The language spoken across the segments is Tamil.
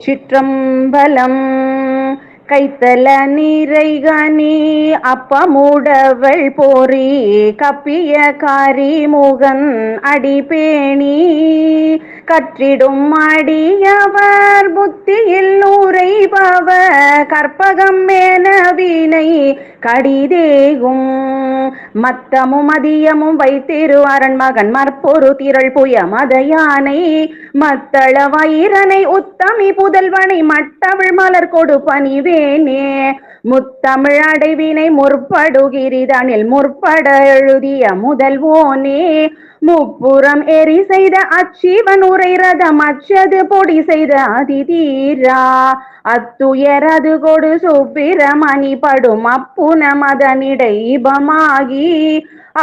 சிற்றம்பலம். கைத்தல நீரைகனி அப்பமுடவள் போரி கப்பிய காரிமுகன் அடிபேணி கற்றிடும் அடியவர் புத்தியில் உரைபவர் கற்பகம் மேனவினை கடிதேகும் மத்தமும் மதியமும் வைத்திரு அரண்மகன் மற்பொரு திரள் புய மத யானை மத்தள வயிரனை உத்தமி புதல்வனை மட்டவிழ் மலர் கொடு பணிவேனே முத்தமிழ் அடைவினை முற்படுகிரிதனில் முற்பட எழுதிய முதல்வோனே முப்புறம் எரி செய்த அச்சிவன் உரை ரதம் அச்சது பொடி செய்த அதிதீரா அத்துயரது கொடு சுப்பிரமணி படும் அப்புன மதனிடை இபமாகி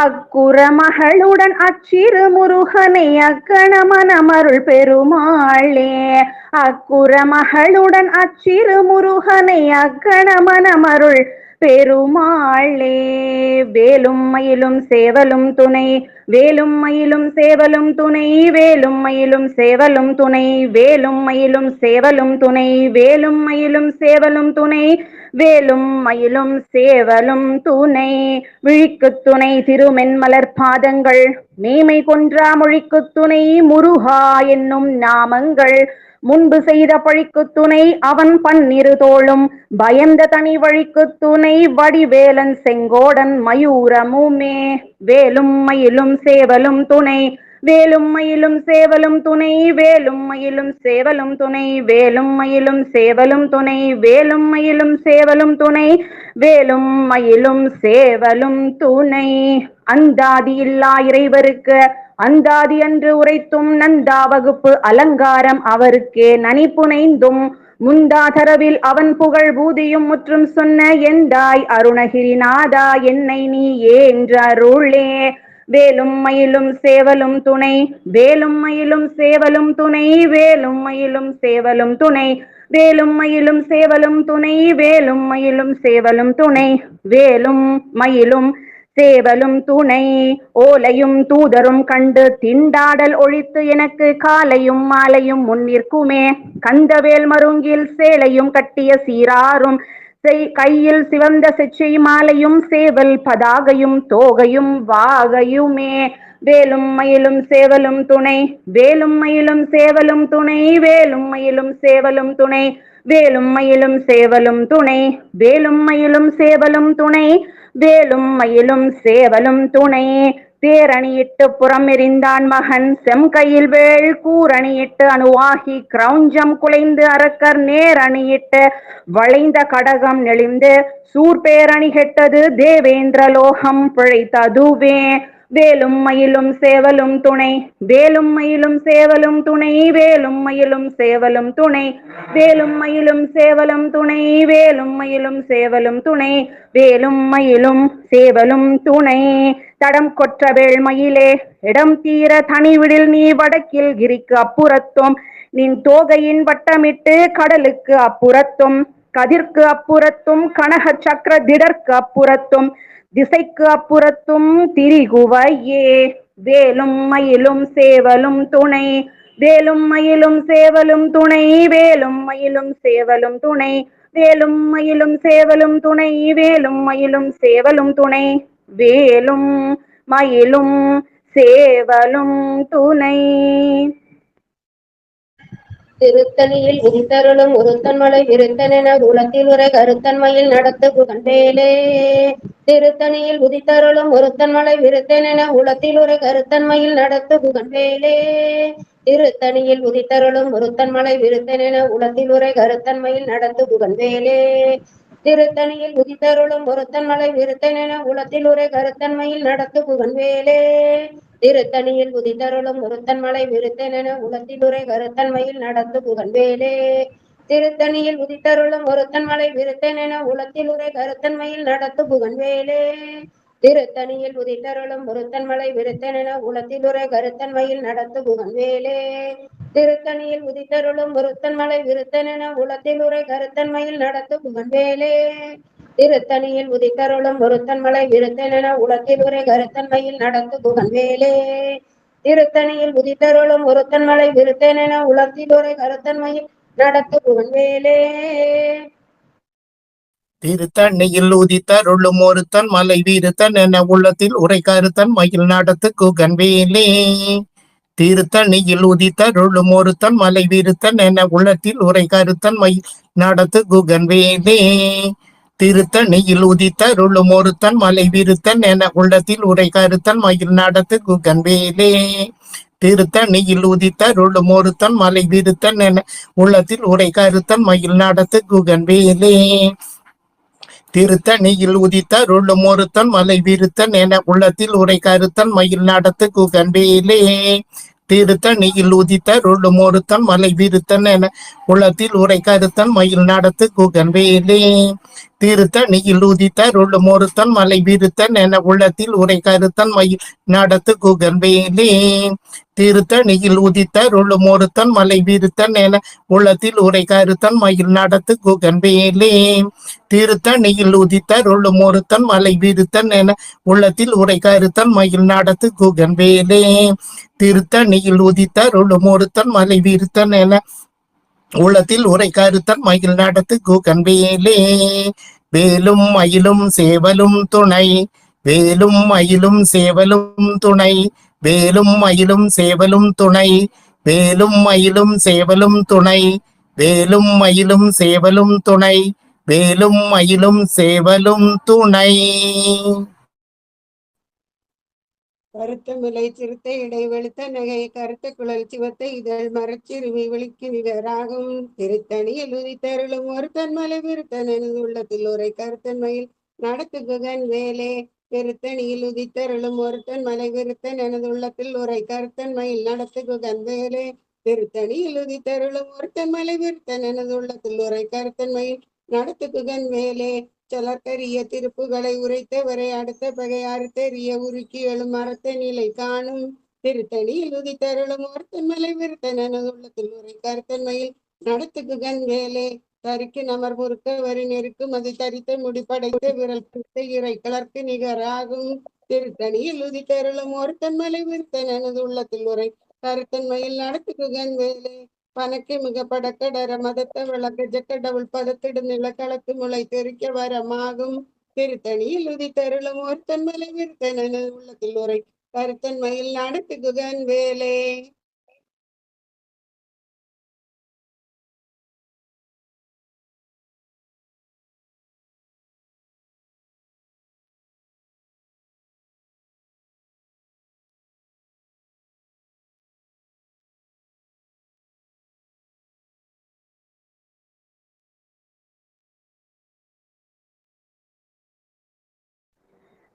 அக்குற மகளுடன் அச்சிறு முருகனை அக்கண மனமருள் பெருமாளே அக்குற மகளுடன் அச்சிறு முருகனை அக்கண மனமருள் பெருமாளே. வேலும் மயிலும் சேவலும் துணை வேலும் மயிலும் சேவலும் துணை வேலும் மயிலும் சேவலும் துணை வேலும் மயிலும் சேவலும் துணை வேலும் மயிலும் சேவலும் துணை வேலும் மயிலும் சேவலும் துணை. விழிக்கு துணை திருமென்மலர் பாதங்கள் மேமை கொன்றா மொழிக்கு துணை முருகா என்னும் நாமங்கள் முன்பு செய்த பழிக்கு துணை அவன் பன்னிரு தோளும் பயந்த தனி வழிக்கு துணை வடிவேலன் செங்கோடன் மயூரமுமே. வேலும் மயிலும் சேவலும் துணை வேலும் மயிலும் சேவலும் துணை வேலும் மயிலும் சேவலும் துணை வேலும் மயிலும் சேவலும் துணை வேலும் மயிலும் சேவலும் துணை வேலும் மயிலும் சேவலும் துணை. அந்தாதி இல்லா இறைவருக்கு அந்தாதி அன்று உரைத்தும் நந்தா வகுப்பு அலங்காரம் அவருக்கே நனிப்புனைந்தும் முந்தா தரவில் அவன் புகழ் பூதியும் முற்றும் சொன்ன எந்தாய் அருணகிரிநாதா என்னை நீ ஏன்றருளே. வேலும் மயிலும் சேவலும் துணை வேலும் மயிலும் சேவலும் துணை வேலும் மயிலும் சேவலும் துணை வேலும் மயிலும் சேவலும் துணை வேலும் மயிலும் சேவலும் துணை வேலும் மயிலும் சேவலும் துணை. ஓலையும் தூதரும் கண்டு திண்டாடல் ஒழித்து எனக்கு காலையும் மாலையும் முன்னிற்குமே கந்தவேல் மருங்கில் சேலையும் கட்டிய சீராரும் கையில் சிவந்த செச்சை மாலையும் சேவல் பதாகையும் தோகையும் வாகையுமே. வேலும் மயிலும் சேவலும் துணை வேலும் மயிலும் சேவலும் துணை வேலும் மயிலும் சேவலும் துணை வேலும் மயிலும் சேவலும் துணை வேலும் மயிலும் சேவலும் துணை வேலும் மயிலும் சேவலும் துணை. தேரணியிட்டு புறம் எறிந்தான் மகன் செம்கையில் வேள் கூரணியிட்டு அணுவாகி கிரௌஞ்சம் குலைந்து அரக்கர் நேரணியிட்டு வளைந்த கடகம் நெளிந்து சூர்பேரணி கெட்டது தேவேந்திர லோகம் பிழைத்ததுவே. வேலும் மயிலும் சேவலும் துணை வேலும் மயிலும் சேவலும் துணை வேலும் மயிலும் சேவலும் துணை வேலும் மயிலும் சேவலும் துணை வேலும் மயிலும் சேவலும் துணை வேலும் மயிலும் சேவலும் துணை. தடம் கொற்ற வேள் மயிலே இடம் தீர தனிவிடில் நீ வடக்கில் கிரிக்கு அப்புறத்தும் நின் தோகையின் வட்டமிட்டு கடலுக்கு அப்புறத்தும் கதிர்க்கு அப்புறத்தும் கனக சக்கர திடற்கு அப்புறத்தும் திசைக்கு அப்புறத்தும் திரிகுவையே. வேலும் மயிலும் சேவலும் துணை வேலும் மயிலும் சேவலும் துணை வேலும் மயிலும் சேவலும் துணை வேலும் மயிலும் சேவலும் துணை வேலும் மயிலும் சேவலும் துணை வேலும் மயிலும் சேவலும் துணை. திருத்தணியில் உதித்தருளும் ஒருத்தன்மலை விருத்தனென குலத்தில் உரை கருத்தன்மையில் நடத்து புகழ்வேலே. திருத்தணியில் உதித்தருளும் ஒருத்தன்மலை விருத்தனென உலத்தில் உரை கருத்தன்மையில் நடத்து புகழ்வேலே. திருத்தணியில் உதித்தருளும் ஒருத்தன்மலை விருத்தனென உலத்தில் உரை கருத்தன்மையில் நடத்து புகழ்வேலே. திருத்தணியில் உதித்தருளும் ஒருத்தன்மலை விருத்தனென உலத்தில் உரை கருத்தன்மையில் நடத்து புகழ்வேலே. திருத்தணியில் உதித்தருளும் ஒருத்தன்மலை விருத்தனென உலத்திலுரை கருத்தன்மையில் நடத்து புகழ்வேலே. திருத்தணியில் உதித்தருளும் ஒருத்தன்மலை விருத்தனென உலத்திலுரை கருத்தன்மையில் நடத்து புகழ்வேலே. திருத்தணியில் உதித்தருளும் ஒருத்தன்மலை விருத்தனென உலத்திலுரை கருத்தன்மையில் நடத்து புகழ்வேலே. திருத்தணியில் உதித்தருளும் ஒருத்தன்மலை விருத்தனென உலத்திலுரை கருத்தன்மையில் நடத்து புகழ்வேலே. திருத்தணியில் உதித்தருளும் ஒருத்தன்மலை விருத்தனென உலத்திலுரை கருத்தன்மையில் நடத்து புகழ்வேலே. திருத்தணியில் உதித்தருளும் ஒருத்தன்மலை விருத்தனென உலத்திலுரை கருத்தன்மையில் நடத்து புகழ் வேலே. திருத்தணியில் உதித்தருளும் ஒருத்தன் மலை வீருத்தன் என உள்ளத்தில் உரை கருத்தன் மயில் நடத்து குகன்வேலே. திருத்தணியில் உதித்தருளும் ஒருத்தன் மலை வீருத்தன் என உள்ளத்தில் உரை கருத்தன் மயில் நடத்து குகன்வேலே. திருத்தணியில் உதித்தருளும் ஒருத்தன் மலை வீருத்தன் என உள்ளத்தில் உரை கருத்தன் மயில் நடத்து குகன்வேலே. திருத்தணியில் உதித்தருளும் ஒருத்தன் மலை வீருத்தன் என உள்ளத்தில் உரை கருத்தன் மயில் நடத்து குகன்வேலே. திருத்தணியில் உதித்தருளும் ஒருத்தன் மலை விருத்தன் என உள்ளத்தில் உரை கருத்தன் மயில் நடத்து குகன்வேலே. திருத்தணியில் உதித்தருளும் ஒருத்தன் மலை விருத்தன் என உள்ளத்தில் உரை கருத்தன் மயில் நடத்து குகன்வேலே. திருத்தணியில் உதித்தருளும் ஒருத்தன் மலை விருத்தன் என உள்ளத்தில் உரை கருத்தன் மயில் நடத்து குகன்வேலே. திருத்தணியில் உதித்தருளும் ஒருத்தன் மலை விருத்தன் என உள்ளத்தில் உரை கருத்தன் மயில் நடத்து குகன்வேலே. திருத்தணியில் உதித்தருளும் ஒருத்தன் மலை விருத்தன் என உள்ளத்தில் உரை கருத்தன் மயில் நடத்து குகன்வேலே. திருத்தணியில் உதித்தருளும் ஒருத்தன் மலை விருத்தன் என உள்ளத்தில் உரை கருத்தன் மயில் நடத்து குகன்வேலே. வேலும் மயிலும் சேவலும் துணை, வேலும் மயிலும் சேவலும் துணை, வேலும் மயிலும் சேவலும் துணை, வேலும் மயிலும் சேவலும் துணை, வேலும் மயிலும் சேவலும் துணை, வேலும் மயிலும் சேவலும் துணை. கருத்த முலை சிறுத்தை இடை வெளுத்த நகை கருத்த குழல் சிவத்தை இதழ் மரச்சிறுமி விழிக்கு நிகராகும். திருத்தணியில் உதித்தருளும் ஒருத்தன் மலை விருத்தன் எனது உள்ளத்தில் உரை கருத்தன்மையில் நடத்து குகன் வேலே. திருத்தணியில் உதித்தருளும் ஒருத்தன் மலை விருத்தன் எனது உள்ளத்தில் உரை கருத்தன்மையில் நடத்து குகன் வேலே. திருத்தணியில் உதித்தருளும் ஒருத்தன் மலை விருத்தன் எனது உள்ளத்தில் உரை கருத்தன்மையில் நடத்து குகன் வேலே. சலக்கரிய திருப்புகளை உரைத்தவரை அடுத்த பகை அறுத்தெறிய உருக்கி எழும் மரத்த நிலை காணும். திருத்தணியில் உதித்தருளும் ஒருத்தன் மலை விருத்தன் எனது உள்ளத்தில் உரை கருத்தன்மையில் நடத்து குகன் வேலே. தரிக்கு நமர் முறுக்க வரி நெருக்கும் அது தரித்த முடி படைத்த விரல் பிடித்த இறை கலர்க்கு நிகராகும். திருத்தணியில் உதித்தருளும் ஒருத்தன் மலை விருத்தன் எனது உள்ளத்தில் உரை கருத்தன்மையில் நடத்து குகன் வேலே. பனக்கு மிக படக்கடர மதத்த விளக்க ஜக்கடவுள் பதத்திடு நிலக்களத்து முளை தெரிக்க வரமாகும். திருத்தணியில் உதித்தருளும் ஒருத்தன் மலை விருத்தன் எனது உள்ளத்தில் உரை கருத்தன்மையில் நடத்து குகன் வேலே.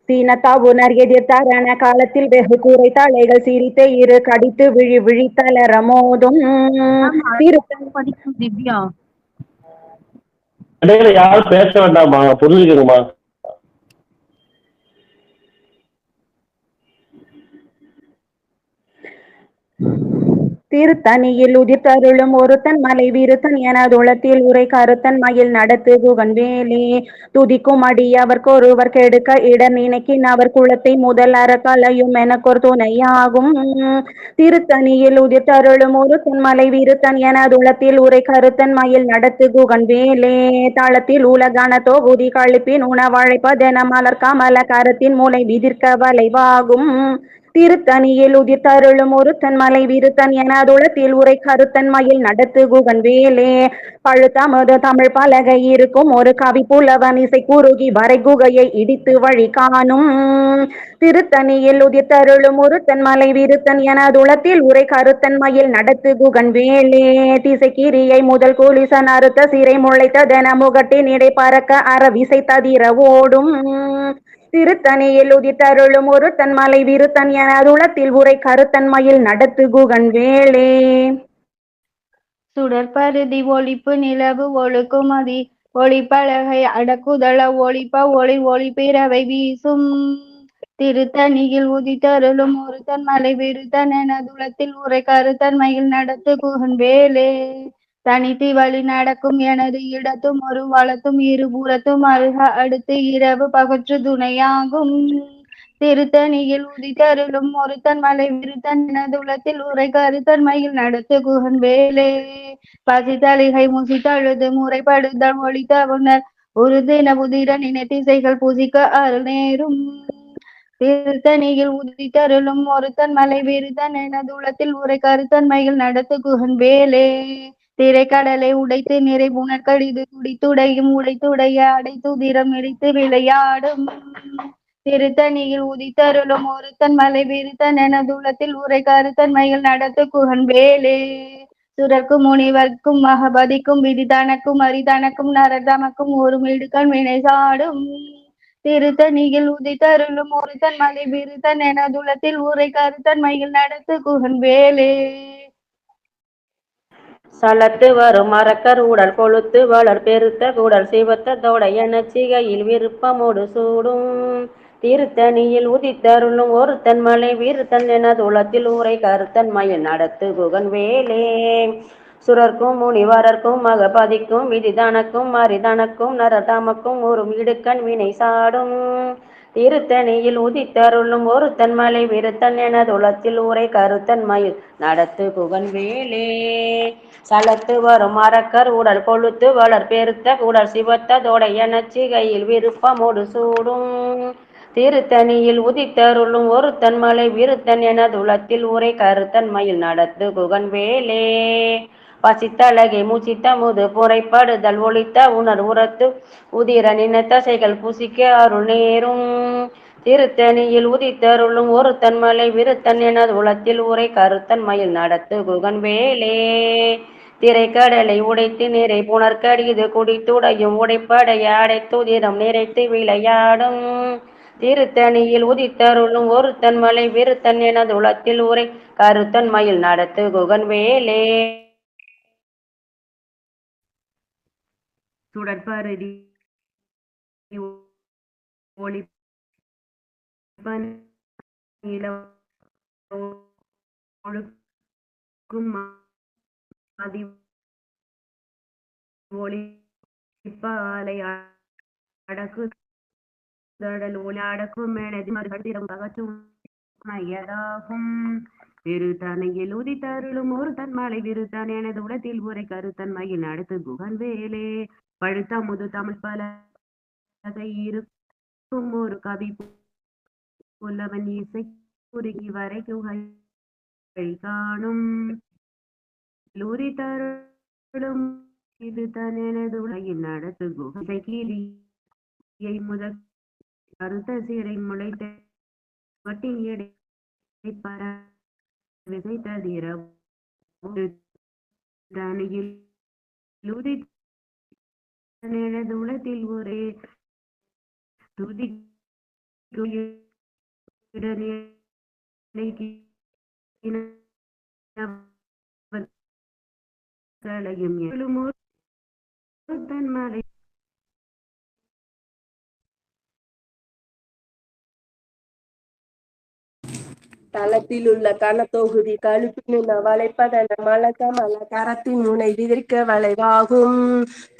சீனத்தாவுணர் எதிர்த்தாரான காலத்தில் வெகு கூரை தாளைகள் சிரித்த இரு கடித்து விழி விழித்தலர மோதும். படிக்கும் திவ்யா. இடையில யாரும் பேச வேண்டாமா, புரிஞ்சுக்கணுமா? திருத்தணியில் உதித்தருளும் ஒருத்தன் மலை விருத்தன் எனதுளத்தில் உரை கருத்தன் மயில் நடத்து குகன் வேலே. துதிக்கும் அடியவர்க்கொருவர் கெடுக்க இடர் நினைக்கின் அவர் குலத்தை முதல் அறக்கலையும் எனக்கொரு துணையாகும். திருத்தணியில் உதித்தருளும் ஒருத்தன் மலை விருத்தன் எனதுளத்தில் உரை கருத்தன் மயில் நடத்து குகன் வேலே. தளத்தில் உலகான தொகுதி கழிப்பின் உணவழைப்பதென மலர் கமல கரத்தின் மூளை விதிர்க்க வளைவாகும். திருத்தணியில் உதித்தருளும் ஒருத்தன் மலை விருத்தன் எனதுளத்தில் உரை கருத்தன் மயில் நடத்து குகன் வேலே. பழுத்தமது தமிழ் பலகை இருக்கும் ஒரு கவி புலவன் இசை குறுகி வரை குகையை இடித்து வழி காணும். திருத்தணியில் உதித்தருளும் ஒருத்தன் மலை விருத்தன் எனதுளத்தில் உரை கருத்தன் மயில் நடத்து குகன் வேலே. திசைக்கிரியை முதல் கூலிசன் அறுத்த சிறை முளைத்ததென முகட்டின் இடை பறக்க அறவிசை ததிர ஓடும். திருத்தணியில் உதித்தருளும் ஒருத்தன் மலை விருத்தன் எனதுளத்தில் உரை கருத்தன் மயில் நடத்து குகன் வேலே. சுடற்பருதி ஒளிப்பு நிலவு ஒழுக்குமதி ஒளிப்பலகை அடக்குதள ஒளிப்ப ஒளி ஒளிப்பிறவை வீசும். திருத்தணியில் உதித்தருளும் ஒருத்தன் மலை விருத்தன் எனதுளத்தில் உரை கருத்தன் மயில் நடத்து குகன் வேலே. தனித்து வழி நடக்கும் எனது இடத்தும் ஒரு வளத்தும் இருபுறத்தும் அருக அடுத்து இரவு பகற்று துணையாகும். திருத்தணியில் உதித்தருளும் ஒருத்தன் மலை விருத்தன் எனதுளத்தில் உரை கருத்தன்மையில் நடத்து குகன் வேலே பசித்தலிகை முசித்தழுது முறைப்படுதல் ஒளித்த உணர் உருதின புதிர நினைத்திசைகள் பூசிக்க அருள் நேரும் திருத்தணியில் உதித்தருளும் ஒருத்தன் மலை விருத்தன் எனதுளத்தில் உரை கருத்தன்மையில் நடத்து குகன் வேலே திரைக்கடலை உடைத்து நிறை புனற்கடிது குடித்துடையும் உடைத்துடைய அடைத்துதிரம் இடித்து விளையாடும் திருத்தணியில் உதித்தருளும் ஒருத்தன் மலை விருத்தன் எனதுளத்தில் உரை கருத்தன்மையில் நடத்து குகன் வேலே சுரர்க்கும் முனிவர்க்கும் மகபதிக்கும் விதி தனக்கும் அரிதனக்கும் நரதமக்கும் ஒரு மிடுக்கன் வினை சாடும் திருத்தணியில் உதித்தருளும் ஒருத்தன் மலை விருத்தன் எனதுளத்தில் உரை கருத்தன்மையில் நடத்து குகன் வேலே சலத்து வரும் மரக்கர் உடல் கொழுத்து வளர் பெருத்த குடல் சிவத்த தொடைய நச்சிகையில் விருப்பமோடு சூடும் திருத்தணியில் உதித்தருளும் ஒருத்தன் மலை விருத்தன் எனதுளத்தில் உரை கருத்தன்மையில் நடத்து குகன் வேலே சுரர்க்கும் முனிவரர்க்கும் மகபதிக்கும் விதிதனக்கும் அரிதனக்கும் நரதமக்கும் ஒரு இடுக்கண் வினை சாடும் திருத்தணியில் உதித்தருளும் ஒருத்தன் மலை விருத்தன் எனதுளத்தில் உரை கருத்தன்மையில் நடத்து குகன் வேலே சலத்து வரும் மரக்கர் உடல் கொழுத்து வளர் பெருத்த குடல் சிவத்த தொடைய நச்சிகையில் விருப்பமோடு சூடும் திருத்தணியில் உதித்தருளும் ஒருத்தன் மலை விருத்தன் எனதுளத்தில் உரை கருத்தன்மையில் நடத்து குகன் வேலே பசித்தழகை மூச்சித்த முது புரைப்படுதல் ஒளித்த உணர் உரத்து உதிர நினைத்தசைகள் புசிக்க அருள் நேரும் திருத்தணியில் உதித்தருளும் ஒருத்தன் மலை விருத்தன் எனது உளத்தில் உரை கருத்தன்மையில் நடத்து குகன் வேலே திரைக்கடலை உடைத்து நிறை புனர்கடிது குடித்துடையும் உடைப்படைய அடைத்துதிரம் நிறைத்து விளையாடும் திருத்தணியில் உதித்தருளும் ஒருத்தன் மலை விருத்தன் எனது உளத்தில் உரை கருத்தன்மையில் நடத்து குகன் வேலே சுடற்பருதி ஒளி ஒளிப்பாலை அடக்கு தடல் ஒளி அடக்கும் மயதாகும் திருத்தணியில் உதித்தருளும் ஒரு தன்மலை விருத்தன் எனது உலத்தில் உரை கருத்தன்மையில் நடத்து குகன் வேலே பழுத்த முது தமிழ் பல இருக்கும் ஒரு கவி புல்லவன் இசை குறுகி வரை குகை காணும் உதித்தருளும் இது தன் எனது உலகில் நடத்து குகை கீரியை முதல் கருத்த சீரை முளைத்த வட்டி எடை பர விதைத்ததிர தனியில் எனது உலகத்தில் ஒரே துதி தன்மலை தளத்தில் உள்ள கனத்தொகுதி கழுப்பின் வளைப்பதன மலக்க மல கரத்தின் முனை விதிர்க்க வளைவாகும்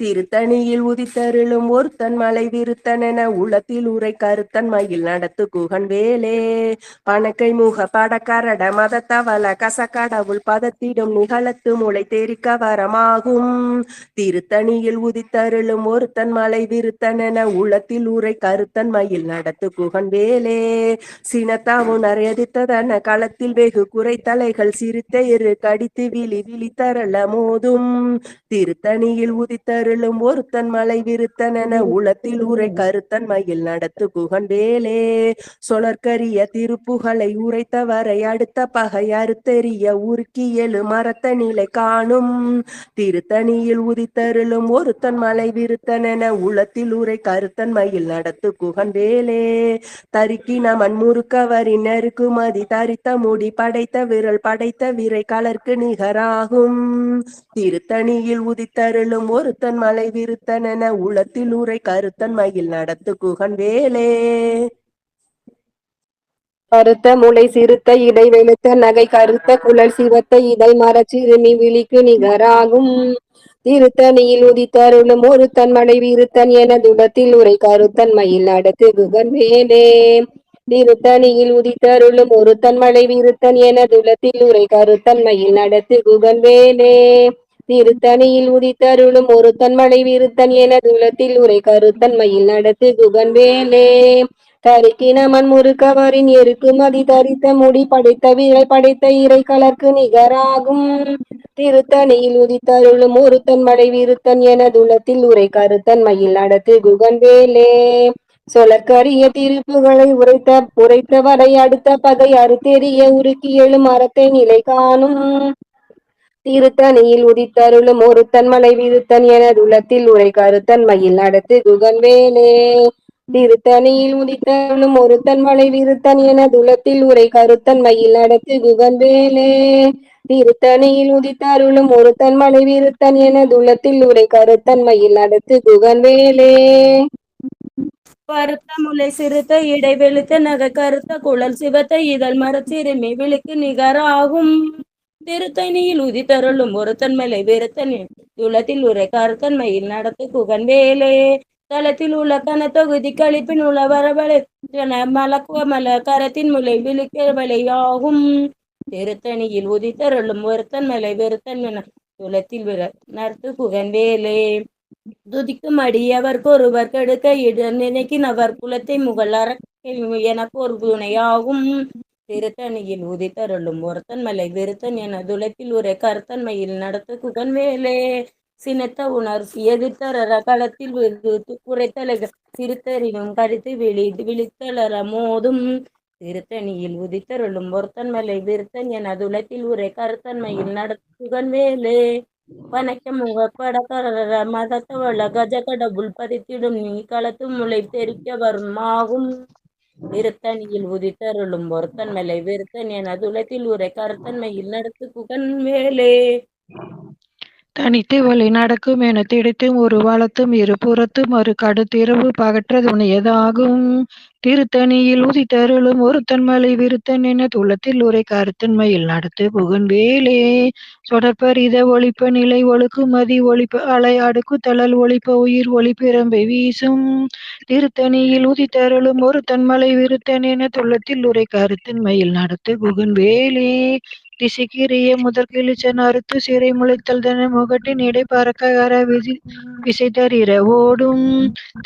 திருத்தணியில் உதித்தருளும் ஒருத்தன் மலை விருத்தன் என உளத்தில் உரை கருத்தன் மயில் நடத்து குகன் வேலே பணக்கை முக படக்கரட மதத்தவள கசக்கடவுள் பதத்திடும் நிகழத்து முளை தெரிக்க வரமாகும் திருத்தணியில் உதித்தருளும் ஒருத்தன் மலை விருத்தன் என உளத்தில் உரை கருத்தன் மயில் நடத்து குகன் வேலே சினத்தாவுணர் எதிர்த்ததன் களத்தில் வெகு குறைத்தலைகள் சிறுத்த இரு கடித்து விழித்தரள மோதும் திருத்தணியில் உதித்தருளும் ஒருத்தன் மலை விருத்தன் என உளத்தில் உரை கருத்தன் மயில் நடத்து குகன் வேலே சொலற்கரிய திருப்புகளை உரைத்தவரை அடுத்த பகை அறுத்தெறிய உருக்கி எழு மரத்த நிலை காணும் திருத்தணியில் உதித்தருளும் ஒருத்தன் மலை விருத்தன் என உளத்தில் உரை கருத்தன் மயில் நடத்து குகன் வேலே தரிக்கின மண்முறுக்கவரின் நெருக்குமதி தரித்த முடி படைத்த விரல் படைத்த விரை கலர்க்கு நிகராகும் திருத்தணியில் உதித்தருளும் ஒருத்தன் மலை விருத்தன் என உளத்தில் உரை கருத்தன் மயில் நடத்து குகன் வேலே கருத்த முளை சிறுத்த இடை வெளுத்த நகை கருத்த குழல் சிவத்த இதழ் மரச்சிறுமி விழிக்கு நிகராகும் திருத்தணியில் உதித்தருளும் ஒருத்தன் மலை விருத்தன் என துடத்தில் உரை கருத்தன் மயில் நடத்து குகன் வேலே திருத்தணியில் உதித்தருளும் ஒருத்தன் மலை விருத்தன் எனதுலத்தில் உரை கருத்தன்மையில் நடத்து குகன்வேலே. திருத்தணியில் உதித்தருளும் ஒருத்தன் மலை விருத்தன் எனதுலத்தில் உரை கருத்தன்மையில் நடத்து குகன்வேலே. தரிக்கின மண்முறுக்கவரின் எருக்குமதி தரித்த முடி படைத்த வீரல் படைத்த இறை கலர்க்கு நிகராகும். திருத்தணியில் உதித்தருளும் ஒருத்தன் மலை விருத்தன் எனதுலத்தில் உரை கருத்தன்மையில் நடத்து குகன்வேலே. சொலற்கரிய திருப்புகளை உரைத்தவரை அடுத்த பகை அறுத்தெறிய உருக்கி எழும் அறத்தை நிலை காணும். திருத்தணியில் உதித்தருளும் ஒருத்தன் மலை விருத்தன் எனதுலத்தில் உரை கருத்தன்மையில் நடத்து குகன்வேலே. திருத்தணியில் உதித்தருளும் ஒருத்தன் மலை விருத்தன் எனதுலத்தில் உரை கருத்தன்மையில் நடத்து குகன்வேலே. திருத்தணியில் உதித்தருளும் ஒருத்தன் மலை விருத்தன் எனதுலத்தில் உரை கருத்தன்மையில் நடத்து குகன்வேலே. பருத்த முலை சிறுத்த இடை வெளுத்த நகை கருத்த குழல் சிவத்த இதழ் மரச்சிறுமி விழிக்கு நிகராகும். திருத்தணியில் உதித்தருளும் ஒருத்தன் மேலை வெறுத்தன் துளத்தில் உரை கருத்தன்மையில் நடத்து குகன்வேலே. தளத்தில் உள்ள கன தொகுதி கழிப்பின் உள்ள வரவழை மல கரத்தின் முலை விழிக்க வலையாகும். திருத்தணியில் உதித்தருளும் ஒருத்தன் மேலை வெறுத்தன் என துளத்தில் நடத்து குகன்வேலே. துதிக்கும் அடியவர்க்கு ஒருவர் கெடுக்க இட நினைக்கினவர் குலத்தை முகழற எனக்கு ஒரு துணையாகும். திருத்தணியில் உதித்தருளும் ஒருத்தன் மலை விருத்தன் என துளத்தில் உரை கருத்தன்மையில் நடத்து குகன்வேலே. சினத்த உணர்ச்சி எதிர்த்தர களத்தில் குறைத்தல சிறுத்தறிவும் கடித்து விழித்தளர மோதும். திருத்தணியில் உதித்தருளும் ஒருத்தன் மலை விருத்தன் என துளத்தில் உரை கருத்தன்மையில் நடத்து குகன்வேலே. வணக்க முகப்படக்கர மதத்தவள கஜ கடவுள் பதித்திடும் நீ களத்து முளை தெரிக்க வரும் ஆகும். திருத்தணியில் உதித்தருளும் ஒருத்தன் மலை விருத்தன் என துளத்தில் உரை கருத்தன்மையில் நடத்து குகன்வேலே. தனித்து வழி நடக்கும் என திடைத்தும் ஒரு வளத்தும் இரு புறத்தும் ஒரு கடுத்திரவு பகற்ற துணையதாகும். திருத்தணியில் உதித்தருளும் ஒருத்தன் மலை விருத்தன் என துளத்தில் உரை கருத்தன்மையில் நடத்து புகன்வேலே. சொடற்பரித ஒளிப்ப நிலை ஒழுக்குமதி ஒளிப்ப அலை அடுக்கு தளல் ஒளிப்ப உயிர் ஒளிப்பிரம்பை வீசும். திருத்தணியில் உதித்தருளும் ஒருத்தன் மலை விருத்தன் என துளத்தில் உரை கருத்தன்மையில் நடத்து புகன்வேலே. திசைக்கிரிய முதற்கிழிச்சன் அறுத்து சிறை முளைத்தல் தன முகட்டின் இடை பறக்க அற விசை தரிர ஓடும்.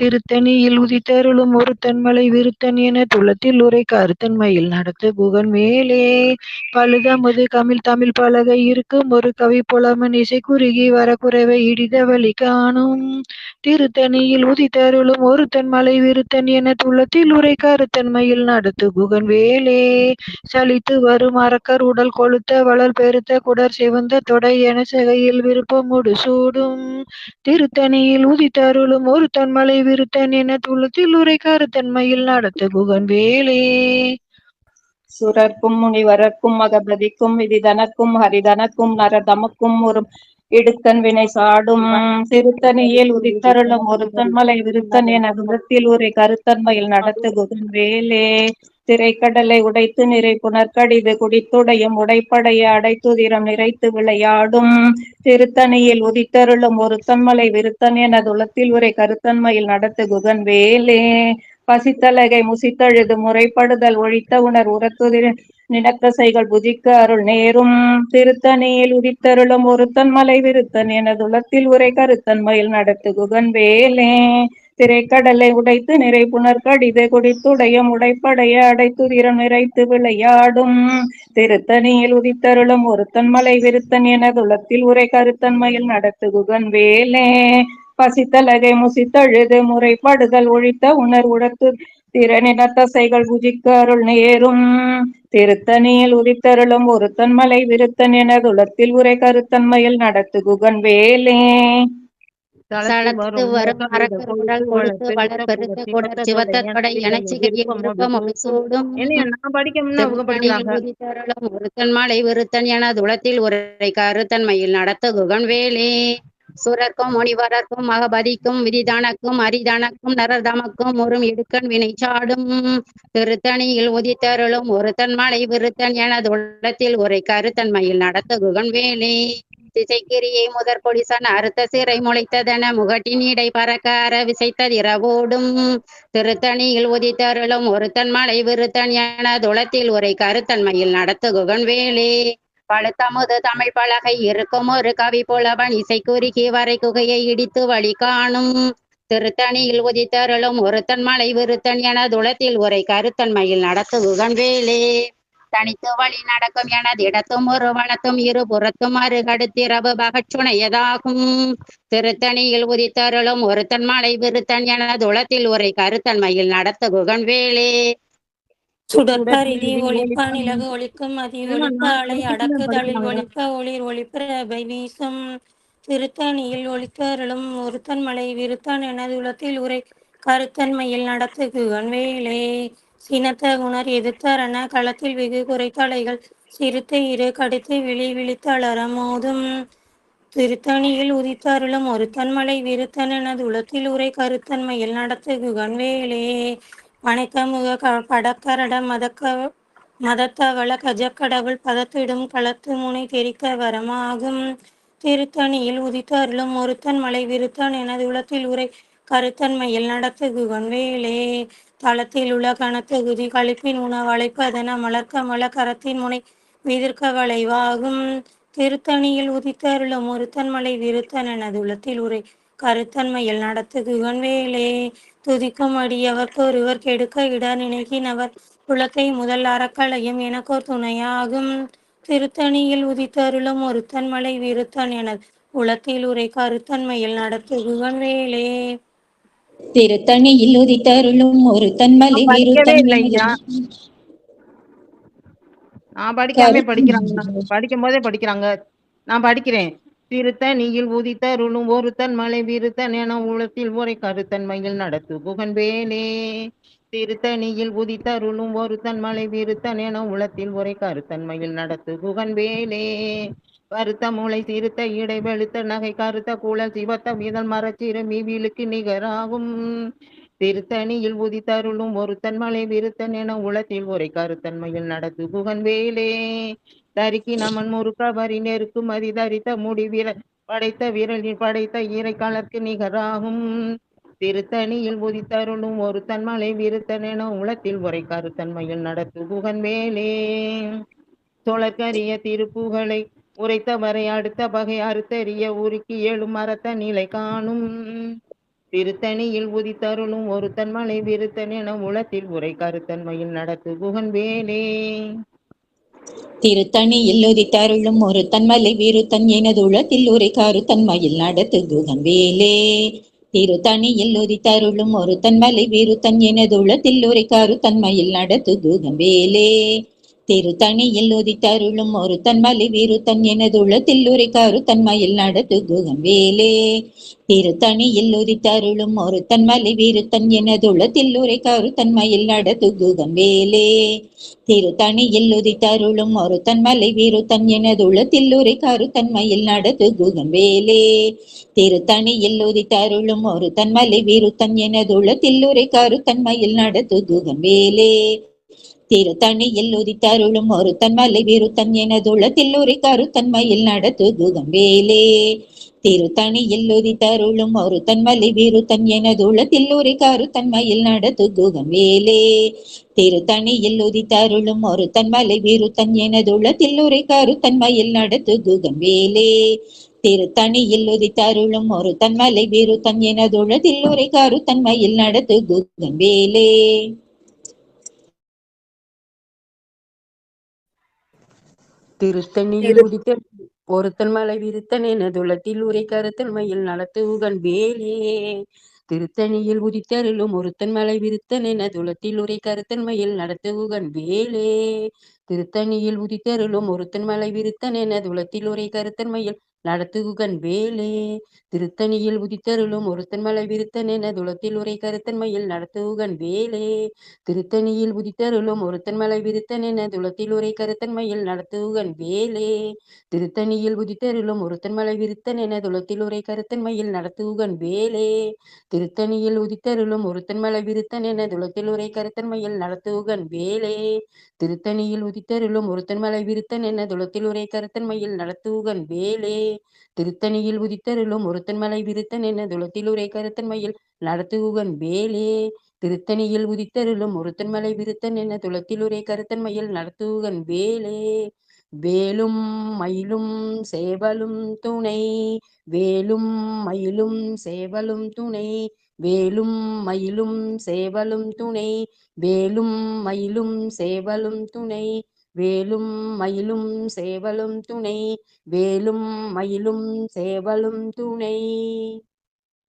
திருத்தணியில் உதித்தருளும் ஒரு தன்மலை விருத்தன் என துளத்தில் உரை கருத்தன்மையில் நடத்து புகன்வேலே. பழுதமுது கமிழ் தமிழ் பலகை இருக்கும் ஒரு கவி புலமன் இசை குறுகி வர குறைவை இடித வழி காணும். திருத்தணியில் உதித்தருளும் ஒரு தன்மலை விருத்தன் என துளத்தில் உரை கருத்தன்மையில் நடத்து புகன்வேலே. சலித்து வரும் அரக்கர் உடல் கொழுத்த வளல் பெருத்த குடர் சிவந்த தொடை என செகையில் விருப்பமுடு சூடும். திருத்தணியில் உதித்தருளும் ஒரு தன்மலை விருத்தன் என துளத்தில் உரை கருத்தன்மையில் நடத்து புகன்வேலே. சுரர்க்கும் முனிவரர்க்கும் மகபதிக்கும் விதிதனக்கும் ஹரிதனக்கும் நரதமக்கும் ஒரு இடுக்கன் வினை சாடும். திருத்தணியில் உதித்தருளும் ஒருத்தன் மலை விருத்தன் என குலத்தில் உரை கருத்தன்மையில் நடத்து குகன்வேலே. திரைக்கடலை உடைத்து நிறை புனர்கடிது குடித்துடையும் உடைப்படைய அடைத்துதிரம் நிறைத்து விளையாடும். திருத்தணியில் உதித்தருளும் ஒருத்தன் மலை விருத்தன் என துளத்தில் உரை கருத்தன்மையில் நடத்து குகன்வேலே. பசித்தலகை முசித்தழுது முறைப்படுதல் ஒழித்த உணர் உரத்துதிர நினக்கசைகள் புதிக்க அருள் நேரும். திருத்தணியில் உதித்தருளும் ஒருத்தன் மலை விருத்தன் என துளத்தில் உரை கருத்தன்மையில் நடத்து குகன்வேலே. திரைக்கடலை உடைத்து நிறை புனர்கடிது குடித்துடையும் உடைப்படைய அடைத்துதிரம் நிறைத்து விளையாடும். திருத்தணியில் உதித்தருளும் ஒருத்தன் மலை விருத்தன் என துளத்தில் உரை கருத்தன்மையில் நடத்து குகன்வேலே. பசித்தலகை முசித்தழுது முறைப்படுதல் ஒழித்த உணர் உடத்து திறனின தசைகள் புஜிக்க அருள் நேரும். திருத்தணியில் உதித்தருளும் ஒருத்தன் மலை விருத்தன் என துளத்தில் உரை கருத்தன்மையில் நடத்து குகன்வேலே. சளத்து வரும் அரக்கர் உடல் கொழுத்து வளர் பெருத்த குடர் சிவத்த தொடை எனச்சிகையில் விருப்பம் சூடும். திருத்தணியில் உதித்தருளும் ஒருத்தன் மலை விருத்தன் என துளத்தில் உரை கருத்தன்மையில் நடத்த குகன்வேலே. சுரர்க்கும் முனிவரர்க்கும் மகபதிக்கும் விதிதனக்கும் அரிதனக்கும் நரதமக்கும் ஒரு இடுக்கண் வினை சாடும் திருத்தணியில் உதித்தருளும் ஒருத்தன் மலை விருத்தன் எனது உள்ளத்தில் உரை கருத்தன்மையில் நடத்த குகன் வேலே திசைக்கிரியை முதற் பொடிசன் அறுத்த சிறை முளைத்ததென முகட்டின் இடை பறக்க அற விசைத்ததிரவோடும் திருத்தணியில் உதித்தருளும் ஒருத்தன் மலை விருத்தன் எனதுளத்தில் உரை கருத்தன்மையில் நடத்த குகன் வேலே பழுத்தமுது தமிழ் பலகை இருக்கும் ஒரு கவி புலவன் இசை குறுகி வரை குகையை இடித்து வழி காணும் திருத்தணியில் உதித்தருளும் ஒருத்தன் மலை விருத்தன் எனதுளத்தில் உரை கருத்தன்மையில் நடத்து குகன் வேலே தனித்து வழி நடக்கும் எனது இடத்தும் ஒரு வளத்தும் இரு புறத்தும் அருகடுத்திரவு பகச்சுணையதாகும் திருத்தணியில் உதித்தருளும் ஒருத்தன் மலை விருத்தன் எனதுளத்தில் உரை கருத்தன்மையில் நடத்த குகன் வேலே சுடற்பரிதி ஒளிப்ப நிலவு ஒளிக்கும் மதி ஒளிப்ப அலை அடக்குதலில் ஒளிப்ப ஒளிர் ஒளிப்பிரபை வீசும் திருத்தணியில் ஒளித்தருளும் ஒருத்தன் மலை விருத்தன் எனது உலத்தில் உரை கருத்தன்மையில் நடத்துகுவன் வேலே சினத்த குணர் எதிர்த்தரண களத்தில் வெகு குறைத்தலைகள் சிறுத்த இரு கடுத்து விழித்தளர மோதும் திருத்தணியில் உதித்தருளும் ஒருத்தன் மலை விருத்தன் எனது உலத்தில் உரை கருத்தன்மையில் நடத்துகுவன் வேலே பனைக்கமுக படக்கரட மதத்தவள கஜக்கடவுள் பதத்திடும் களத்து முனை தெரிக்க வரமாகும் திருத்தணியில் உதித்தருளும் ஒருத்தன் மலை விருத்தன் எனது உலத்தில் உரை கருத்தன்மையில் நடத்துகுவன் வேலே தளத்தில் உள்ள கனத்தகுதி கழிப்பின் உணவு அழைப்பதென மலர்க்கமல கரத்தின் முனை விதிர்க்க வளைவாகும் திருத்தணியில் உதித்தருளும் ஒருத்தன் மலை விருத்தன் எனது உலத்தில் உரை கருத்தன்மையில் நடத்துகுவன் வேலே துதிக்கும் அடியவர்க்கு ஒருவர் கெடுக்க இடர் நினைக்கினவர் குலத்தை முதல் அறக்கலையும் எனக்கோர் துணையாகும் திருத்தணியில் உதித்தருளும் ஒருத்தன் மலை விருத்தன் எனது உலத்தில் உரை கருத்தன்மையில் நடத்துகுவன் வேலே திருத்தணியில் உதித்தருளும் ஒருத்தன் மலை படிக்கவே விருத்தன் இல்லை எனது ஐயா. நான் படிக்காம படிக்கிறாங்க, படிக்கும் போதே படிக்கிறாங்க. நான் படிக்கிறேன். திருத்தணியில் உதித்தருளும் ஒருத்தன் மலை விருத்தன் என உலத்தில் உரை கருத்தன்மையில் நடத்து புகன் வேலே திருத்தணியில் உதித்தருளும் ஒருத்தன் மலை விருத்தன் என உலத்தில் உரை கருத்தன்மையில் நடத்து புகன் வேலே கருத்த மூளை சிறுத்த இடை வெளுத்த நகை கருத்த குழல் சிவத்த விதல் மரச்சிறுமி விழுக்கு நிகராகும் திருத்தணியில் உதித்தருளும் ஒருத்தன் மலை விருத்தன் என உலத்தில் உரை கருத்தன்மையில் நடத்து புகன் வேலே தரிக்கி நமன் முறுக்கவரி நெருக்கு மதி தரித்த முடிவிர படைத்த விரலில் படைத்த இறை கலர்க்கு நிகராகும் திருத்தணியில் உதித்தருளும் ஒருத்தன் மலை விருத்தன் என உலத்தில் உரை கருத்தன்மையில் நடத்து புகன் வேலே தொழற்கரிய திருப்புகளை உரைத்தவரை அடுத்த பகை அறுத்தறிய உருக்கி எழும் மரத்த நிலை காணும் திருத்தணியில் உதித்தருளும் ஒருத்தன் மலை விருத்தன் என உலத்தில் உரை கருத்தன்மையில் நடத்து புகன் வேலே திருத்தணியில் உதித்தருளும் ஒருத்தன் மலை விருத்தன் எனது உலத்தில் உரை கருத்தன்மையில் நடத்து குகன் வேலே திருத்தணியில் உதித்தருளும் ஒருத்தன் மலை விருத்தன் எனது உலத்தில் உரை கருத்தன்மையில் நடத்து குகன் வேலே திருத்தணியில் உதித்தருளும் ஒருத்தன் மலை விருத்தன் எனது உலத்தில் உரை கருத்தன்மையில் நடத்து குகன் வேலே திருத்தணியில் உதித்தருளும் ஒருத்தன் மலை விருத்தன் எனது உலத்தில் உரை கருத்தன்மையில் நடத்து குகன் வேலே திருத்தணியில் உதித்தருளும் ஒருத்தன் மலை விருத்தன் எனது உலத்தில் உரை கருத்தன்மையில் நடத்து குகன் வேலே திருத்தணியில் உதித்தருளும் ஒருத்தன் மலை விருத்தன் எனது உலத்தில் உரை கருத்தன்மையில் நடத்து குகன் வேலே திருத்தணியில் உதித்தருளும் ஒருத்தன் மலை விருத்தன் எனது உலத்தில் உரை கருத்தன்மையில் நடத்து குகன் வேலே திருத்தணியில் உதித்தருளும் ஒருத்தன் மலை விருத்தன் எனது உலத்தில் உரை கருத்தன்மையில் நடத்து குகன் வேலே திருத்தணியில் உதித்தருளும் ஒருத்தன் மலை விருத்தன் எனது உலத்தில் உரை கருத்தன்மையில் நடத்து குகன் வேலே திருத்தணியில் உதித்தருளும் ஒருத்தன் மலை விருத்தன் எனது உலத்தில் உரை கருத்தன்மையில் நடத்து குகன் வேலே திருத்தணியில் உதித்த ஒருத்தன் மலை விருத்தன் எனதுலத்தில் உரை கருத்தன்மையில் நடத்துகன் வேலே திருத்தணியில் உதித்தருளும் ஒருத்தன் மலை விருத்தன் எனதுலத்தில் உரை கருத்தன்மையில் நடத்துகன் வேலே திருத்தணியில் உதித்தருளும் ஒருத்தன் மலை விருத்தன் எனதுலத்தில் உரை கருத்தன்மையில் நடத்துகுகன் வேலே. திருத்தணியில் உதித்தருளும் ஒருத்தன் மலை விருத்தன் என துளத்தில் உரை கருத்தன் மயில் நடத்துகுகன் வேலே. திருத்தணியில் உதித்தருளும் ஒருத்தன் மலை விருத்தன் என துளத்தில் உரை கருத்தன் மயில் நடத்துகுகன் வேலே. திருத்தணியில் உதித்தருளும் ஒருத்தன் மலை விருத்தன் என துளத்தில் உரை கருத்தன் மயில் நடத்துகுகன் வேலே. திருத்தணியில் உதித்தருளும் ஒருத்தன் மலை விருத்தன் என துளத்தில் உரை கருத்தன் மயில் நடத்துகுகன் வேலே. திருத்தணியில் உதித்தருளும் ஒருத்தன் மலை விருத்தன் என துளத்தில் உரை கருத்தன் மயில் நடத்துகுகன் வேலே. திருத்தணியில் உதித்தருளும் ஒருத்தன் மலை விருத்தன் என துளத்தில் உரை கருத்தன் மயில் நடத்துகுகன் வேலே. திருத்தணியில் உதித்தருளும் ஒருத்தன் மலை விருத்தன் என துளத்தில் உரை கருத்தன் மயில் நடத்துகுகன் வேலே. வேலும் மயிலும் சேவலும் துணை. வேலும் மயிலும் சேவலும் துணை. வேலும் மயிலும் சேவலும் துணை. வேலும் மயிலும் சேவலும் துணை. வேலும் மயிலும் சேவலும் துணை. வேலும் மயிலும் சேவலும் துணை.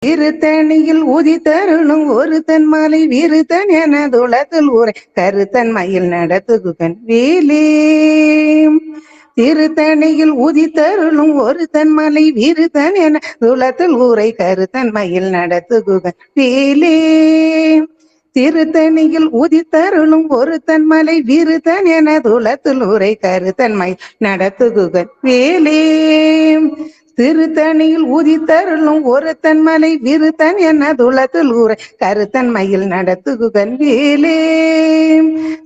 திருத்தணியில் உதித்தருளும் ஒருத்தன் மலை விருத்தன் என துளத்தில் உரை கருத்தன் மயில் நடத்துகுகன் வேலே. திருத்தணியில் உதித்தருளும் ஒருத்தன் மலை விருத்தன் என துளத்தில் உரை கருத்தன் மயில் நடத்துகுகன் வேலே. திருத்தணியில் உதித்தருளும் ஒருத்தன் மலை விருத்தன் என துளத்தில் உரை கருத்தன் மயில் நடத்துகுகன் வேலே. திருத்தணியில் உதித்தருளும் ஒருத்தன் மலை விருத்தன் என துளத்தில் உரை கருத்தன் மயில் நடத்துகுகன் வேலே.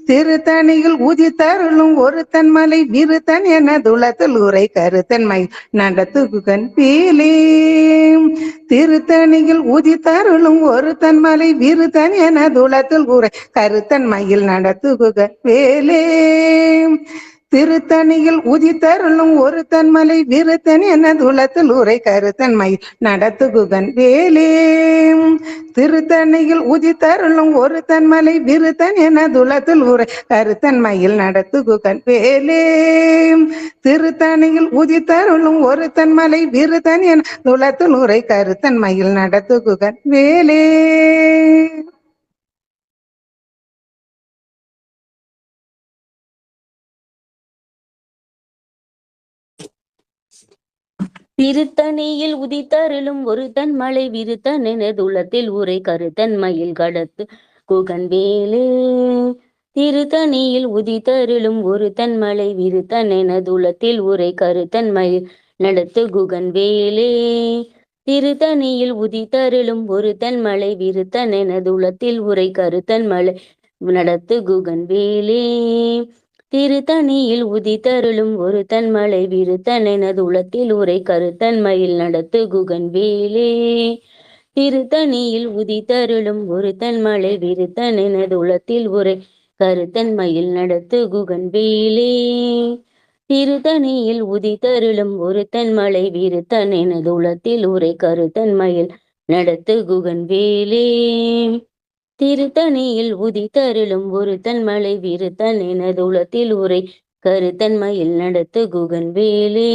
திருத்தணியில் உதித்தருளும் ஒருத்தன் மலை விருத்தன் என துளத்தில் உரை கருத்தன் மயில் நடத்துகுகன் வேலே. திருத்தணியில் உதித்தருளும் ஒருத்தன் மலை விருத்தன் என துளத்தில் உரை கருத்தன் மயில் நடத்துகுகன் வேலே. திருத்தணியில் உதித்தருளும் ஒருத்தன் மலை விருத்தன் என துளத்தில் உரை கருத்தன் மயில் நடத்துகுகன் வேலே. திருத்தணியில் உதித்தருளும் ஒருத்தன் மலை விருத்தன் என துளத்தில் உரை கருத்தன் மயில் நடத்துகுகன் வேலே. திருத்தணியில் உதித்தருளும் ஒருத்தன் மலை விருத்தன் என துளத்தில் உரை கருத்தன் மயில் நடத்துகுகன் வேலே. திருத்தணியில் உதித்தருளும் ஒருத்தன் மலை விருத்தன் என துளத்தில் உரை கருத்தன் மயில் கடத்து குகன் வேலே. திருத்தணியில் உதித்தருளும் ஒருத்தன் மலை விருத்தன் என துளத்தில் உரை கருத்தன் மயில் நடத்து குகன் வேலே. திருத்தணியில் உதித்தருளும் ஒருத்தன் மலை விருத்தன் என துளத்தில் உரை கருத்தன் மலை நடத்து குகன் வேலே. திருத்தணியில் உதித்தருளும் ஒருத்தன் மலை விருத்தன் எனது உளத்தில் உரை கருத்தன் மயில் நடத்து குகன் வேலே. திருத்தணியில் உதித்தருளும் ஒருத்தன் மலை விருத்தன் எனது உளத்தில் உரை கருத்தன் மயில் நடத்து குகன் வேலே. திருத்தணியில் உதித்தருளும் ஒருத்தன் மலை விருத்தன் எனது உளத்தில் உரை கருத்தன் மயில் நடத்து குகன் வேலே. திருத்தணியில் உதித்தருளும் ஒருத்தன் மலை விருத்தன் எனது உளத்தில் உரை கருத்தன் மயில் நடத்து குகன் வேலே.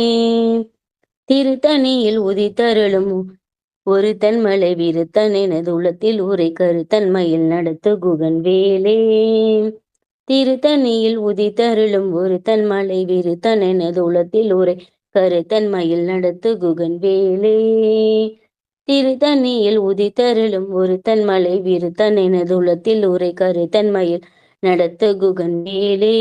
திருத்தணியில் உதித்தருளும் ஒருத்தன் மலை விருத்தன் எனது உளத்தில் உரை கருத்தன் மயில் நடத்து குகன் வேலே. திருத்தணியில் உதித்தருளும் ஒருத்தன் மலை விருத்தன் எனது உளத்தில் உரை கருத்தன் மயில் நடத்து குகன் வேலே. திருத்தணியில் உதித்தருளும் ஒருத்தன் மலை விருத்தன் எனது உளத்தில் உரை கருத்தன் மயில் நடத்து குகன் வேலே.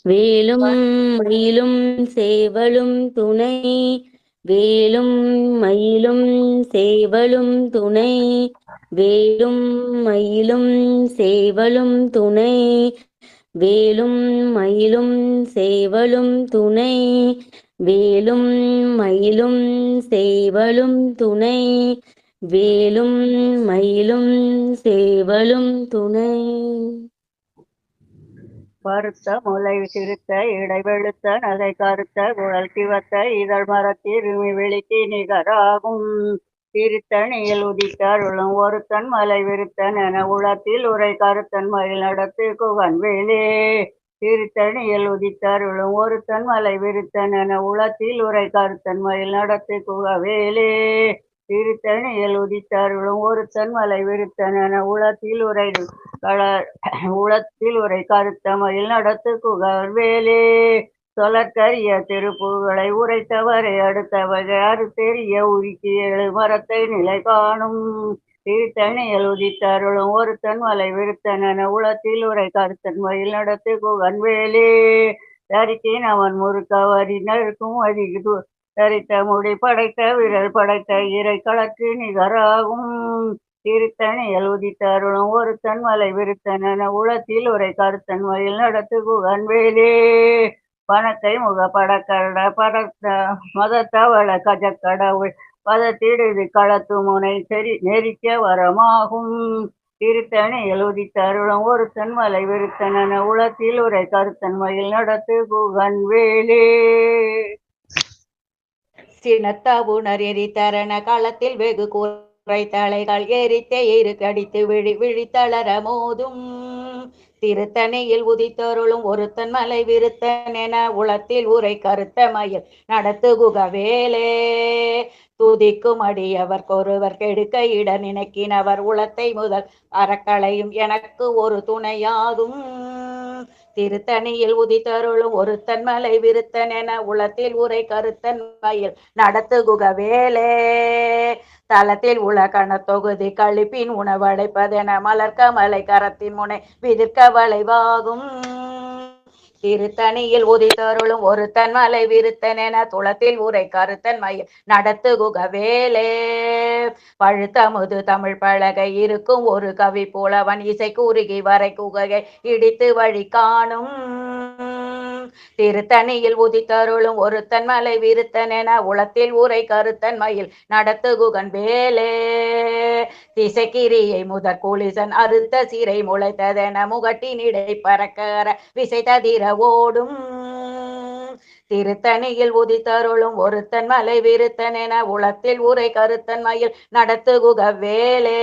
வேலும் மயிலும் சேவலும் துணை. வேலும் மயிலும் சேவலும் துணை. வேலும் மயிலும் சேவலும் துணை. வேலும் மயிலும் சேவலும் துணை. வேலும் மயிலும் சேவலும் துணை. வேலும் மயிலும் சேவலும் துணை. பருத்த முலை சிறுத்த இடை வெளுத்த நகை கருத்த குழல் கிவத்த இதழ் மரத்திருமி வெளிக்கு நிகராகும். திருத்தணியில் உதித்தருளும் ஒருத்தன் மலை விருத்தன் என உளத்தில் உரை கருத்தன் மயில் நடத்து குகன் வேலே. திருத்தணியில் உதித்தருளும் ஒருத்தன் மலை விருத்தன் என உளத்தில் உரை கருத்தன் மயில் நடத்து குகவேலே. திருத்தணியில் உதித்தருளும் ஒருத்தன் மலை விருத்தன் என உளத்தில் உரை கருத்த மயில் நடத்து குகவேலே. சொலற்கரிய திருப்புகளை உரைத்தவரை அடுத்தவகை அறுத்தெறிய உருக்கி எழு மரத்தை நிலை காணும் திருத்தணியில் உதித்தருளும் ஒருத்தன் மலை விருத்தன உளத்தில் உரை கருத்தன் மயில் நடத்து குகன் வேலே தரிக்கின் அவன் முறுக்கவரி நறுக்கும் அதிகு தரித்த முடி படைத்த விரல் படைத்த இறை களற்கு நிகராகும் திருத்தணியில் உதித்தருளும் ஒருத்தன் மலை விருத்தன உளத்தில் உரை கருத்தன் மயில் நடத்து குகன் வேலே பணத்தை முகப்படக்கட படத்த மதத்தவள கஜக்கடவுள் பதத்திடுது களத்து முனை நெரிக்க வரமாகும் திருத்தணியில் உதித்தருளும் ஒருத்தன் மலை விருத்தன உளத்தில் உரை கருத்தன் மயில் நடத்து குகன் வேலே சினத்தவுணர் எரித்தரண களத்தில் வெகு கூரை தலைகள் எரித்தே இரு கடித்து விழித்தளர மோதும் திருத்தணியில் உதித்தருளும் ஒருத்தன் மலை விருத்தன் என உளத்தில் உரை கருத்த மயில் நடத்து குகவேலே துதிக்கும் அடியவர் கொருவர் கெடுக்க இட நினைக்கினவர் உளத்தை முதல் அறக்களையும் எனக்கு ஒரு துணையாகும் திருத்தணியில் உதித்தருளும் ஒருத்தன் மலை விருத்தன் என உளத்தில் உரை கருத்தன் மயில் நடத்து குகவேலே தளத்தில் உலகண தொகுதி கழிப்பின் உணவடைப்பதென மலர்க்க மலை கரத்தின் முனை விதிர்க்க வளைவாகும் திருத்தணியில் உதித்தருளும் ஒருத்தன் மலை விருத்தன் என துளத்தில் உரை கருத்தன் மயில் நடத்து குகவேலே பழுத்தமுது தமிழ் பலகை இருக்கும் ஒரு கவி புலவன் இசை கூறுகி வரை குகையை இடித்து வழி காணும் திருத்தணியில் உதித்தருளும் ஒருத்தன் மலை விருத்தன் என உளத்தில் உரை கருத்தன் மயில் நடத்து குகன் வேலே திசைக்கிரியை முதற் குளிசன் அறுத்த சிறை முளைத்ததென முகட்டினிடை பறக்கற விசை ததிர ஓடும் திருத்தணியில் உதித்தருளும் ஒருத்தன் மலை விருத்தன் என உளத்தில் உரை கருத்தன் மயில் நடத்து குகவேலே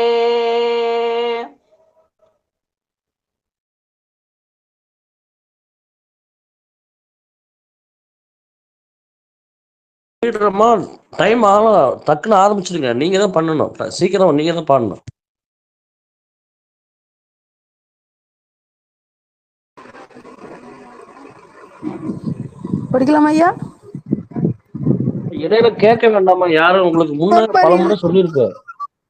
டைம் ஆகலாம், டக்குன்னு ஆரம்பிச்சிருங்க. நீங்க தான் பண்ணணும், சீக்கிரம் நீங்க தான் பாடணும். படிக்கலாம் ஐயா. இடையில கேட்க வேண்டாமா? யாரும் உங்களுக்கு முன்னாடி பல முறை சொல்லியிருக்கு.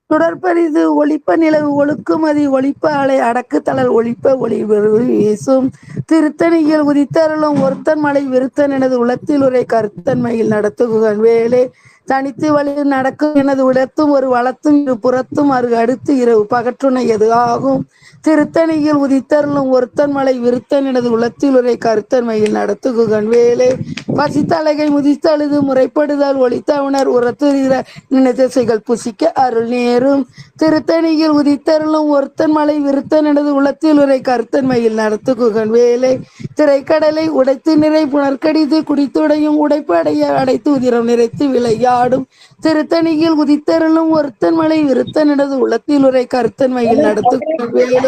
தொடர்பரிது ஒளிப்ப நிலவு ஒழுக்குமதி ஒளிப்ப அலை அடக்கு தளல் ஒளிப்ப ஒளி வீசும் திருத்தணியில் உதித்தருளும் ஒருத்தன் மலை விருத்தன் எனது உளத்தில் உரை கருத்தன்மையில் நடத்துகுகன் வேலே தனித்து வழி நடக்கும் எனது உடத்தும் ஒரு வளத்தும் இரு புறத்தும் அரு அடுத்து இரவு பகற்றுணையது ஆகும் திருத்தணியில் உதித்தருளும் ஒருத்தன் மலை விருத்தன் எனது உளத்தில் உரை கருத்தன்மையில் நடத்துகுகன் வேலே பசித்தலகை முதித்தழுது முறைப்படுதல் ஒளித்தவனர் உரத்துகிற நினைத்திசைகள் புசிக்க அருள் நேரும் திருத்தணியில் உதித்தருளும் ஒருத்தன் மலை விருத்தன் எனது உளத்தில் உரை கருத்தன்மையில் நடத்துகுகன் வேலை திரைக்கடலை உடைத்து நிறை புனர்கடித்து குடித்துடையும் உடைப்படைய அடைத்து உதிரம் நிறைத்து விளையாடும் திருத்தணியில் உதித்தருளும் ஒருத்தன் மலை விருத்தன் எனது உளத்தில் உரை கருத்தன்மையில் நடத்துகுகன் வேலை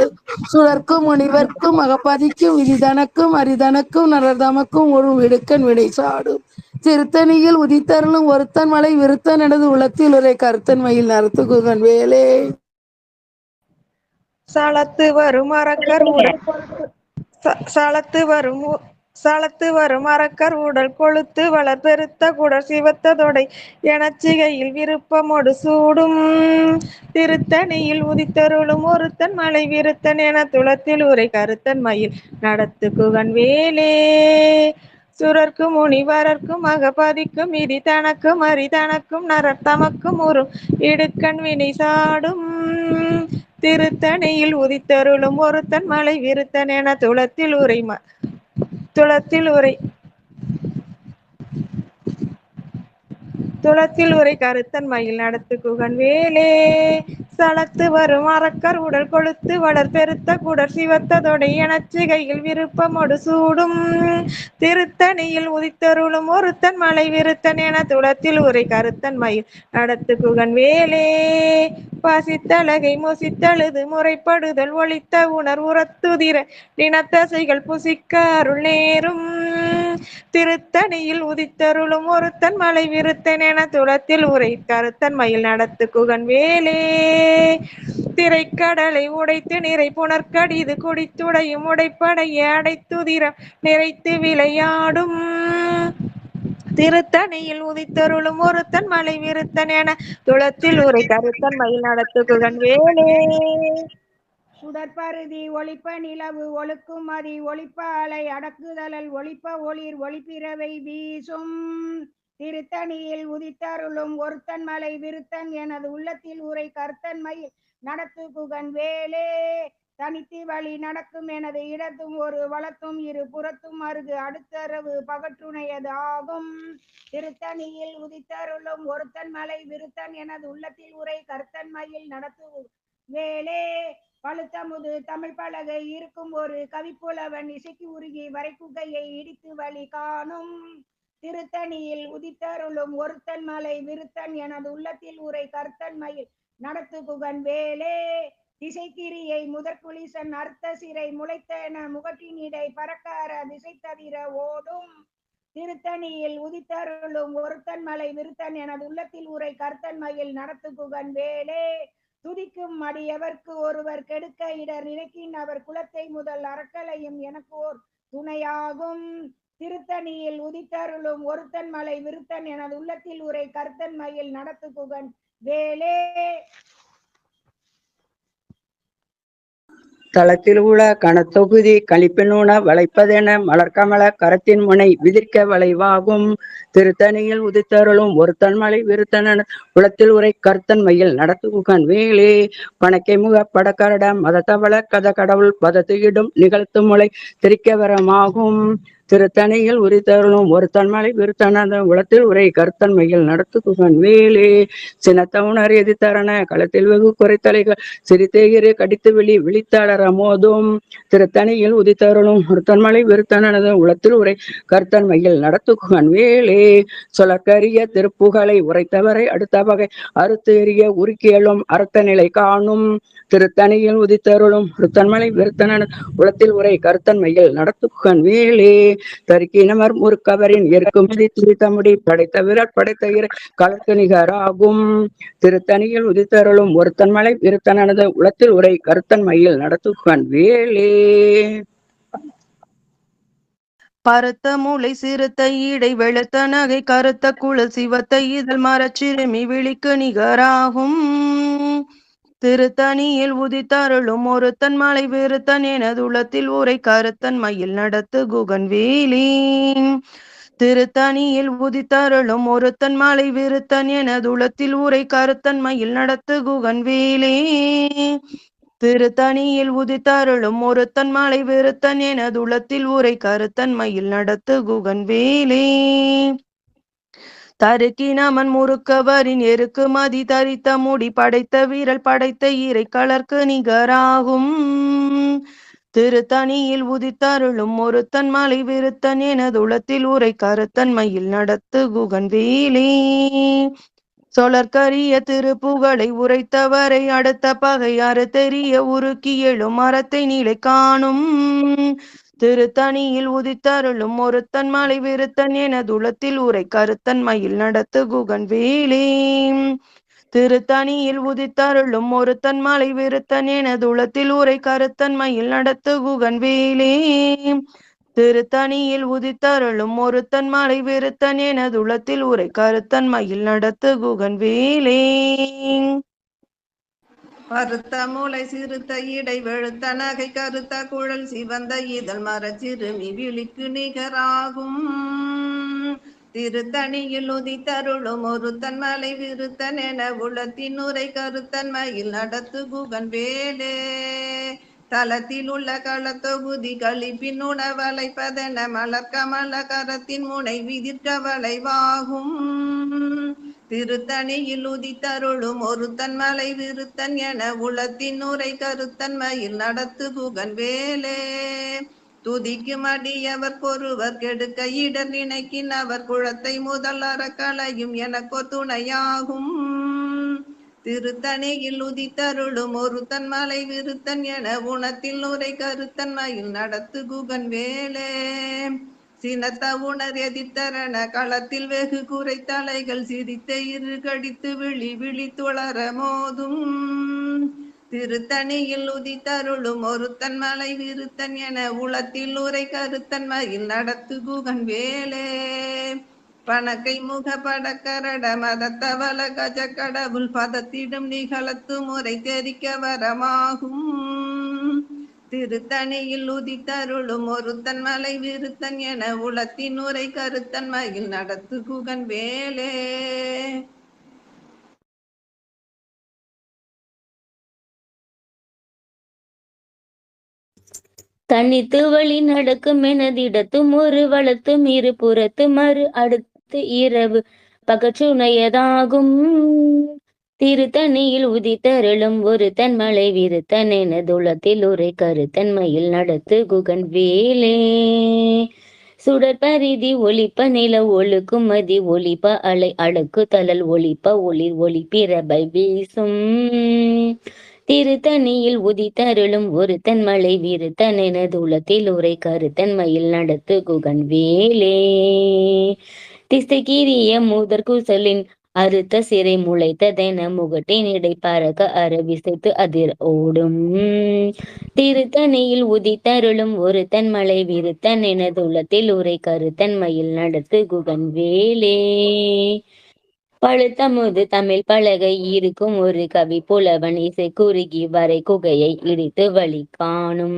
சுழற்கும் முனிவர்க்கும் அகப்பதிக்கும் விதிதனக்கும் அரிதனக்கும் நரதமக்கும் ஒரு விடுக்கன் விடை சாடும் திருத்தணியில் உதித்தருளும் ஒருத்தன் மலை விருத்தன் எனது உளத்தில் உரை கருத்தன்மையில் நடத்துகுகன் வேலே சலத்து வரும் அரக்கர் சலத்து வரும் அரக்கர் உடல் கொழுத்து வளர் பெருத்த குடர் சிவத்த தொடை எனச்சிகையில் விருப்பமொடு சூடும் திருத்தணியில் உதித்தருளும் ஒருத்தன் மலை விருத்தன் என துளத்தில் உரை கருத்தன் மயில் நடத்து குகன் வேலே சுரர்க்கும் முனிவரர்க்கும் அகபதிக்கும் இதி தனக்கும் அரிதனக்கும் நரர் தமக்கும் ஒரு இடுக்கண் வினை சாடும் திருத்தணியில் உதித்தருளும் ஒருத்தன் மலை விருத்தன் என துளத்தில் உரை கருத்தன் மயில் நடத்து குகன் வேலே சலத்து வரும் அரக்கர் உடல் கொழுத்து வளர் பெருத்த குடர் சிவத்த தொடை எனச்சிகையில் விருப்பமொடு சூடும் திருத்தணியில் உதித்தருளும் ஒருத்தன் மலை விருத்தன் என துளத்தில் உரை கருத்தன் மயில் நடத்து குகன் வேலே பசித்தலகை முசித்தழுது முறைப்படுதல் ஒளித்த உணர் உரத்துதிர நினத்தசைகள் புசிக்க அருள் நேரும் திருத்தணியில் உதித்தருளும் ஒருத்தன் மலை விருத்தன் என துளத்தில் உரை கருத்தன் மயில் நடத்து குகன் வேலே திரைக்கடலை உடைத்து நிறை புனர்கடிது குடித்துடையும் உடைப்படைய அடைத்துதிரம் நிறைத்து விளையாடும் திருத்தணியில் உதித்தருளும் ஒருத்தன் மலை விருத்தன் என துளத்தில் உரை கருத்தன் மயில் நடத்து குகன் வேலே. சுடற்பருதி ஒளிப்ப நிலவு ஒழுக்கும் மதி ஒளிப்ப அலை அடக்குதலல் ஒளிப்ப ஒளிர் ஒளிப்பிறவை வீசும் திருத்தணியில் உதித்தருளும் ஒருத்தன் மலை விருத்தன் எனது உள்ளத்தில் உரை கருத்தன் மயில் நடத்து குகன் வேலே. தனித்து வழி நடக்கும் எனது இடத்தும் ஒரு வளத்தும் இரு புறத்தும் அருகு அடுத்தரவு பகற்றுணையது ஆகும் திருத்தணியில் உதித்தருளும் ஒருத்தன் மலை விருத்தன் எனது உள்ளத்தில் உரை கருத்தன் மயில் நடத்து வேலே. பழுத்தமுது தமிழ் பலகை இருக்கும் ஒரு கவிப்புலவன் இசைக்கு உருகி வரைக்குகையை இடித்து வழி காணும் திருத்தணியில் உதித்தருளும் ஒருத்தன் மலை விருத்தன் எனது உள்ளத்தில் உரை கருத்தன் மயில் நடத்து குகன் வேலே. திசைக்கிரியை முதற்குளிசன் அர்த்த சிறை முளைத்தென முகட்டினிடை பறக்கார திசை தவிர ஓடும் திருத்தணியில் உதித்தருளும் ஒருத்தன் மலை விருத்தன் எனது உள்ளத்தில் உரை கருத்தன் மயில் நடத்து குகன் வேலே. துதிக்கும் அடியவர்க்கு ஒருவர் கெடுக்க இடர் நினைக்கின் அவர் குலத்தை முதல் அறக்கலையும் எனக்கு ஓர் துணையாகும் திருத்தணியில் உதித்தருளும் ஒருத்தன் மலை விருத்தன் எனது உள்ளத்தில் உரை கருத்தன் மயில் நடத்து குகன் வேலே. தளத்தில் உள்ள கணத்தொகுதி கழிப்பினூன வளைப்பதென மலர்கமல கரத்தின் முனை விதிர்க்க வளைவாகும் திருத்தணியில் உதித்தருளும் ஒருத்தன் மலை விருத்தன குளத்தில் உரை கருத்தன் மயில் நடத்து குகன் வேலே. பணக்கை முக படக்கரட மதத்தவள கத கடவுள் பதத்துயிடும் நிகழ்த்து முளை திரிக்கவரமாகும் திருத்தணியில் உரித்தருளும் ஒருத்தன் மலை விருத்தன உளத்தில் உரை கருத்தன் மயில் நடத்து குகன் வேலே. சினத்தவுணர் எதிர்த்தரண களத்தில் வெகு குறைத்தலைகள் சிரித்தேகிறு கடித்து வெளி விழித்தளர மோதும் திருத்தணியில் உதித்தருளும் ஒருத்தன் மலை விருத்தனது உளத்தில் உரை கருத்தன் மயில் நடத்து குகன் வேலே. சொலக்கரிய திருப்புகளை உரைத்தவரை அடுத்த வகை அறுத்து எறிய உருக்கியலும் அறுத்த நிலை காணும் திருத்தணியில் உதித்தருளும் ஒருத்தன் மலை விருத்தன உளத்தில் உரை கருத்தன் மயில் நடத்து குகன் வேலே. தருக்கினமர் முறுக்கவரின் எருக்குமதி திரித்தமுடி படைத்த விரட் படைத்த இறை கலக்கு நிகராகும் திருத்தணியில் உதித்தருளும் ஒருத்தன் மலை விருத்தனது உளத்தில் உரை கருத்தன் மயில் நடத்து குகன் வேலே. பருத்த மூளை சிறுத்த ஈடை வெளுத்த நகை கருத்த குழல் சிவத்த இதழ் மரச்சிறுமி விழிக்கு நிகராகும் திருத்தணியில் உதித்தருளும் ஒருத்தன் மலை விருத்தன் எனது உளத்தில் உரை கருத்தன் மயில் நடத்து குகன் வேலே. திருத்தணியில் உதித்தருளும் ஒருத்தன் மலை விருத்தன் எனது உளத்தில் உரை கருத்தன் மயில் நடத்து குகன் வேலே. திருத்தணியில் உதித்தருளும் ஒருத்தன் மலை விருத்தன் எனது உளத்தில் உரை கருத்தன் மயில் நடத்து குகன் வேலே. தருக்கினமன் முறுக்கவரின் எருக்கு மதி தரித்த முடி படைத்த வீரல் படைத்த இறை கலர்க்கு நிகராகும் திருத்தணியில் உதித்தருளும் ஒருத்தன் மலை விருத்தன் எனது உளத்தில் உரை கருத்தன் மயில் நடத்து குகன் வேலே. சொலற்கரிய திருப்புகளை உரைத்தவரை அடுத்த பகை அறுத்தெறிய உருக்கி எழும் மரத்தை நிலை காணும் திருத்தணியில் உதித்தருளும் ஒருத்தன் மலை விருத்தன் எனது உளத்தில் உரை கருத்தன் மயில் நடத்து குகன் வேலே. திருத்தணியில் உதித்தருளும் ஒருத்தன் மலை விருத்தன் எனது உளத்தில் உரை கருத்தன் மயில் நடத்து குகன் வேலே. திருத்தணியில் உதித்தருளும் ஒருத்தன் மலை விருத்தன் எனது உளத்தில் உரை கருத்தன் மயில் நடத்து குகன் வேலே. பருத்த மூளை சிறுத்த இடை வெளுத்த நகை கருத்த குழல் சிவந்த இதழ் மரச்சிறுமி விழிக்கு நிகராகும் திருத்தணியில் உதித்தருளும் ஒருத்தன் மலை விருத்தன் என உளத்தின் உரை கருத்தன் மயில் நடத்து குகன் வேலே. தளத்தில் உள்ள களத்தொகுதி கழிப்பின் உணவளைப்பதென மலர்கமல கரத்தின் முனை விதிர்க்க வளைவாகும் திருத்தணியில் உதித்தருளும் ஒருத்தன் மலை விருத்தன் என உளத்தின் உரை கருத்தன் மயில் நடத்து குகன் வேலே. துதிக்கும் அடியவர் பொருவர் கெடுக்க இடர் நினைக்கின் அவர் குளத்தை முதல் அறக்கலையும் எனக்கோ துணையாகும் திருத்தணியில் உதித்தருளும் ஒருத்தன் மலை விருத்தன் என உணத்தில் உரை கருத்தன் மயில் நடத்து குகன் வேலே. சினத்த உணர் எதிர்த்தரண களத்தில் வெகு குறை தலைகள் சிரித்த இரு கடித்து விழி விழி துளர மோதும் திருத்தணியில் உதித்தருளும் ஒருத்தன் மலை விருத்தன் என உளத்தில் உரை கருத்தன் மயில் நடத்து குகன் வேலே பணக்கை முக படக்கரட மதத்தவள கஜ கடவுள் பதத்திடும் நிகழத்து முறை தெரிக்க வரமாகும் திருத்தணியில் உதித்தருளும் ஒருத்தன் மலை விருத்தன் என உளத்தின் உரை கருத்தன் மயில் நடத்து குகன் வேலே தனித்து வழி நடக்கும் எனதிடத்தும் ஒரு வளத்தும் இரு புறத்து மறு அடுத்து இரவு பகச்சுனையதாகும் திருத்தணியில் உதித்தருளும் ஒரு தன்மலை விருத்தன் எனதுளத்தில் உரை கருத்தன்மையில் நடத்து குகன் வேலே சுடற்பரிதி ஒளிப்ப நில ஒழுக்கும் மதி ஒளிப்ப அலை அடக்கு தளல் ஒளிப்ப ஒளிர் ஒளிப்பிரபை வீசும் திருத்தணியில் உதித்தருளும் ஒரு தன்மலை விருத்தன் எனதுளத்தில் உரை கருத்தன்மையில் நடத்து குகன் வேலே திசைகிரிய முதற் குசலின் அறுத்த சிறை முளைத்ததென முகட்டின் இடை பறக்க அரவிசைத்து அதிர் ஓடும் திருத்தணியில் உதித்தருளும் ஒரு தன்மலை விருத்தன் எனதுளத்தில் உரை கருத்தன்மையில் நடத்து குகன் வேலே பழுத்தமுது தமிழ் பலகை இருக்கும் ஒரு கவி புலவன் இசை குறுகி வரை குகையை இடித்து வழி காணும்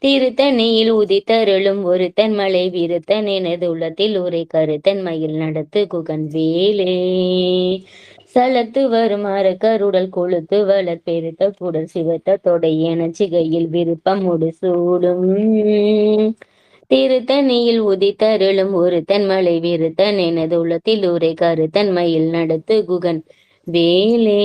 திருத்தணியில் உதித்தருளும் ஒரு தன்மலை விருத்தன் எனதுளத்தில் உரை கருத்தன்மையில் நடத்து குகன் வேலே சலத்து வரும் அரக்கருடல் கொழுத்து வளர் பெருத்த குடல் சிவத்த தொடை என சிகையில் விருப்பம் முடிசூடும் திருத்தணியில் உதித்தருளும் ஒரு தன்மலை விருத்தன் எனதுளத்தில் உரை கருத்தன்மையில் நடத்து குகன் வேலே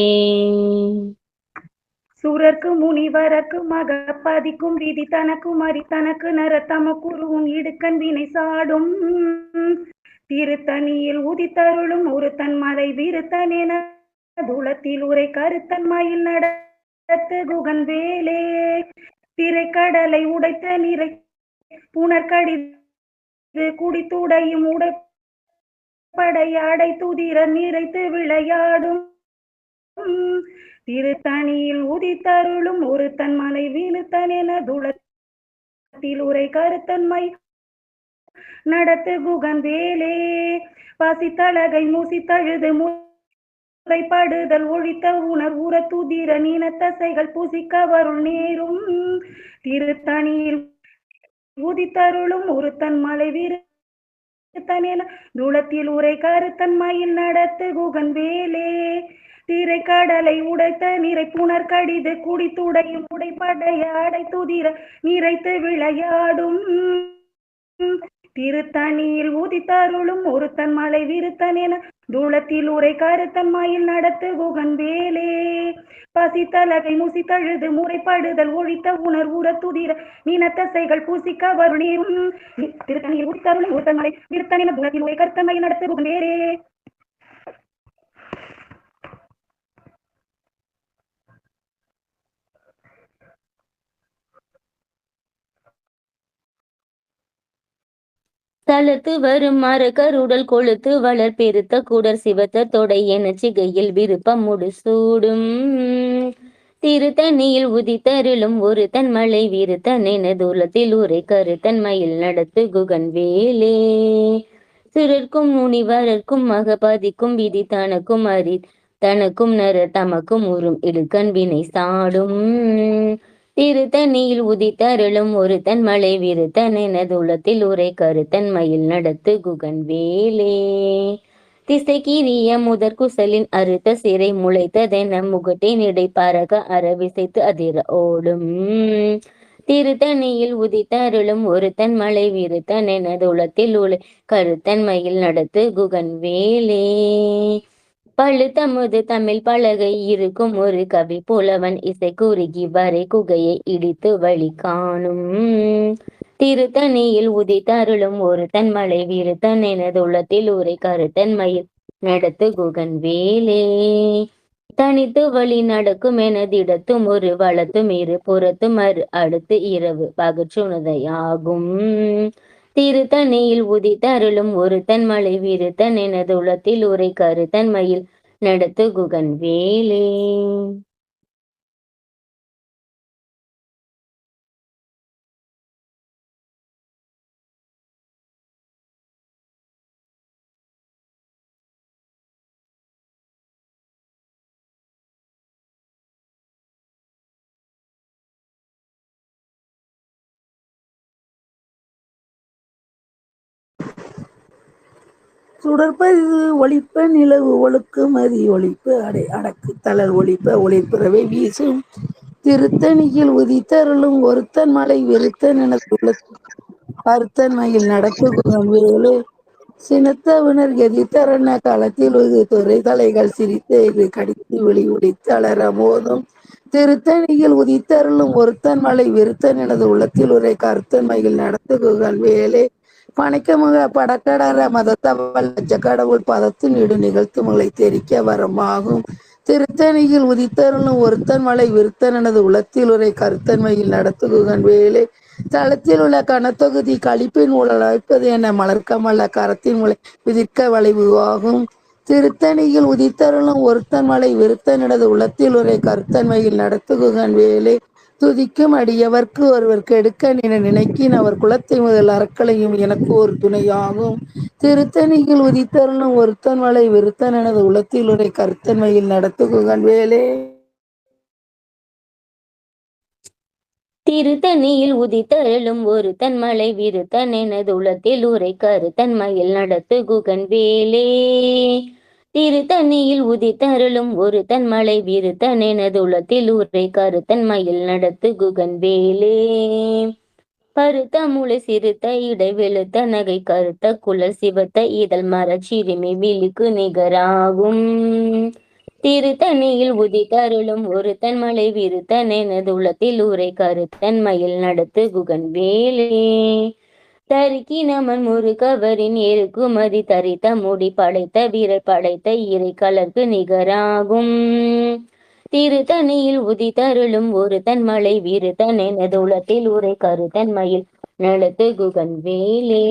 சூரர்க்கு முனிவரக்கு மகப்பதிக்கும் விதி தனக்கும் அரி தனக்கு நரத்தம குருவும் இடுக்கன் வினை சாடும் திருத்தணியில் உதித்தருளும் ஒரு தன்மலை விருத்தன் என துளத்தில் உரை கருத்தன்மையில் நடத்து குகன் வேலே திரைக்கடலை உடைத்த நிறை புனர்கடிது குடித்துடையும் உடைப்படை அடை துதிர நிறைத்து விளையாடும் திருத்தணியில் உதித்தருளும் ஒரு தன்மலை விழுத்தன் என துளத்தில் உரை கருத்தன்மை நடத்து குகன் வேலே பசித்தழகை மூசித்தழுது முறைப்படுதல் ஒழித்த உணர் உற துதிர நீனத்தசைகள் புசிக்க வருள் நேரும் திருத்தணியில் உதித்தருளும் ஒரு தன்மலை விருத்தன் என துளத்தில் உரை கருத்தன்மையில் நடத்து குகன் வேலே திரைக்கடலை உடைத்த நிறை புனர் கடிது குடித்துடையும் உடைப்படைய அடை துதிர நிறைத்து விளையாடும் திருத்தணியில் உதித்தருளும் ஒரு தன்மலை விருத்தன் என துளத்தில் உரை கருத்தன்மையில் நடத்து குகன் வேலே பசித்தலகை முசித்தழுது முறைப்படுதல் ஒழித்த உணர் உற துதிர நீனத்தசைகள் பூசிக்க வருணீரும் திருத்தணியில் உதித்தருளும் ஒரு தன்மலை விருத்தன் என துளத்தில் உரை கருத்தன்மையில் நடத்து குகன் வேலே தளத்து வரும் மரக்கருடல் கொழுத்து வளர் பெருத்த குடர் சிவத்த தொடை என சிகையில் விருப்பம் முடிசூடும் திருத்தணியில் உதித்தருளும் ஒரு தன்மலை விருத்தன் எனதுளத்தில் உரை கருத்தன்மையில் நடத்து குகன் வேலே சிறர்க்கும் முனிவரர்க்கும் மகபதிக்கும் விதி தனக்கும் அரி தனக்கும் நர தமக்கும் உறும் இடுக்கண் வினை சாடும் திருத்தணியில் உதித்தருளும் ஒரு தன்மலை விருத்தன் எனதுளத்தில் உரை கருத்தன்மையில் நடத்து குகன் வேலே திசைகிரிய முதற் குசலின் அறுத்த சிறை முளைத்ததென முகட்டின் இடை பறக அரவிசைத்து அதிர ஓடும் திருத்தணியில் உதித்தருளும் ஒரு தன்மலை விருத்தன் எனதுளத்தில் உரை கருத்தன்மையில் நடத்து குகன் வேலே பழுத்தமுது தமிழ் பலகை இருக்கும் ஒரு கவி புலவன் இசை குறுகி வரை குகையை இடித்து வழி காணும் திருத்தணியில் உதித்தருளும் ஒரு தன்மலை விருத்தன் எனதுளத்தில் உரை கருத்தன்மையில் நடத்து குகன் வேலே தனித்து வழி நடக்கும் எனதிடத்தும் ஒரு வளத்தும் இரு புறத்தும் மறு அடுத்து இரவு பகச்சுனதையாகும் திருத்தணியில் உதித்தருளும் ஒரு தன்மலை விருத்தன் எனதுளத்தில் உரை கருத்தன்மையில் நடத்து குகன் வேலே சுடற்பரிது ஒளிப்ப நிலவு ஒழுக்கு மதி ஒளிப்பு அடக்கு தளர் ஒளிப்ப ஒளிப்பிறவை வீசும் திருத்தணியில் உதித்தருளும் ஒருத்தன் மலை விருத்தன் என கருத்தன் மயில் நடத்து வேலு சினத்தவனர் எதிர்த்தரன களத்தில் ஒரு துறை தலைகள் சிரித்து இது கடித்து விழி உடித்து அலர மோதும் திருத்தணியில் உதித்தருளும் ஒருத்தன் மலை விருத்தன் எனது உள்ளத்தில் உரை கருத்தன் மயில் நடத்துகுகள் வேலே பணிக்கமுக படக்கடர மதத்தவல் கடவுள் பதத்து நீடு நிகழ்த்து மலை தெரிக்க வரமாகும் திருத்தணியில் உதித்தருளும் ஒருத்தன் மலை விருத்தன் எனது உள்ளத்தில் உரை கருத்தன் மயில் நடத்துகுகன் வேலே தளத்தில் உள்ள கனத்தொகுதி கழிப்பின் ஊழல் அழைப்பது என மலர்க்கமல்ல கரத்தின் முளை விதிர்க்க வளைவு ஆகும் திருத்தணியில் உதித்தருளும் ஒருத்தன் மலை விருத்தன் எனது உள்ளத்தில் உரை கருத்தன்மையில் நடத்துகுகன் வேலே துதிக்கும் அடியவர்க்கு ஒருவர் கெடுக்க நினைக்கின் அவர் குலத்தை முதல் அறக்களையும் எனக்கு ஒரு துணையாகும் திருத்தணியில் உதித்தருளும் ஒருத்தன் மலை விருத்தன் எனது உள்ளத்தில் உரை கருத்தன்மையில் நடத்துகுகன் வேலே திருத்தணியில் உதித்தருளும் ஒரு தன்மலை விருத்தன் எனது உளத்தில் உரை கருத்தன்மையில் நடத்து குகன் வேலே திருத்தணியில் உதித்தருளும் ஒரு தன்மலை விருத்தன் எனது உளத்தில் உரை கருத்தன்மையில் நடத்து குகன் வேலே பருத்த முளை சிறுத்த இடை வெளுத்த நகை கருத்த குழல் சிவத்த இதழ் மரச்சிறுமி விழிக்கு நிகராகும் திருத்தணியில் உதித்தருளும் ஒரு தன்மலை விருத்தன் எனது உளத்தில் உரை கருத்தன் மயில் நடத்து குகன் வேலே தருக்கி நமன் முருகவரின் எருக்குமதி தரித்த முடி படைத்த வீரர் படைத்த இறை கலர்க்கு நிகராகும் திருத்தணியில் உதித்தருளும் ஒரு தன்மலை விருத்தன் எனது உளத்தில் உரை கருத்தன் மயில் நடத்து குகன் வேலே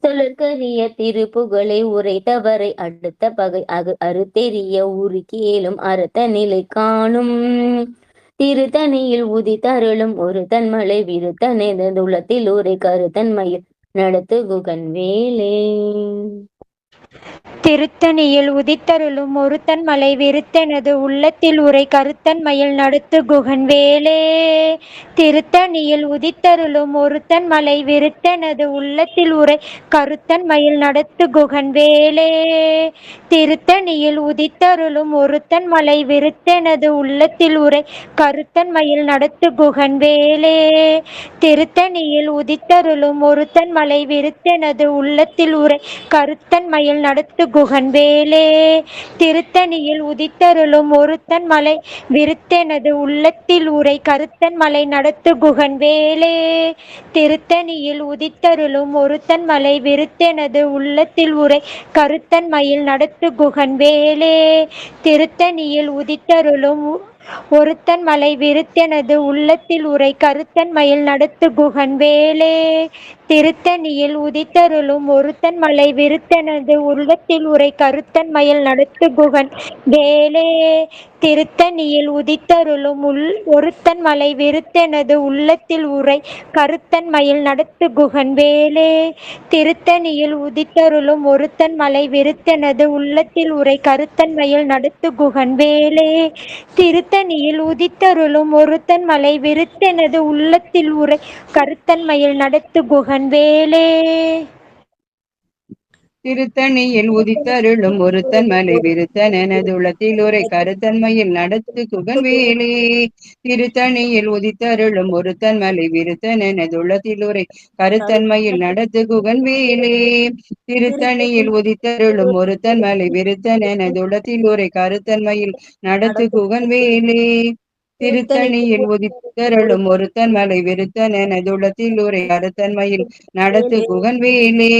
சொலற்கரிய திருப்புகழை உரைத்தவரை அடுத்த பகை அறுத்தெறிய உருக்கேலும் அறுத்த நிலை காணும் திருத்தணியில் உதித்தருளும் ஒரு தன்மலை விருத்தன் எனது உளத்தில் உரை கருத்தன்மையில் நடத்து குகன் வேலே திருத்தணியில் உதித்தருளும் ஒருத்தன் மலை விருத்தனது உள்ளத்தில் உரை கருத்தன் மயில் நடத்து குகன் வேலே திருத்தணியில் உதித்தருளும் ஒருத்தன் மலை விருத்தனது உள்ளத்தில் உரை கருத்தன் மயில் நடத்து குகன் வேலே திருத்தணியில் உதித்தருளும் ஒருத்தன் மலை விருத்தனது உள்ளத்தில் உரை கருத்தன் மயில் நடத்து குகன் வேலே திருத்தணியில் உதித்தருளும் ஒருத்தன் மலை விருத்தனது உள்ளத்தில் உரை கருத்தன் மயில் நடத்து குகன் வேலே திருத்தணியில் உதித்தருளும் ஒருத்தன் மலை விருத்தனது உள்ளத்தில் உரை கருத்தன் மலை நடத்து குகன் வேலே திருத்தணியில் உதித்தருளும் ஒருத்தன் மலை விருத்தனது உள்ளத்தில் உரை கருத்தன் மயில் நடத்து குகன் வேலே திருத்தணியில் உதித்தருளும் ஒருத்தன் மலை விருத்தனது உள்ளத்தில் உரை கருத்தன் மயில் நடத்து குகன் வேலே திருத்தணியில் உதித்தருளும் ஒருத்தன் மலை விருத்தனது உள்ளத்தில் உரை கருத்தன் மயில் நடத்து குகன் வேலே திருத்தணியில் உதித்தருளும் ஒருத்தன் மலை விருத்தனது உள்ளத்தில் உரை கருத்தன் மயில் நடத்து குகன் வேலே திருத்தணியில் உதித்தருளும் ஒருத்தன் மலை விருத்தனது உள்ளத்தில் உரை கருத்தன் மயில் நடத்து குகன் வேலே திருத்தணியில் உதித்தருளும் ஒருத்தன் மலை விருத்தனது உள்ளத்தில் உரை கருத்தன் மயில் நடத்து குகன் வேலே திருத்தணியில் உதித்தருளும் ஒருத்தன் மலை விருத்தன் எனது உளத்தில் உரை கருத்தன்மையில் நடத்து குகன் வேலே திருத்தணியில் உதித்தருளும் ஒருத்தன் மலை விருத்தன் எனது உள்ளத்தில் உரை கருத்தன்மையில் நடத்து குகன் வேலே திருத்தணியில் உதித்தருளும் ஒருத்தன் மலை விருத்தன் எனது உள்ளத்தில் உரை கருத்தன்மையில் நடத்து குகன் வேலே திருத்தணியில் உதித்தருளும் ஒருத்தன் மலை விருத்தன் எனது உள்ளத்தில் உரை கருத்தன்மையில் நடத்து குகன் வேலே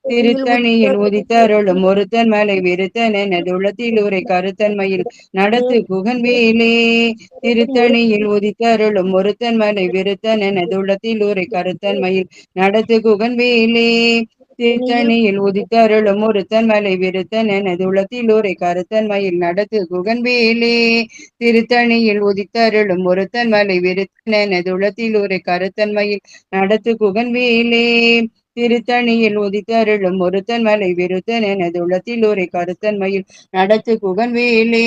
திருத்தணியில் உதித்தருளும் ஒருத்தன் மலை விருத்தன் எனது உள்ளத்தில் உரை கருத்தன்மையில் நடத்து குகன் வேலே திருத்தணியில் உதித்தருளும் ஒருத்தன் மலை விருத்தன் எனது உள்ளத்தில் உரை கருத்தன்மையில் நடத்து குகன் வேலே திருத்தணியில் உதித்தருளும் ஒருத்தன் மலை விருத்தன் எனது உள்ளத்தில் உரை கருத்தன்மையில் நடத்து குகன் வேலே திருத்தணியில் உதித்தருளும் ஒருத்தன் மலை விருத்தன் எனது உள்ளத்தில் உரை கருத்தன்மையில் நடத்து குகன் வேலே திருத்தணியில் உதித்தருளும் ஒருத்தன் மலை விருத்தன் எனது உள்ளத்தில் உரை கருத்தன்மையில் நடத்து குகன் வேலே.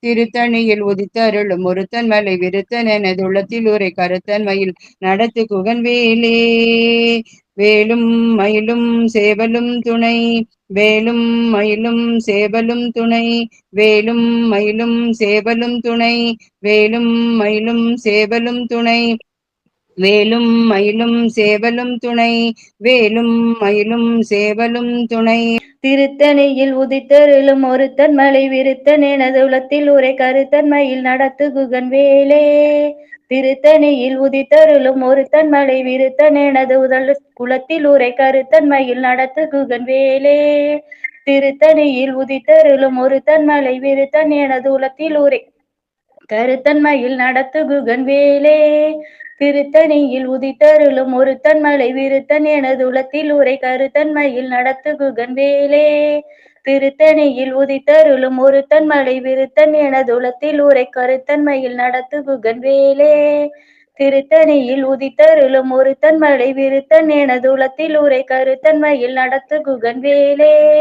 திருத்தணியில் உதித்தருளும் ஒருத்தன் மலை விருத்தன் எனது உள்ளத்தில் உரை கருத்தன்மையில் நடத்து குகன் வேலே. வேலும் மயிலும் சேவலும் துணை, வேலும் மயிலும் சேவலும் துணை, வேலும் மயிலும் சேவலும் துணை, வேலும் மயிலும் சேவலும் துணை, வேலும் மயிலும் சேவலும் துணை, வேலும் மயிலும் சேவலும் துணை. திருத்தணியில் உதித்தருளும் ஒருத்தன் மலை விருத்தன் எனது உளத்தில் உரை கருத்தன்மையில் நடத்து குகன் வேலே. திருத்தணியில் உதித்தருளும் ஒருத்தன் மலை விருத்தன் எனது குலத்தில் உரை கருத்தன்மையில் நடத்து குகன் வேலே. திருத்தணியில் உதித்தருளும் ஒருத்தன் மலை விருத்தன் எனது உலத்தில் உரை கருத்தன்மையில் நடத்து குகன் வேலே. திருத்தணியில் உதித்தருளும் ஒருத்தன் மலை விருத்தன் எனது உலத்தில் உரை கருத்தன்மையில் நடத்து குகன் வேலே. திருத்தணியில் உதித்தருளும் ஒருத்தன் மலை விருத்தன் எனது உலத்தில் உரை கருத்தன்மையில் நடத்து குகன் வேலே. திருத்தணியில் உதித்தருளும் ஒருத்தன் மலை விருத்தன் எனது உலத்தில் உரை கருத்தன்மையில் நடத்து குகன் வேலே.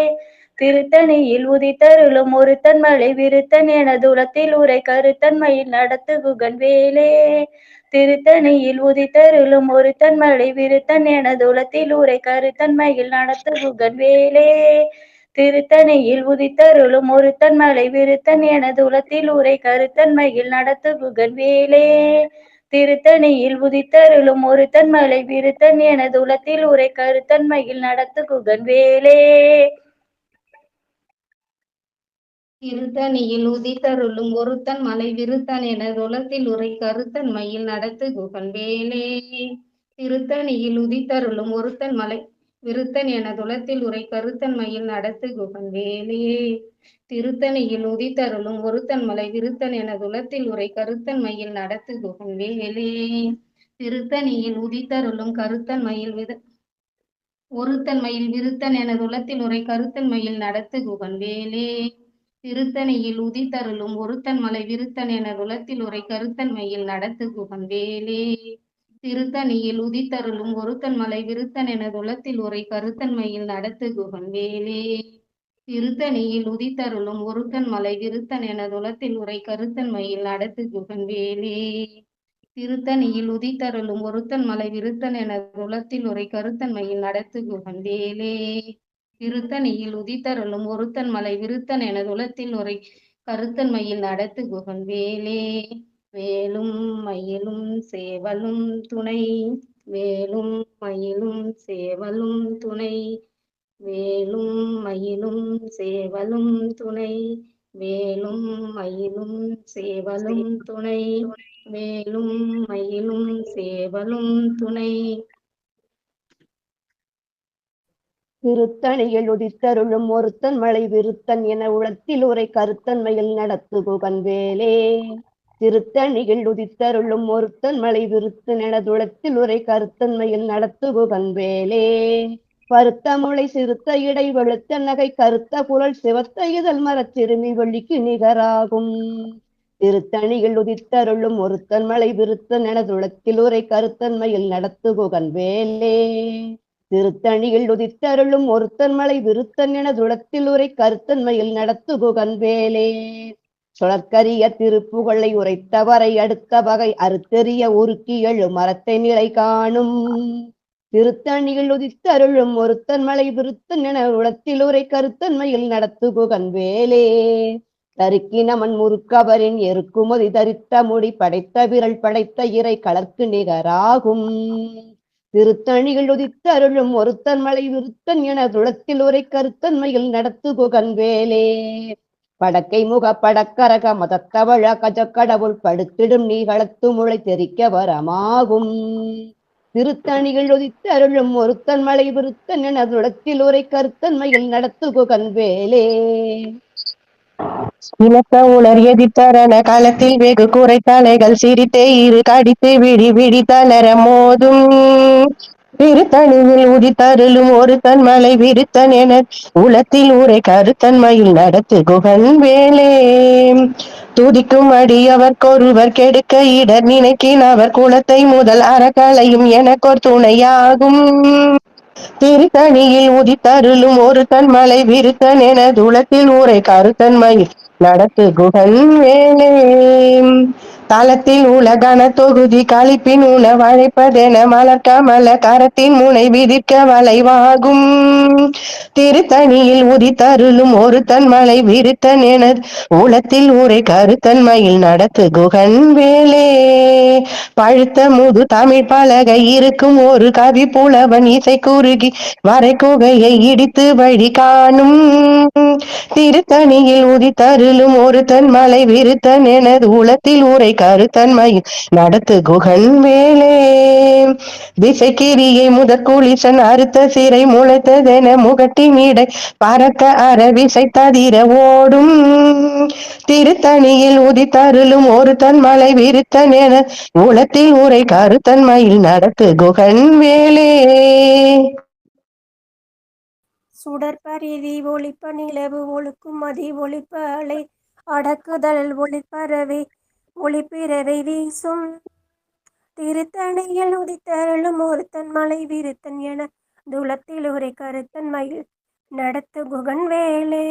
திருத்தணியில் உதித்தருளும் ஒருத்தன் மலை விருத்தன் எனது உலத்தில் உரை கருத்தன்மையில் நடத்து குகன் வேலே. திருத்தணியில் உதித்தருளும் ஒருத்தன் மலை விருத்தன் எனது உலத்தில் உரை கருத்தன்மையில் நடத்து குகன் வேலே. திருத்தணியில் உதித்தருளும் ஒருத்தன் மலை விருத்தன் எனது உலத்தில் உரை கருத்தன்மையில் நடத்து குகன் வேலே. திருத்தணியில் உதித்தருளும் ஒருத்தன் மலை விருத்தன் எனது உலத்தில் உரை கருத்தன்மையில் நடத்து குகன் வேலே. திருத்தணியில் உதித்தருளும் ஒருத்தன் மலை விருத்தன் எனது உலத்தில் உரை கருத்தன்மையில் நடத்து குகன் வேலே. திருத்தணியில் உதித்தருளும் ஒருத்தன் மலை விருத்தன் எனது உலத்தில் உரை கருத்தன்மையில் நடத்து குகன் வேலே. திருத்தணியில் உதித்தருளும் ஒருத்தன் மலை விருத்தன் எனது உலத்தில் உரை கருத்தன்மையில் நடத்து குகன் வேலே. திருத்தணியில் உதித்தருளும் கருத்தன்மையில் ஒருத்தன் மயில் விருத்தன் எனது உலத்தில் உரை கருத்தன்மையில் நடத்து குகன் வேலே. திருத்தணியில் உதித்தருளும் ஒருத்தன் மலை விருத்தன் எனது உலத்தில் உரை கருத்தன்மையில் நடத்து குகன் வேலே. திருத்தணியில் உதித்தருளும் ஒருத்தன் மலை விருத்தன் எனது உலத்தில் உரை கருத்தன்மையில் நடத்து குகன் வேலே. திருத்தணியில் உதித்தருளும் ஒருத்தன் மலை விருத்தன் எனது உலத்தில் உரை கருத்தன்மையில் நடத்து குகன் வேலே. திருத்தணியில் உதித்தருளும் ஒருத்தன் மலை விருத்தன் எனது உலத்தில் உரை கருத்தன்மையில் நடத்து குகன் வேலே. திருத்தணியில் உதித்தருளும் ஒருத்தன் மலை விருத்தன் எனது உலத்தில் உரை கருத்தன்மையில் நடத்து குகன் வேலே. வேலும் மயிலும் சேவலும் துணை, வேலும் மயிலும் சேவலும் துணை, வேலும் மயிலும் சேவலும் துணை, வேலும் மயிலும் சேவலும் துணை, வேலும் மயிலும் சேவலும் துணை. திருத்தணியில் உதித்தருளும் ஒருத்தன் மலை விருத்தன் என உளத்தில் உரை கருத்தன்மையில் நடத்து குகன் வேலே. திருத்தணியில் உதித்தருளும் ஒருத்தன் மலை விருத்தன் எனது உளத்தில் உரை கருத்தன்மையில் நடத்து குகன் வேலே. பருத்த முளை சிறுத்த இடை வெளுத்த நகை கருத்த குரல் சிவத்த இதழ் மரச்சிறுமி வெள்ளிக்கு நிகராகும். திருத்தணியில் உதித்தருளும் ஒருத்தன் மலை விருத்தன் எனது உளத்தில் உரை கருத்தன்மையில் நடத்து குகன் வேலே. திருத்தணியில் உதித்தருளும் ஒருத்தன் மலை விருத்தன் எனது உளத்தில் உரை கருத்தன்மையில் நடத்து குகன் வேலே. சுழற்கரிய திருப்புகழை உரைத்தவரை அடுத்த வகை அறுத்தெறிய உருக்கி எழு மரத்தை நிலை காணும். திருத்தணியில் உதித்தருளும் ஒருத்தன் மலை விருத்தன் என உளத்தில் உரை கருத்தன்மையில் நடத்து குகன் வேலே. தருக்கினமன் முறுக்கவரின் எருக்குமதி தரித்த முடி படைத்த விரல் படைத்த இறை கலர்க்கு நிகராகும். திருத்தணியில் உதித்தருளும் ஒருத்தன் மலை விருத்தன் என துளத்தில் உரை கருத்தன்மையில் நடத்து குகன் வேலே. படக்கை முக படக்கரக மதத்தவழ கஜக்கடவுள் படுத்திடும் நீகளத்து முளை தெரிக்க வரமாகும். திருத்தணியில் உதித்தருளும் ஒருத்தன் மலை விருத்தன் என துளத்தில் உரை கருத்தன்மையில் நடத்து குகன் வேலே. இலக்க உலர் எதிர்த்தரன காலத்தில் வெகு குறை தலைகள் சிரித்தே இரு கடித்து விழி விழி தளர மோதும். திருத்தணியில் உதித்தருளும் ஒருத்தன் மலை விருத்தன் என உலத்தில் உரை கருத்தன்மையில் நடத்து குகன் வேலே. துதிக்கும் அடியவர்க்கொருவர் கெடுக்க இடர் நினைக்கின் அவர் குலத்தை முதல் அறக்கலையும் எனக்கொரு துணையாகும். திருத்தணியில் உதித்தருளும் ஒரு தன்மலை விருத்தன் என துளத்தில் ஊரை கருத்தன்மையில் நடத்து குகன் வேலே தளத்தில் உலகன தொகுதி கழிப்பின் உணவழைப்பதென மலர்கமல கரத்தின் முனை விதிக்க வளைவாகும் திருத்தணியில் உதித்தருளும் ஒரு தன்மலை விருத்தன் என உளத்தில் ஊரை கருத்தன்மையில் நடத்து குகன் வேலே பழுத்த முது தமிழ் பலகை இருக்கும் ஒரு கவி புலவன் இசை குறுகி வரை குகையை இடித்து வழி காணும் திருத்தணியில் உதித்தருளும் ஒரு தன்மலை விருத்தன் எனது உளத்தில் ஊரை கருத்தன்மையில் நடத்து குகன் வேலே திசைக்கிரியை முதற்குளிசன் அறுத்த சிறை முளைத்ததென முகட்டின் இடை பறக்க அறவிசை ததிர ஓடும் திருத்தணியில் உதித்தருளும் ஒரு தன்மலை விருத்தன் என உளத்தில் ஊரை கருத்தன்மையில் நடத்து குகன் வேலே சுடற்பரிதி ஒளிப்ப நிலவு ஒழுக்கும் மதி ஒளிப்ப அலை அடக்குதல் ஒளிப்பறவை ஒளிப்பிறவை வீசும் திருத்தணியில் உதித்தருளும் ஒருத்தன் மலை விருத்தன் என துளத்தில் உரை கருத்தன் மயில் நடத்து குகன் வேலே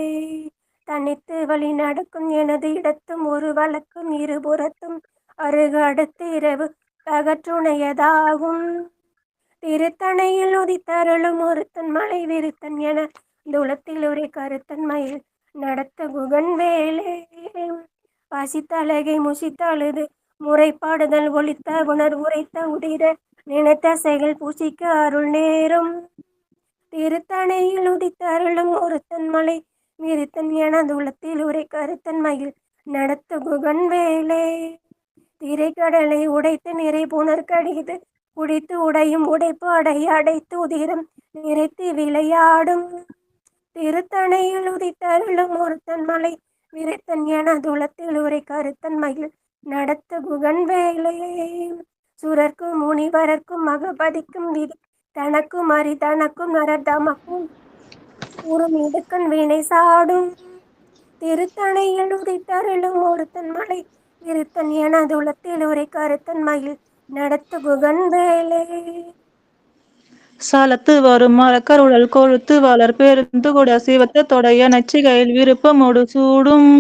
தனித்து வழி நடக்கும் எனது இடத்தும் ஒரு வழக்கும் இருபுறத்தும் அருகு அடுத்து இரவு அகற்றுணையதாகும் திருத்தணையில் உதித்தருளும் ஒருத்தன் மலை விருத்தன் என துளத்தில் உரை கருத்தன் மயில் நடத்த குகன் வேலே பசித்தழகை முசித்தழுது முறைப்பாடுதல் ஒளித்த உணர் உரைத்த உதிர நினைத்த செயல் பூசிக்க அருள் நேரும் திருத்தணையில் உதித்தருளும் ஒருத்தன் மலை விருத்தன் என துளத்தில் உரை கருத்தன் மயில் நடத்த குகன் வேலே திரைக்கடலை உடைத்து நிறை புனர் கடிது குடித்து உடையும் உடைப்பு அடைய அடைத்து உதிரம் நிறைத்து விளையாடும் திருத்தணையில் உதித்தருளும் ஒருத்தன் மலை விருத்தன் என துளத்தில் உரை கருத்தன் மயில் நடத்த குகன் வேலே சுரர்க்கும் முனிவரர்க்கும் மகபதிக்கும் விதி தனக்கும் அரி தனக்கும் நரதமக்கும் உறும் இடுக்கன் வினை சாடும் திருத்தணையில் உதித்தருளும் ஒருத்தன் மலை விருத்தன் என துளத்தில் உரை கருத்தன் மயில் நடத்து குகன் வேலே சாலத்து வரும் மரக்கருடல் கொழுத்து வளர் பெருந்து கூட சிவத்த தொடைய நச்சிகையில் விருப்பமோடு சூடும்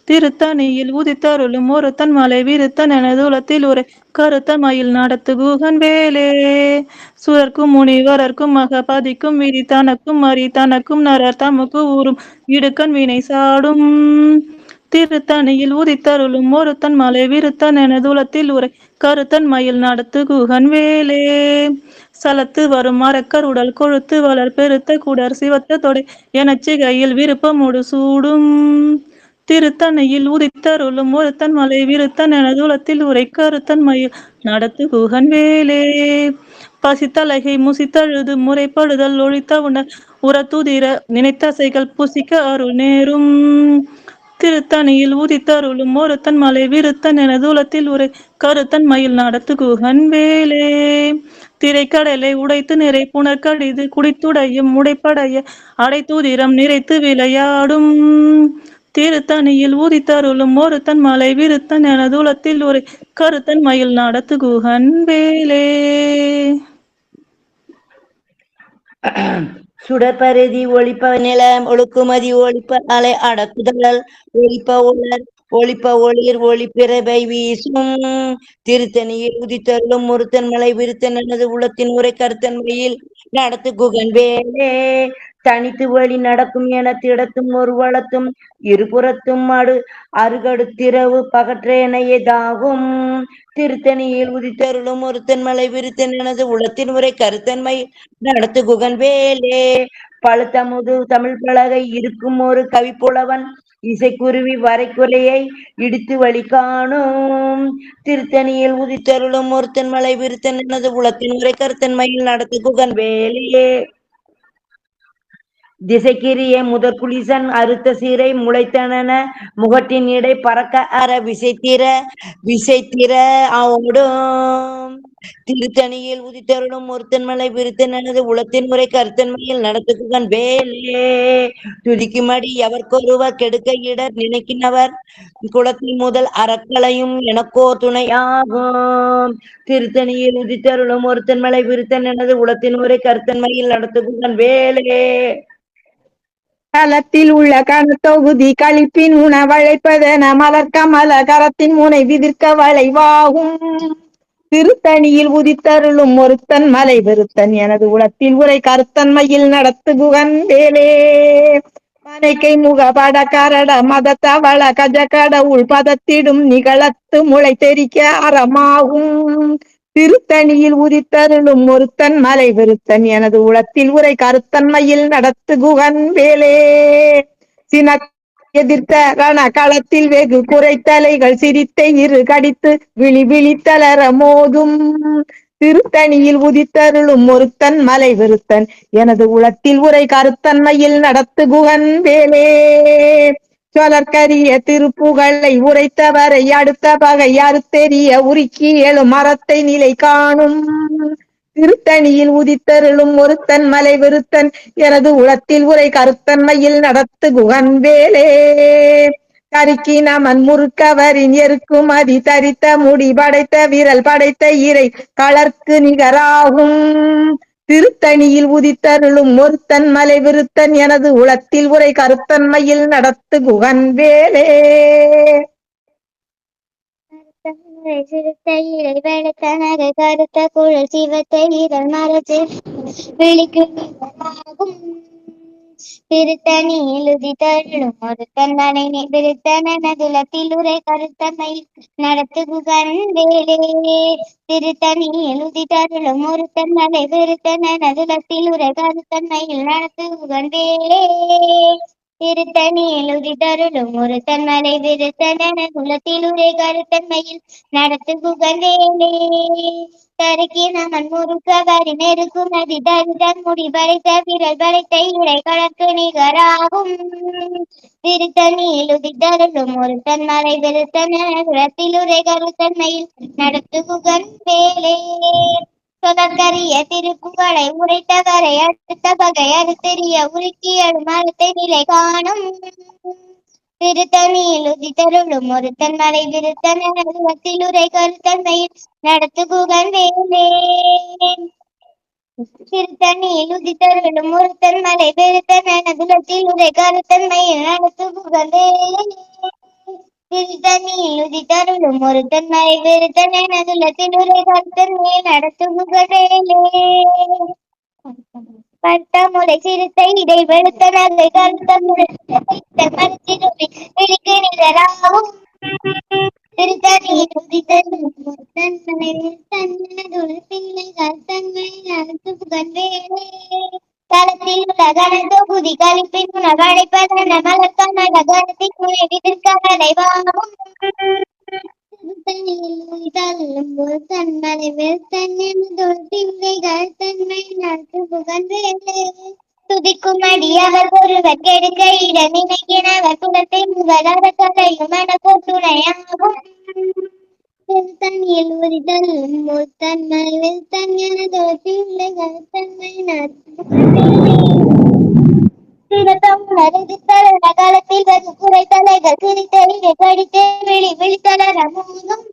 திருத்தணியில் உதித்தருளும் ஒருத்தன் மலை விருத்தன் எனது உலத்தில் உரை கருத்தன் மயில் நடத்து குகன் வேலே சுரர்க்கும் முனிவரர்க்கும் மகபதிக்கும் விதி தனக்கும் அரி தனக்கும் நரர் தமக்கு ஊறும் இடுக்கண் வினை சாடும் திருத்தணியில் உதித்தருளும் ஒருத்தன் மலை விருத்தன் எனது உலத்தில் உரை கருத்தன் மயில் நடத்து குகன் வேலே சலத்து வரும் மரக்கர் உடல் கொழுத்து வளர் பெருத்த குடர் சிவத்த தொடை எனச்சிகையில் விருப்பமோடு சூடும் திருத்தணையில் உதித்தருளும் ஒருத்தன் மலை விருத்தன் எனது உலத்தில் உரை கருத்தன் மயில் நடத்து குகன் வேலே பசித்தலகை முசித்தழுது முறைப்படுதல் ஒழித்த உணர் உரத்துதிர நினைத்தசைகள் புசிக்க அருள் நேரும் திருத்தணியில் உதித்தருளும் ஒருத்தன் மலை விருத்தன் எனது உலத்தில் உரை கருத்தன் மயில் நடத்து குகன் வேலே திரைக்கடலை உடைத்து நிறை புனர்கடிது குடித்துடையும் உடைப்படைய அடைத்துதிரம் நிறைத்து விளையாடும் திருத்தணியில் உதித்தருளும் ஒருத்தன் மலை விருத்தன் எனது உலத்தில் ஒரு கருத்தன் மயில் நடத்து குகன் வேலே சுடற்பரிதி ஒளிப்ப நிலம் ஒழுக்குமதி ஒளிப்ப அலை அடக்குதல் ஒளிப்ப உலர் ஒளிப்ப ஒளிர் ஒளிப்பிறவை வீசும் திருத்தணியில் உதித்தருளும் ஒருத்தன் மலை விருத்தன் எனது உலத்தின் உரை கருத்தன்மையில் நடத்து குகன் வேலே தனித்து வழி நடக்கும் என திடத்தும் ஒரு வளத்தும் இருபுறத்தும் அருகடுத்திரவு பகற்றேனையதாகும் திருத்தணியில் உதித்தருளும் ஒருத்தன் மலை விருத்தன் எனது உலத்தின் உரை கருத்தன்மை நடத்து குகன் வேலே பழுத்தமுது தமிழ் பலகை இருக்கும் ஒரு கவிப்புலவன் இசைக்குருவி வரைக்குறையை இடித்து வழி காணும் திருத்தணியில் உதித்தருளும் ஒருத்தன் மலை விருத்தன் எனது உலத்தின் உரை கருத்தன்மையில் நடத்து குகன் வேலையே திசைக்கிரிய முதற்குளிசன் அறுத்த சீரை முளைத்தன முகட்டின் இடை பறக்க அற விசைத்திர ஓடும் திருத்தணியில் உதித்தருளும் ஒருத்தன் மலை விருத்தன் எனது உளத்தின் முறை கருத்தன்மையில் நடத்துகுகன் வேலே துதிக்குமடி எவர்க்கொருவர் கெடுக்க இடர் நினைக்கினவர் குளத்தில் முதல் அறக்களையும் எனக்கோ துணையாகும். திருத்தணியில் உதித்தருளும் ஒருத்தன் மலை விருத்தன் எனது உளத்தின் முறை கருத்தன்மையில் நடத்துகுகன் வேலே களத்தில் உள்ள கனத்தொகுதி கழிப்பின் உணவழைப்பதென மலர்கமல கரத்தின் முனை விதிர்க்க வளைவாகும். திருத்தணியில் உதித்தருளும் ஒருத்தன் மலை விருத்தன் எனது உளத்தில் உரை கருத்தன்மையில் நடத்துகுகன் வேலே மனைக்கை முகபட கரட மத தவள கஜகட உள் பதத்திடும் நிகழத்து முளை தெரிக்க அறமாகும். திருத்தணியில் உதித்தருளும் ஒருத்தன் மலை விருத்தன் எனது உளத்தில் உரை கருத்தன்மையில் நடத்துகுகன் வேலே சின எதிர்த்த ரண களத்தில் வெகு குறைத்தலைகள் சிரித்த இரு கடித்து விழி விழித்தளர மோதும். திருத்தணியில் உதித்தருளும் ஒருத்தன் மலை விருத்தன் எனது உளத்தில் உரை கருத்தன்மையில் நடத்துகுகன் வேலே சொலற்கரிய திருப்புகழை உரைத்தவரை அடுத்த பகை அறுத்தெறிய உருக்கி எழும் மரத்தை நிலை காணும். திருத்தணியில் உதித்தருளும் ஒருத்தன் மலை விருத்தன் எனது உளத்தில் உரை கருத்தன்மையில் நடத்துகுகன் வேலே கருக்கி நமன் முறுக்கவரின் எருக்கும் அதி தரித்த முடி படைத்த விரல் படைத்த இறை களர்க்கு நிகராகும். திருத்தணியில் உதித்தருளும் ஒருத்தன் மலை விருத்தன் எனது உளத்தில் உரை கருத்தன்மையில் நடத்துகுகன் வேலே சிறுத்தை இறை வெளுத்த நகை கருத்த குழல் சிவத்தை இதழ் மரத்து விழிக்கும் திருத்தணியில் உதித்தருளும் ஒருத்தன் மலை விருத்தன் எனதுலத்தில் உரை கருத்தன்மை நடத்துகுகன் வேலே திருத்தணியில் உதித்தருளும் ஒருத்தன் மலை விருத்தன் எனதுலத்தில் உரை கருத்தன்மையில் நடத்துகுகன் வேலே திருத்தணியில் உதித்தருளும் ஒருத்தன் மலை விருத்தன் எனதுலத்தில் உரை கருத்தன்மையில் நடத்துகுகன் வேலே கருக்கி நமன் முறுக்கவரி நெருக்கும் நதி தருதன் முடி படைத்த விரல் படைத்த இறை கணக்கு நிகராகும். திருத்தணியில் உதித்தருளும் ஒருத்தன் மலை விருத்தன் எனதுலத்தில் உரை கருத்தன்மையில் நடத்துகுகன் வேலே சொலற்கரிய திருப்புகழை உரைத்தவரை அடுத்த பகை அறுத்தெறிய உருக்கி எழும் மரத்தை நிலை காணும். திருத்தணியில் உதித்தருளும் ஒருத்தன் மலை விருத்தன் எனதுலத்தில் உரை கருத்தன்மையில் நடத்துகுகன் வேலே திருத்தணியில் உதித்தருளும் ஒருத்தன் மலை விருத்தன் எனதுலத்தில் உரை கருத்தன்மையில் நடத்துகுகன் வேலே திருத்தணியில் உதித்தருளும் ஒருத்தன் மலை விருத்தன் எனதுலத்தில் உரை கருத்தன்மையில் நடத்துகுகன் வேலே பட்டமுறை சிறுத்தை இடை வெளுத்த நகை கருத்த விழிக்கு நிகராகும். திருத்தணியில் உதித்தருளும் ஒருத்தன் மலை விருத்தன் எனதுலத்தில் கருத்தன்மை நடத்துகுகன் வேலே களத்தில் உள்ள கனத்தொகுதி கழிப்பின் உணவழைப்பதென மலர்கமல கரத்தின் முனை விதிர்க்க வளைவாகும். திருத்தணியில் உதித்தருளும் ஒருத்தன் மலை விருத்தன் எனதுலத்தில் உரை கருத்தன்மை நடத்துகுகன் வேலே துதிக்கும் அடி அவர் ஒருவர் கெடுக்க இட நினைக்கினவர் குலத்தை முதல் அறக்கலையும் எனக்கோ துணையாகும். திருத்தணியில் உதித்தருளும் ஒருத்தன் மலை விருத்தன் எனதுலத்தில் உரை கருத்தன்மை காலத்தில் வெகு குறைத்தலைகள் சிரித்தலை படித்து விழி விழித்தளர மோதும்.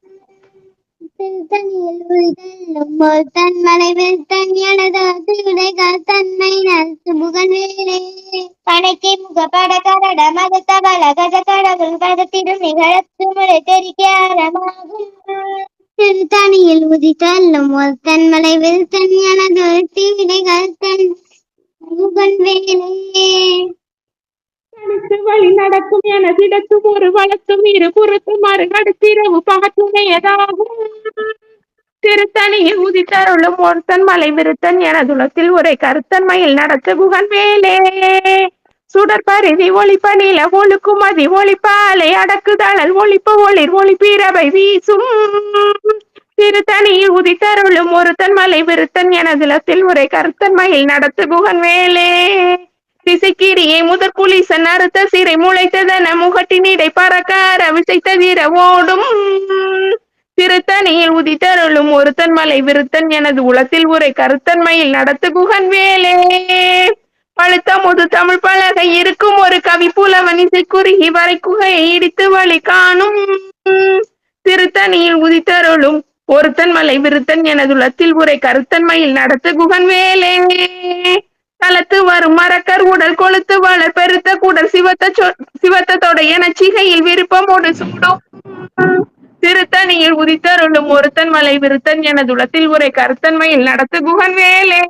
திருத்தணியில் உதித்தருளும் ஒருத்தன் மலை விருத்தன் எனதுலத்தில் உரை கருத்தன்மை நடத்துகுகன் வேலே பனைக்கை முகபட கரட மத தவள கஜ கடவுள் பதத்திடும் நிகழத்து முறை தெரிக்க அறமாகும். திருத்தணியில் உதித்தருளும் ஒருத்தன் மலை விருத்தன் எனதுலத்தில் உரை கருத்தன்மையில் வேலே தனித்து வழி நடக்கும் என திடத்தும் ஒரு வழக்கும் இரு புறத்தும் மறுகடுத்திரவு பகத்துணையதாகும். திருத்தணியில் உதித்தருளும் ஒருத்தன் மலை விருத்தன் எனதுலத்தில் உரை கருத்தன்மையில் நடத்துகுகன் வேலே சுடற்பரிதி ஒளிப்ப நில ஒழுக்கும் அதி ஒளிப்ப அலை அடக்குதழல் ஒளிப்ப ஒளிர் ஒளிப்பிரவை வீசும். திருத்தணியில் உதித்தருளும் ஒருத்தன் மலை விருத்தன் எனதுலத்தில் உரை கருத்தன்மையில் நடத்துகுகன் வேலே திசைக்கிரியை முதற் குளிசன் அறுத்த சிறை முளைத்ததன முகட்டினிடை பறக்கார விசை தவிர ஓடும். திருத்தணியில் உதித்தருளும் ஒருத்தன் மலை விருத்தன் எனது உளத்தில் உரை கருத்தன்மையில் நடத்து குகன் வேலே பழுத்த முது தமிழ் பலகை இருக்கும் ஒரு கவி புலவன் இசை குறுகி வரை குகையை இடித்து வழி காணும் திருத்தணியில் உதித்தருளும் ஒருத்தன் மலை விருத்தன் எனதுலத்தில் உரை கருத்தன்மையில் நடத்து குகன் வேலே தளத்து வரும் மரக்கர் உடல் கொளுத்து வளர் பெருத்த குடல் சிவத்த தொடைய நச்சிகையில் விருப்பமோடு சூடும் திருத்தணியில் உதித்தருளும் ஒருத்தன் மலை விருத்தன் எனதுலத்தில் உரை கருத்தன்மையில் நடத்து குகன் வேலே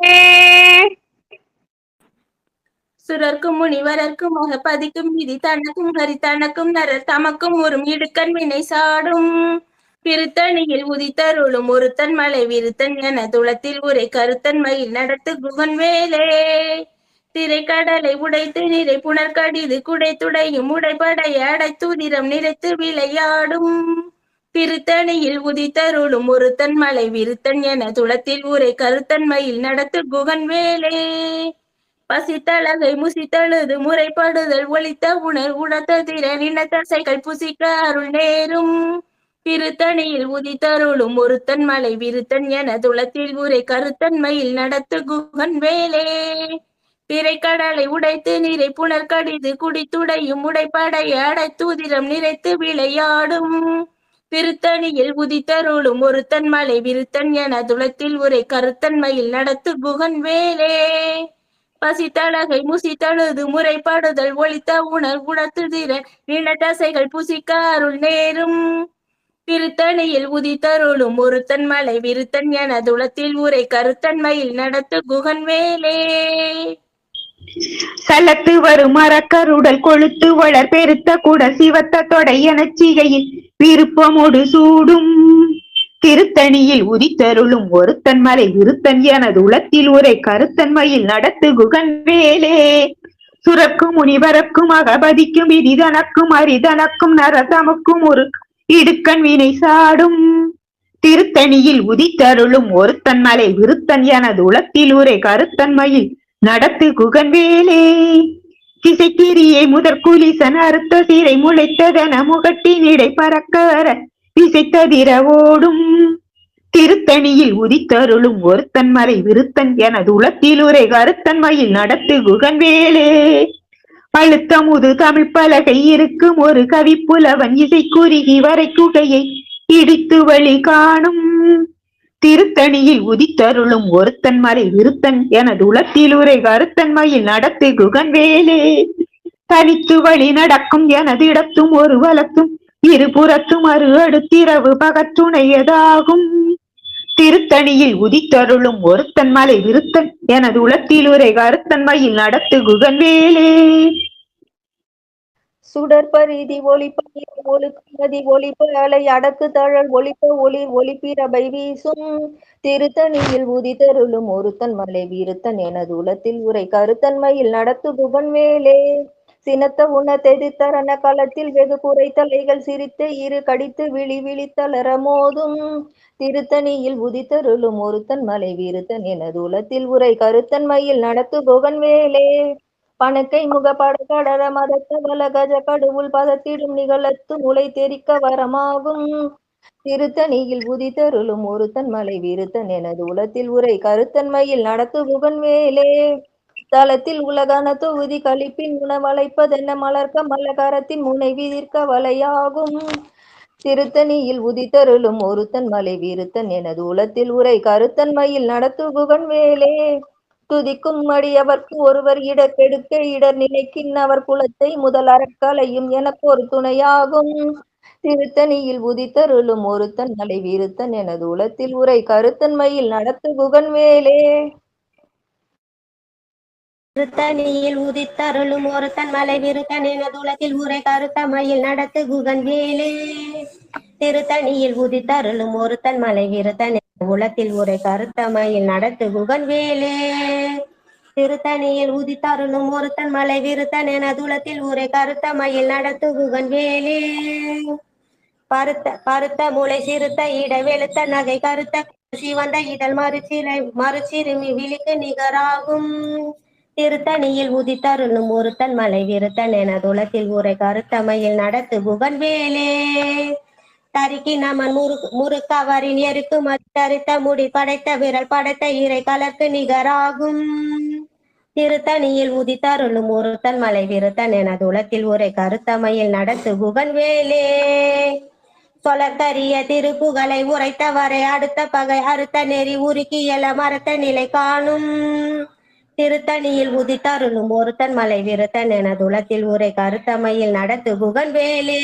சுரர்க்கும் முனிவரர்க்கும் பதிக்கும் விதி தனக்கும் ஹரி தனக்கும் நரர் தமக்கும் ஒரு இடுக்கண் வினை சாடும் திருத்தணியில் உதித்தருளும் ஒருத்தன் மலை விருத்தன் என துளத்தில் உரை கருத்தன்மையில் நடத்து குகன் வேலே திரைக்கடலை உடைத்து நிறை புனர்கடிது குடைத்துடையும் உடைபடைய அடைத்துதிரம் நிறைத்து விளையாடும் திருத்தணியில் உதித்தருளும் ஒருத்தன் மலை விருத்தன் என துளத்தில் உரை கருத்தன்மையில் நடத்து குகன் வேலே பசித்தழகை முசித்தழுது முறைப்படுதல் ஒளித்த உணர்த்த திறன் இனத்தசைகள் புசிக்க அருள் நேரும் திருத்தணியில் உதித்தருளும் ஒருத்தன் மலை விருத்தன் என துளத்தில் உரை கருத்தன்மையில் நடத்து குகன் வேலே திரைக்கடலை உடைத்து நிறை புனர்கடிது குடித்துடையும் உடைப்படைய அடைத்துதிரம் நிறைத்து விளையாடும் திருத்தணியில் உதித்தருளும் ஒருத்தன் மலை விருத்தன் என துளத்தில் உரை கருத்தன்மையில் நடத்து குகன் வேலே பசித்தழகை முசித்தழுது முறைப்படுதல் ஒளித்த உணர்த்துதிறன் இனத்தசைகள் புசிக்க அருள் நேரும் திருத்தணியில் உதித்தருளும் ஒருத்தன் மலை விருத்தன் என துளத்தில் உரை கருத்தன்மையில் நடத்து குகன் வேலே சலத்து வரும் மரக்கருடல் கொழுத்து வளர் பெருத்த கூட சிவத்த தொடை எனச்சிகையில் விருப்பமோடு சூடும் திருத்தணியில் உதித்தருளும் ஒருத்தன் மலை விருத்தன் எனது உளத்தில் உரை கருத்தன்மையில் நடத்து குகன் வேலே சுரக்கும் முனிவரக்கும் அகபதிக்கும் விதிதனக்கும் அரிதனக்கும் நரதமக்கும் ஒரு இடுக்கண் வினை சாடும் திருத்தணியில் உதித்தருளும் ஒருத்தன் மலை விருத்தன் எனது உளத்தில் உரை கருத்தன்மையில் நடத்து குகன் வேலே திசைக்கிரியை முதற்குலிசன் அறுத்த சிறை முளைத்ததன முகட்டின் இடை பறக்கர திசைத்ததிர ஓடும் திருத்தணியில் உதித்தருளும் ஒருத்தன் மலை விருத்தன் எனது உளத்தில் உரை கருத்தன்மையில் நடத்து குகன் வேலே பழுத்த முது தமிழ் பலகை இருக்கும் ஒரு கவி புலவன் இசை குறுகி வரை குகையை இடித்து வழி காணும் திருத்தணியில் உதித்தருளும் ஒருத்தன் மலை விருத்தன் எனது உளத்தில் உரை கருத்தன்மையில் நடத்து குகன் வேலே தனித்து வழி நடக்கும் எனது இடத்தும் ஒரு வலத்தும் இருபுறத்தும் அரு அடுத்திரவு பகத்துணையதாகும் திருத்தணியில் உதித்தருளும் ஒருத்தன் மலை விருத்தன் எனது உளத்தில் உரை கருத்தன்மையில் நடத்து குகன் வேலே சுடற்பரிதி ஒளிப்பதி ஒளிப்பு அலை அடக்கு தழல் ஒளிப்ப ஒளி ஒளிப்பிரபை வீசும் திருத்தணியில் உதித்தருளும் ஒருத்தன் மலை விருத்தன் எனது உளத்தில் உரை கருத்தன்மையில் நடத்து குகன் வேலே சினத்த உணத்தெதிர்த்தரண களத்தில் வெகு குறை தலைகள் சிரித்து இரு கடித்து விழித்தளர மோதும் திருத்தணியில் உதித்தருளும் ஒருத்தன் மலை விருத்தன் எனது உளத்தில் உரை கருத்தன்மையில் நடத்து குகன் வேலே பணக்கை முகப்பட கடர மதத்த வல கஜ கடுவுள் பதத்திடும் நிகழத்து முளை தெரிக்க வரமாகும் திருத்தணியில் உதித்தருளும் ஒருத்தன் மலை விருத்தன் எனது உளத்தில் உரை கருத்தன்மையில் நடத்து குகன் வேலே தளத்தில் உலகான தொகுதி கழிப்பின் உணவளைப்பதென்ன மலர்க்க மலகரத்தின் முனை விதிர்க்க வலையாகும் திருத்தணியில் உதித்தருளும் ஒருத்தன் மலை விருத்தன் எனது உளத்தில் உரை கருத்தன்மையில் நடத்து குகன் வேலே துதிக்கும் அடியவர்க்கு ஒருவர் இடக்கெடுக்க இடர் நினைக்கின் அவர் குலத்தை முதல் அறக்கலையும் எனக்கு ஒரு துணையாகும் திருத்தணியில் உதித்தருளும் ஒருத்தன் மலை விருத்தன் எனது உளத்தில் உரை கருத்தன்மையில் நடத்து குகன் வேலே திருத்தணியில் உதித்தருளும் ஒருத்தன் மலை விருத்தன் எனது உலகில் உரை கருத்தமையில் நடத்து குகன் வேலே திருத்தணியில் உதித்தருளும் ஒருத்தன் மலை விருத்தன் உலத்தில் உரை கருத்தமையில் நடத்து குகன் வேலே திருத்தணியில் உதித்தருளும் ஒருத்தன் மலை விருத்தன் எனது உலத்தில் உரை கருத்தமையில் நடத்து குகன் வேலே பருத்த மூளை சிறுத்த இட வெளுத்த நகை கருத்த சிவந்த இதழ் மறுச்சிறுமி விழிக்கு நிகராகும் திருத்தணியில் உதித்தருளும் ஒருத்தன் மலை விருத்தன் எனது உலத்தில் உரை கருத்தமையில் நடத்து குகன் வேலே தரிக்கி நமன் முறுக்கவரின் எருக்கு மறுத்த முடி படைத்த விரல் படைத்த இறை கலர்க்கு நிகராகும். திருத்தணியில் உதித்தருளும் ஒருத்தன் மலை விருத்தன் என துளத்தில் உரை கருத்தமையில் நடத்து குகன் வேலே. சொலத்தரிய திருப்புகளை உரைத்தவரை அடுத்த பகை அறுத்த நெறி உருக்கி எல மரத்த நிலை காணும். திருத்தணியில் உதித்தருளும் ஒருத்தன் மலை விருத்தன் என துளத்தில் உரை கருத்தமையில் நடத்து குகன் வேலே.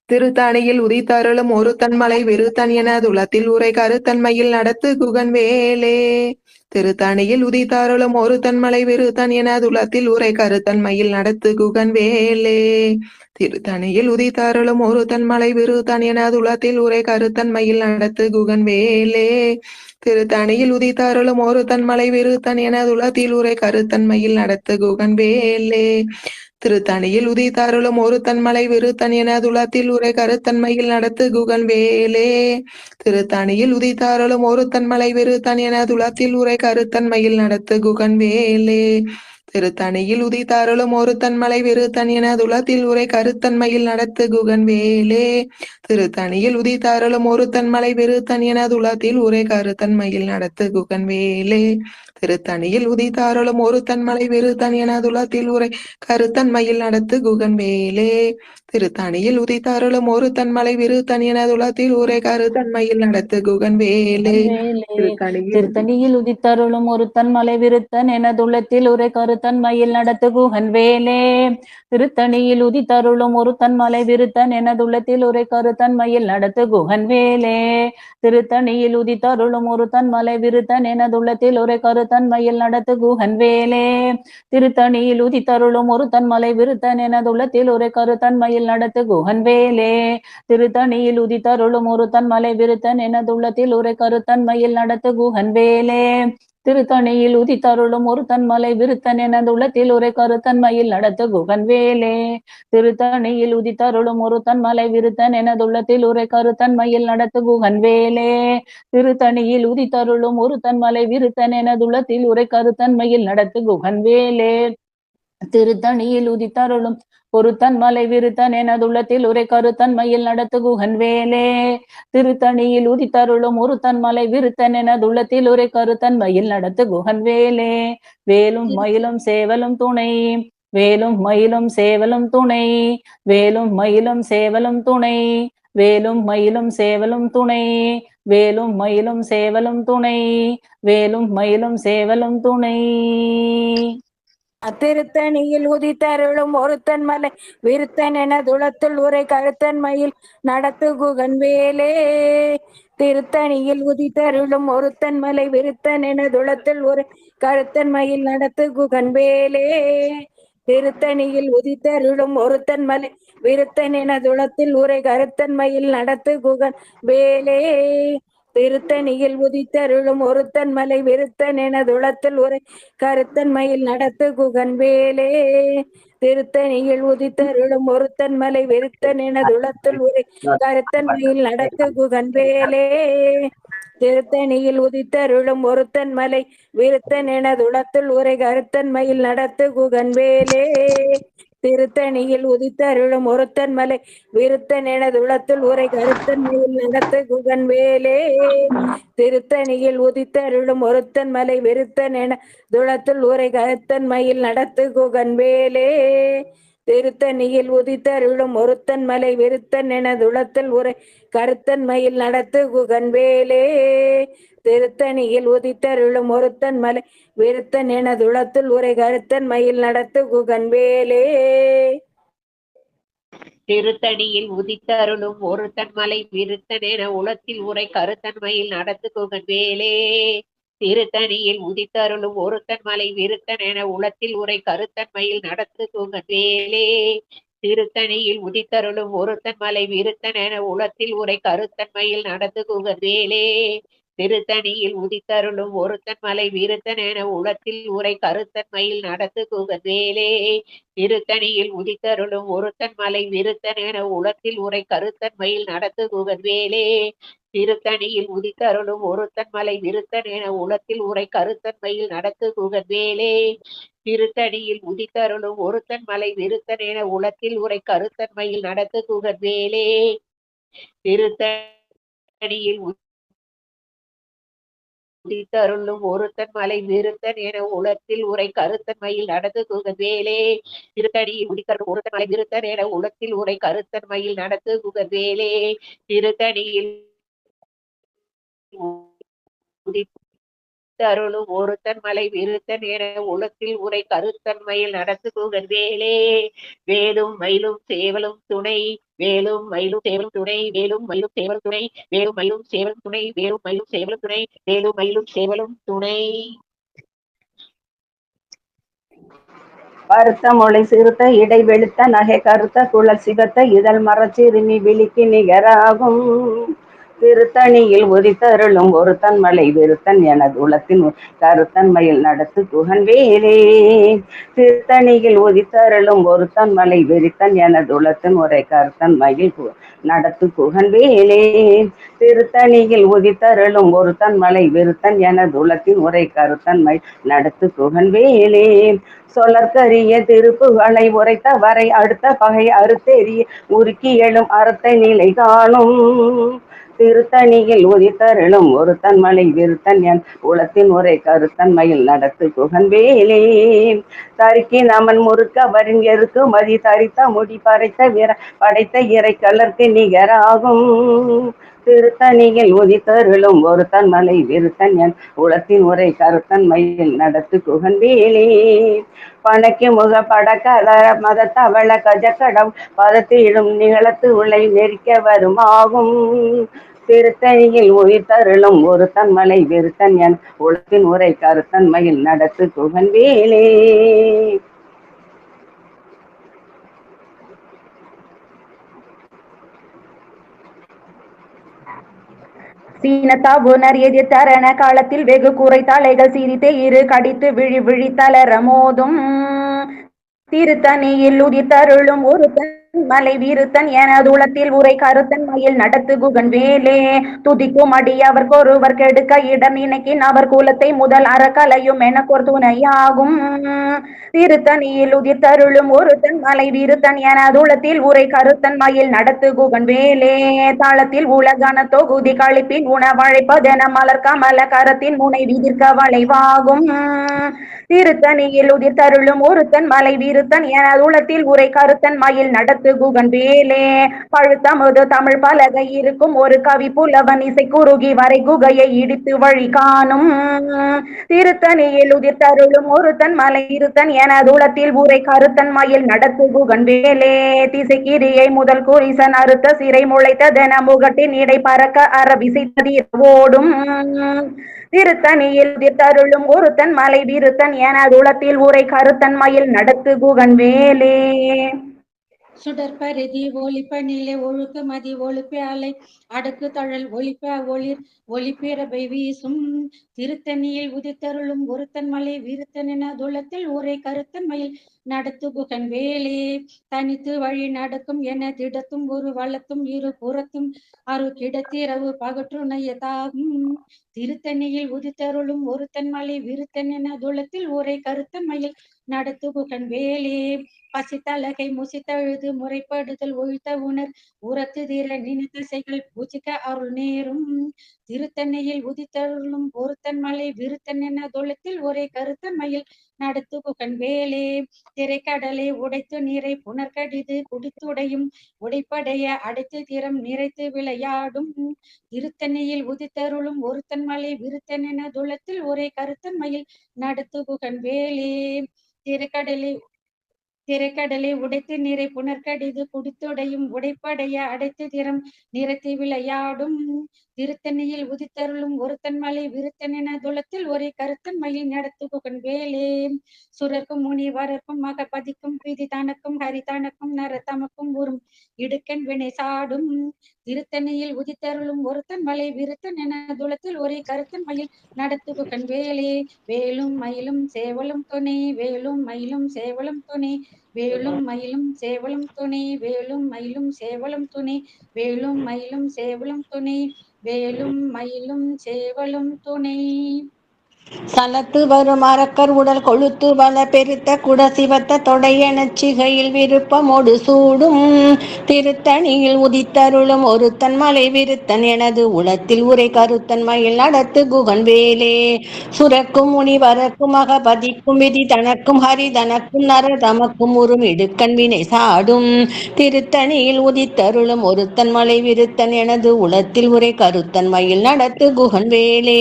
திருத்தணியில் உதித்தருளும் ஒருத்தன் மலை விருத்தன் என துளத்தில் உரை கருத்தன்மையில் நடத்து குகன் வேலே. திருத்தணியில் உதித்தருளும் ஒருத்தன் மலை விருத்தன் என துளத்தில் உரை கருத்தன்மையில் நடத்து குகன் வேலே. திருத்தணியில் உதித்தருளும் ஒருத்தன் மலை விருத்தன் என துளத்தில் உரை கருத்தன்மையில் நடத்து குகன் வேலே. திருத்தணியில் உதித்தருளும் ஒருத்தன் மலை விருத்தன் என துளத்தில் உரை கருத்தன்மையில் நடத்து குகன் வேலே. திருத்தணியில் உதித்தருளும் ஒருத்தன் மலை விருத்தன் என துளத்தில் உரை கருத்தன்மையில் நடத்து குகன் வேலே. திருத்தணியில் உதித்தருளும் ஒருத்தன் மலை விருத்தன் என துளத்தில் உரை கருத்தன்மையில் நடத்து குகன் வேலே. திருத்தணியில் உதித்தருளும் ஒருத்தன் மலை விருத்தன் என துளத்தில் உரை கருத்தன்மையில் நடத்து குகன் வேலே. திருத்தணியில் உதித்தருளும் ஒருத்தன் மலை விருத்தன் என துளத்தில் உரை கருத்தன்மையில் நடத்து குகன் வேலே. திருத்தணியில் உதித்தருளும் ஒருத்தன் மலை விருத்தன் என துளத்தில் உரை கருத்தன்மையில் நடத்து குகன் வேலே. திருத்தணியில் உதித்தருளும் ஒருத்தன் மலை விருத்தன் என துளத்தில் உரை கருத்தன்மையில் நடத்து குகன் வேலே. திருத்தணியில் உதித்தருளும் ஒருத்தன் மலை விருத்தன் என துளத்தில் உரை கருத்தன்மையில் நடத்து குகன் வேலே. திருத்தணியில் உதித்தருளும் ஒருத்தன் மலை விருத்தன் என துளத்தில் உரை கருத்தன்மையில் நடத்து குகன் வேலே. திருத்தணியில் உதித்தருளும் ஒருத்தன் மலை விருத்தன் என துளத்தில் உரை கருத்தன்மையில் நடத்து குகன் வேலே. திருத்தணியில் உதித்தருளும் ஒருத்தன் மலை விருத்தன் என துளத்தில் உரை கருத்தன்மையில் நடத்து குகன் வேலே. திருத்தணியில் உதித்தருளும் ஒருத்தன் மலை விருத்தன் என துளத்தில் உரை கருத்தன்மையில் நடத்து குகன் வேலே. திருத்தணியில் உதித்தருளும் ஒருத்தன் மலை விருத்தன் என துளத்தில் உரை கருத்தன்மையில் நடத்து குகன் வேலே. திருத்தணியில் உதித்தருளும் ஒருத்தன் மலை விருத்தன் என துளத்தில் உரை கருத்தன்மையில் நடத்து குகன் வேலே. திருத்தணியில் உதித்தருளும் ஒருத்தன் மலை விருத்தன் என துளத்தில் உரை கருத்தன்மையில் நடத்து குகன் வேலே. திருத்தணியில் உதித்தருளும் ஒருத்தன் மலை விருத்தன் என துளத்தில் உரை கருத்தன்மையில் நடத்து குகன் வேலே. திருத்தணியில் உதித்தருளும் ஒருத்தன் மலை விருத்தன் என துளத்தில் உரை கருத்தன்மையில் நடத்து குகன் வேலே. வேலும் மயிலும் சேவலும் துணை வேலும் மயிலும் சேவலும் துணை வேலும் மயிலும் சேவலும் துணை வேலும் மயிலும் சேவலும் துணை வேலும் மயிலும் சேவலும் துணை வேலும் மயிலும் சேவலும் துணை. திருத்தணியில் உதித்தருளும் ஒருத்தன் மலை விருத்தன் என துளத்துள் உரை கருத்தன்மையில் நடத்து குகன் வேலே. திருத்தணியில் உதித்தருளும் ஒருத்தன் மலை விருத்தன் என துளத்துள் உரை கருத்தன்மையில் நடத்து குகன் வேலே. திருத்தணியில் உதித்தருளும் ஒருத்தன் மலை விருத்தன் என துளத்தில் உரை கருத்தன்மையில் நடத்து குகன் வேலே. திருத்தணியில் உதித்தருளும் ஒருத்தன் மலை விருத்தன் என துளத்தில் உரை கருத்தன்மையில் நடத்து குகன் வேலே. திருத்தணியில் உதித்தருளும் ஒருத்தன் மலை விருத்தன் என துளத்தில் உரை கருத்தன்மையில் நடத்து குகன் வேலே. திருத்தணியில் உதித்தருளும் ஒருத்தன் மலை விருத்தன் என துளத்தில் உரை கருத்தன்மையில் நடத்து குகன் வேலே. திருத்தணியில் உதித்தருளும் ஒருத்தன் மலை விருத்தன் என துளத்தில் உரை கருத்தன்மையில் நடத்து குகன் வேலே. திருத்தணியில் உதித்தருளும் ஒருத்தன் மலை விருத்தன் என துளத்தில் உரை கருத்தன்மையில் நடத்து குகன் வேலே. திருத்தணியில் உதித்தருளும் ஒருத்தன் மலை விருத்தன் என துளத்தில் உரை கருத்தன்மையில் நடத்து குகன் வேலே. திருத்தணியில் உதித்தருளும் ஒருத்தன் மலை விருத்தன் என துளத்தில் உரை கருத்தன்மையில் நடத்து குகன் வேலே. திருத்தணியில் உதித்தருளும் ஒருத்தன் மலை விருத்தன் என உளத்தில் உரை கருத்தன்மையில் நடத்து குகன் வேலே. திருத்தணியில் உதித்தருளும் ஒருத்தன் மலை விருத்தன் என உளத்தில் உரை கருத்தன்மையில் நடத்து குகன் வேலே. திருத்தணியில் உதித்தருளும் ஒருத்தன் மலை விருத்தன் என உளத்தில் உரை கருத்தன்மையில் நடத்து குகன் வேலே. திருத்தணியில் உதித்தருளும் ஒருத்தன் மலை விருத்தன் என உளத்தில் உரை கருத்தன் மயில் நடத்து குகன் வேலே. திருத்தணியில் உதித்தருளும் ஒருத்தன் மலை விருத்தன் என உளத்தில் உரை கருத்தன் மயில் நடத்து குகன் வேலே. திருத்தணியில் உதித்தருளும் ஒருத்தன் மலை விருத்தன் என உளத்தில் உரை கருத்தன் மயில் நடத்து குகன் வேலே. திருத்தணியில் உதித்தருளும் ஒருத்தன் மலை விருத்தன் என உளத்தில் உரை கருத்தன் மயில் நடத்து குகன் வேலே. திருத்தணியில் உதித்தருளும் ஒருத்தன் மலை விருத்தன் என உளத்தில் உரை கருத்தன் மயில் நடத்து குகன் வேலே. திருத்தணியில் உதித்தருளும் ஒருத்தன் மலை விருத்தன் என உளத்தில் உரை கருத்தன் மயில் நடத்து குகன் வேலே. திருத்தணியில் உதித்தருளும் ஒருத்தன் மலை விருத்தன் என உளத்தில் உரை கருத்தன் மயில் நடத்து குகன் வேலே. வேலும் மயிலும் சேவலும் துணை வேலும் மயிலும் சேவலும் துணை வேலும் மயிலும் சேவலும் துணை வேலும் மயிலும் சேவலும் துணை வேலும் மயிலும் சேவலும் துணை வேலும் மயிலும் சேவலும் துணை. பருத்த மொழி சிறுத்த இடை வெளுத்த நகை கருத்த குழல் சிவத்த இதழ் மரச்சிறுமி விழிக்கு நிகராகும். திருத்தணியில் உதித்தருளும் ஒருத்தன் மலை விருத்தன் எனது உளத்தின் கருத்தன் மயில் நடத்து குகன் வேலே. திருத்தணியில் உதித்தருளும் ஒருத்தன் மலை விருத்தன் எனது உளத்தின் உரை கருத்தன் மயில் நடத்து குகன் வேலே. திருத்தணியில் உதித்தருளும் ஒருத்தன் மலை விருத்தன் எனது உளத்தின் உரை கருத்தன் மயில் நடத்து குகன் வேலே. சொலற்கரிய திருப்புகளை உரைத்த வரை அடுத்த பகை அறுத்தெறிய உருக்கி எழும் அறத்தை நிலை காணும். திருத்தணியில் உதித்தருளும் ஒருத்தன் மலை விருத்தன் என் உளத்தின் உரை கருத்தன் மயில் நடத்து குகன் வேலே. தருக்கி நமன் முறுக்க வரின் எருக்கு மதி தரித்த முடி பறைத்த படைத்த இறை கலர்க்கு நிகராகும். திருத்தணியில் உதித்தருளும் ஒருத்தன் மலை விருத்தன் என் உளத்தின் உரை கருத்தன் மயில் நடத்து குகன் வேலே. பணக்கு முக படக்கதர மதத்தவள கஜக்கடம் பதத்திடும் நிகழத்து உலை நெரிக்க வருமாகும். திருத்தணியில் உயிர்த்தருளும் ஒருத்தன் மலை விருத்தன் என் உளத்தின் உரை கருத்தன் மயில் நடத்து குகன் வேலே. சீனத்தாவுனர் எதிர்த்தரண காலத்தில் வெகு கூரை தலைகள் சிரித்தே இரு கடித்து விழி விழி தளர மோதும். திருத்தணியில் உதித்தருளும் ஒருத்தன் மலை விருத்தன் எனது உளத்தில் உரை கருத்தன் மயில் நடத்து குகன் வேலே. துதிக்கும் அடி அவர்கொருவர் கெடுக்க இடம் நினைக்கின் அவர் குலத்தை முதல் அறக்கலையும் எனக்கொரு துணையாகும். திருத்தணியில் உதித்தருளும் ஒருத்தன் மலை விருத்தன் எனது உளத்தில் உரை கருத்தன் மயில் நடத்து குகன் வேலே. தாளத்தில் உலகன தொகுதி கழிப்பின் உணவழைப்பதென மலர் கமல கரத்தின் முனை விதிர்க்க வளைவாகும். திருத்தணியில் உதித்தருளும் ஒருத்தன் மலை விருத்தன் எனது உளத்தில் உரை கருத்தன் மயில் நடத்து குகன் வேலே. பழுத்தமுது தமிழ் பலகை இருக்கும் ஒரு கவி புலவன் இசை குறுகி வரை குகையை இடித்து வழி காணும். திருத்தணியில் உதித்தருளும் ஒருத்தன் மலை விருத்தன் எனது உளத்தில் உரை கருத்தன் மயில் நடத்து குகன் வேலே. திசைக்கிரியை முதல் குறிசன் அறுத்த சிறை முளைத்ததென முகட்டின் இடை பறக்க அறவிசை ஓடும். திருத்தணியில் உதித்தருளும் ஒருத்தன் மலை விருத்தன் எனது உளத்தில் உரை கருத்தன் மயில் நடத்து குகன் வேலே. சுடற்பரிதி ஒளிப்ப நிலை ஒழுக்க மதி ஒழுப்ப அலை அடக்கு தழல் ஒளிப்ப ஒளிர் ஒளிப்பிரபை வீசும். திருத்தணியில் உதித்தருளும் ஒருத்தன் மலை விருத்தன் என துளத்தில் உரை கருத்தன் மயில் நடத்து குகன் வேலே. தனித்து வழி நடக்கும் என திடத்தும் ஒரு வளத்தும் இரு புறத்தும் அரு கிடத்திரவு பகற்றுணையதாகும். திருத்தணியில் உதித்தருளும் ஒருத்தன் மலை விருத்தன் என துளத்தில் உரை கருத்தன் மயில் நடத்து குகன் வேலே. பசித்தலகை முசித்தழுது முறைப்படுதல் ஒழித்த உணர் உரத்து தீர நினைத்தசைகள் பூஜிக்க அருள் நேரும். திருத்தணியில் உதித்தருளும் ஒருத்தன் மலை விருத்தன் என தொழுத்தில் ஒரே கருத்தன் மயில் நடத்து குகன் வேலே. திரைக்கடலை உடைத்து நீரை புனர்கடிது குடித்துடையும் உடைப்படைய அடைத்து திறம் நிறைத்து விளையாடும். திருத்தணியில் உதித்தருளும் ஒருத்தன் மலை விருத்தன் என தொழுத்தில் ஒரே கருத்தன் மயில் நடத்து குகன் வேலே. திரைக்கடலை உடைத்து நீரை புனர்கடிது குடித்துடையும் உடைப்படைய அடைத்து திறம் நிறத்தி விளையாடும். திருத்தணியில் உதித்தருளும் ஒருத்தன் மலை விருத்தன் என துளத்தில் ஒரே கருத்தன் மயில் நடத்து குகன் வேலே சுரர்க்கும் முனிவரர்க்கும் மகபதிக்கும் பிதி தனக்கும் ஹரிதனக்கும் நரதமக்கும் உறும் இடுக்கன் வினை சாடும் திருத்தணியில் உதித்தருளும் ஒருத்தன் மலை விருத்தன் என துளத்தில் ஒரே கருத்தன் மயில் நடத்து குகன் வேலே வேலும் மயிலும் சேவலும் துணை வேலும் மயிலும் சேவலும் துணை வேலும் மயிலும் சேவலும் துணை வேலும் மயிலும் சேவலும் துணை வேலும் மயிலும் சேவலும் துணை வேலும் மயிலும் சேவலும் துணை. சலத்து வரும் அரக்கர் உடல் கொழுத்து வள பெருத்த குட சிவத்த தொடையெனச் சிகையில் விருப்பமோடு சூடும் திருத்தணியில் உதித்தருளும் ஒருத்தன் மலை விருத்தன் எனது உளத்தில் உரை கருத்தன் மயில் நடத்து குகன் வேலே சுரக்கும் முனிவரக்கும் மகபதிக்கும் விதி தனக்கும் ஹரிதனக்கும் நரதமக்கும் உறும் இடுக்கண் வினை சாடும் திருத்தணியில் உதித்தருளும் ஒருத்தன் மலை விருத்தன் எனது உளத்தில் உரை கருத்தன் மயில் நடத்து குகன் வேலே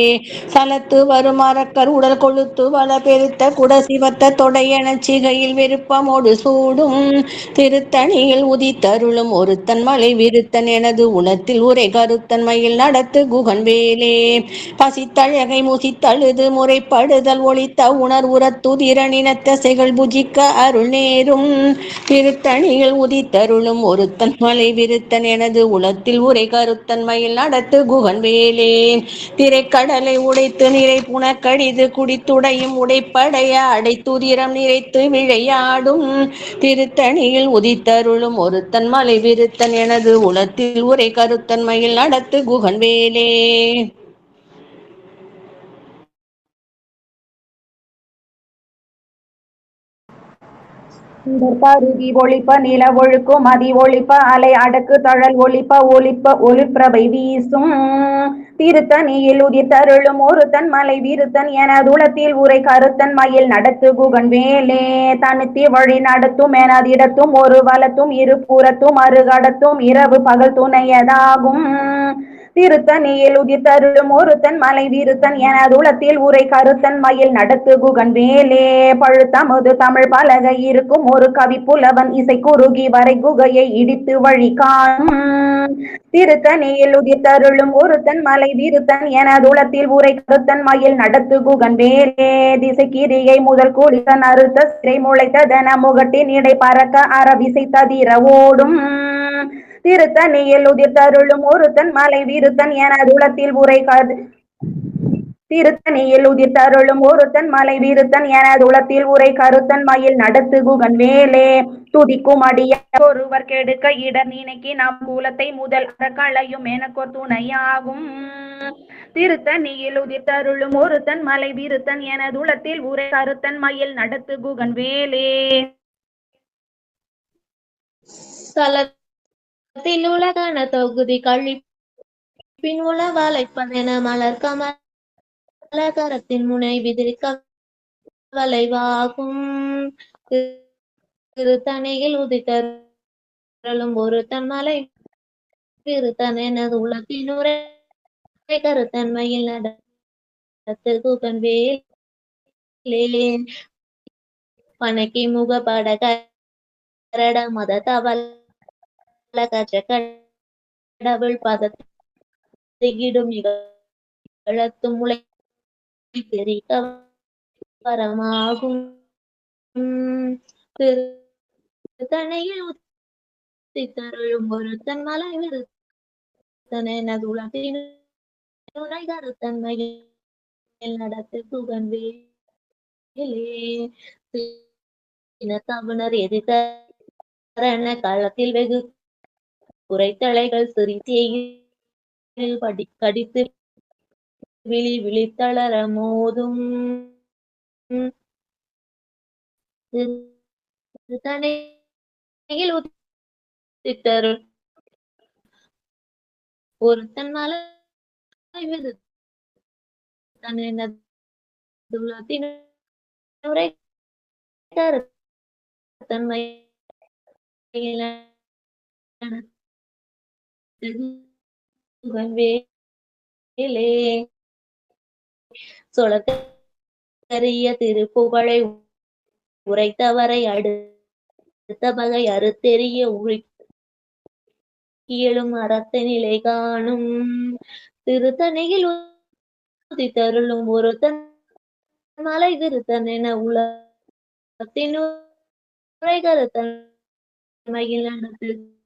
சலத்து வரும் அரக்கர் உடல் கொழுத்து வள பெருத்த குட சிவத்த தொடையெனச் சிகையில் விருப்பமோடு சூடும் திருத்தணியில் உதித்தருளும் ஒருத்தன் மலை விருத்தன் எனது உளத்தில் உரை கருத்தன் மயில் நடத்து குகன் வேலே பசித்தழகை முசித்தழுது முறைப்படுதல் ஒளித்த உணர்வுறத்துதிரணினத்த செகள் புஜிக்க அருள் நேரும் திருத்தணியில் உதித்தருளும் ஒருத்தன் மலை விருத்தன் எனது உளத்தில் உரை கருத்தன் மயில் நடத்து குகன் வேலே திரைக்கடலை உடைத்து நிறை புனக்கடிது குடித்துடையும் உடைப்படைய அடைத்துதிரம் நிறைத்து விளையாடும் திருத்தணியில் உதித்தருளும் ஒருத்தன் மலை விருத்தன் எனது உளத்தில் உரை கருத்தன் மயில் நடத்து குகன் வேலே பருதி ஒளிப்ப நில ஒழுக்கும் மதி ஒளிப்ப அலை அடக்கு தழல் ஒளிப்ப ஒளிப்ப ஒளிப்பிரபை வீசும் திருத்தணியில் உதித்தருளும் ஒருத்தன் மலை விருத்தன் எனதுளத்தில் உரை கருத்தன் மயில் நடத்து குகன் வேலே தனித்தி வழி நடத்தும் எனதிடத்தும் ஒரு வலத்தும் இரு புறத்தும் அருகடத்தும் இரவு பகல் துணையதாகும் திருத்தணியில் உதித்தருளும் ஒருத்தன் மலை விருத்தன் எனதுளத்தில் உரை கருத்தன் மயில் நடத்து குகன் வேலே பழுத்தமுது தமிழ் பலகை இருக்கும் ஒரு கவி புலவன் இசை குறுகி வரை குகையை இடித்து வழி காணும் திருத்தணியில் உதித்தருளும் ஒருத்தன் மலை விருத்தன் எனதுளத்தில் உரை கருத்தன் மயில் நடத்து குகன் வேலே திசை கிரியை முதல் குளித்தன் அறுத்த சிறை முளைத்ததென முகட்டின் இடை பறக்க அறவிசை ததிர ஓடும் திருத்தணியில் உதித்தருளும் ஒருத்தன் மலை விருத்தன் எனதுளத்தில் உரை திருத்தணியில் உதித்தருளும் ஒருத்தன் மலை விருத்தன் எனதுளத்தில் உரை கருத்தன் மயில் நடத்து குகன் வேலே துதிக்கும் அடிய ஒருவர் கெடுக்க இடர் நினைக்கி நம் கூலத்தை முதல் அறக்களையும் எனக்கொரு துணையாகும் திருத்தணியில் உதித்தருளும் ஒருத்தன் மலை விருத்தன் எனதுளத்தில் உரை கருத்தன் மயில் நடத்து குகன் வேலே தலத்தில் உலகான தொகுதி கழிப்பின் உளவளைப்பதென மலர் கமலகரத்தின் முனை விதிர்க்க வளைவாகும் திருத்தணியில் உதித்தருளும் ஒருத்தன் மலை விருத்தன் எனது உலகின் உரை கருத்தன்மையில் நடத்து குகன் வேலே பணக்கி முகப்பட கரட மத தவல் கடவுள் பதத்திடும் நிகழத்தும் முளை பெரிய வரமாகும் திருத்தணியில் உதித்தருளும் ஒருத்தன் மலை விருத்தன் எனது உலகின் உரை கருத்தன்மையில் நடத்து குகன் வேலே இனத்தவனர் எதிர்த்தரண காலத்தில் வெகு குறைத்தலைகள் சிறிதேயில் கடித்து விழித்தளர மோதும் திருத்தணியில் உதித்தருள் ஒருத்தன் மலை விருத்தன் எனது உலகின் உரை கருத்தன்மையில் குகன் வேலே சொலக்கரிய திருப்புகழை உரைத்தவரை அடுத்த பகை அறுத்தெறிய உருக்கியலும் அறத்த நிலை காணும் திருத்தணியில் உதித்தருளும் ஒருத்தன் மலை விருத்தன் என உலகத்தின் உரை கருத்தன் மயில் நடத்து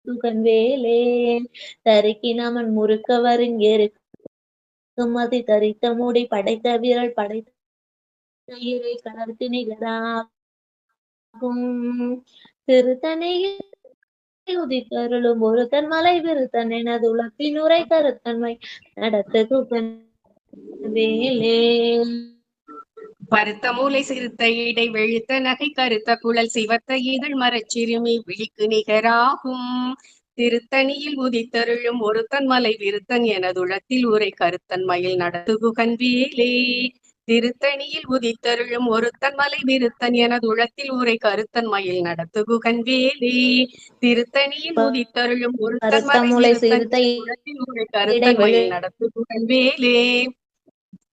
குகன் வேலே தரிக்கினமன் முறுக்கவரின் எருக்கும் மதி தரித்த மூடி படைத்த வீரல் படைத்த இறை கலர்த்து நிகராகும் திருத்தணியில் உதித்தருளும் ஒருத்தன் மலை விருத்தன் எனது உலகத்தின் உரை கருத்தன்மை நடத்த குகன் வேலே பருத்த மூளை சிறுத்த இடை வெளுத்த நகை கருத்த குழல் சிவத்த இதழ் மரச்சிறுமி விழிக்கு நிகராகும் திருத்தணியில் உதித்தருளும் ஒருத்தன் மலை விருத்தன் எனதுளத்தில் உரை கருத்தன் மயில் நடத்துகுகன் வேலே திருத்தணியில் உதித்தருளும் ஒருத்தன் மலை விருத்தன் எனதுளத்தில் உரை கருத்தன் மயில் நடத்துகுகன் வேலே திருத்தணியில் உதித்தருளும் ஒருத்தன் மலை விருத்தன் உளத்தில் உரை கருத்தன் மயில் நடத்துகுகன் வேலே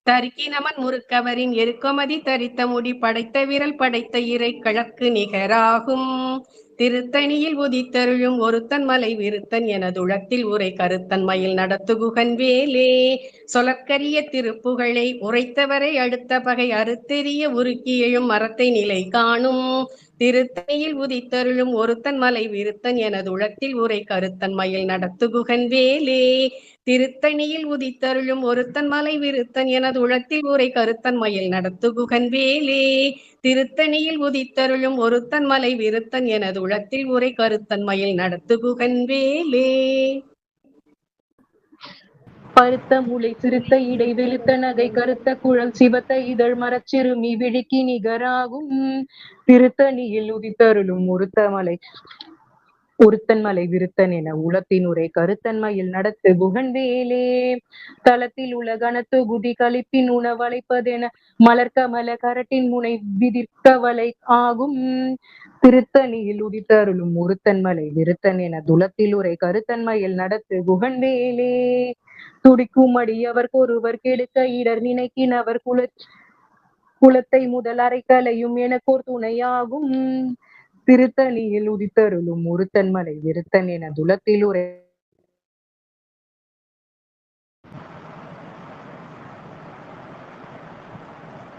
தரிக்கினமன் முறுக்கவரின் எருக்கமதி தரித்த முடி படைத்த விரல் படைத்த இறை கிழக்கு நிகராகும் திருத்தணியில் உதித்தருளும் ஒருத்தன் மலை விருத்தன் எனதுளத்தில் உரை கருத்தன் மயில் நடத்துகுகன் வேலே சொலற்கரிய திருப்புகழை உரைத்தவரை அடுத்த பகை அறுத்தெறிய உருக்கி எழும் மரத்தை நிலை காணும் திருத்தணியில் உதித்தருளும் ஒருத்தன் மலை விருத்தன் எனதுளத்தில் உரை கருத்தன் மயில் நடத்துகுகன் வேலே திருத்தணியில் உதித்தருளும் ஒருத்தன் மலை விருத்தன் எனது உளத்தில் உரை கருத்தன் மயில் நடத்துகுகன் வேலே திருத்தணியில் உதித்தருளும் ஒருத்தன் மலை விருத்தன் எனது உளத்தில் உரை கருத்தன் மயில் நடத்துகுகன் வேலே பருத்த மூளை சிறுத்த இடை வெளுத்த நகை கருத்த குழல் சிவத்த இதழ் மரச்சிறுமி விழிக்கு நிகராகும் திருத்தணியில் உதித்தருளும் ஒருத்தன் மலை விருத்தன் என உளத்தின் உரை கருத்தன்மையில் நடத்து குகன் வேலே தளத்தில் உள்ள கனத்தொகுதி கழிப்பின் உணவளைப்பதென மலர்கமல கரட்டின் முனை விதிர்க்கவலை ஆகும் திருத்தணியில் உதித்தருளும் ஒருத்தன் மலை விருத்தன் என துளத்தில் உரை கருத்தன்மையில் நடத்து குகன் வேலே துடிக்கும் அடியவர்க்கு ஒருவர் கெடுக்க இடர் நினைக்கினவர் குலத்தை முதல் அரைக்கலையும் எனக்கோர் துணையாகும் திருத்தணியில் உதித்தருளும் ஒருத்தன் மலை விருத்தன் என துளத்தில் உரை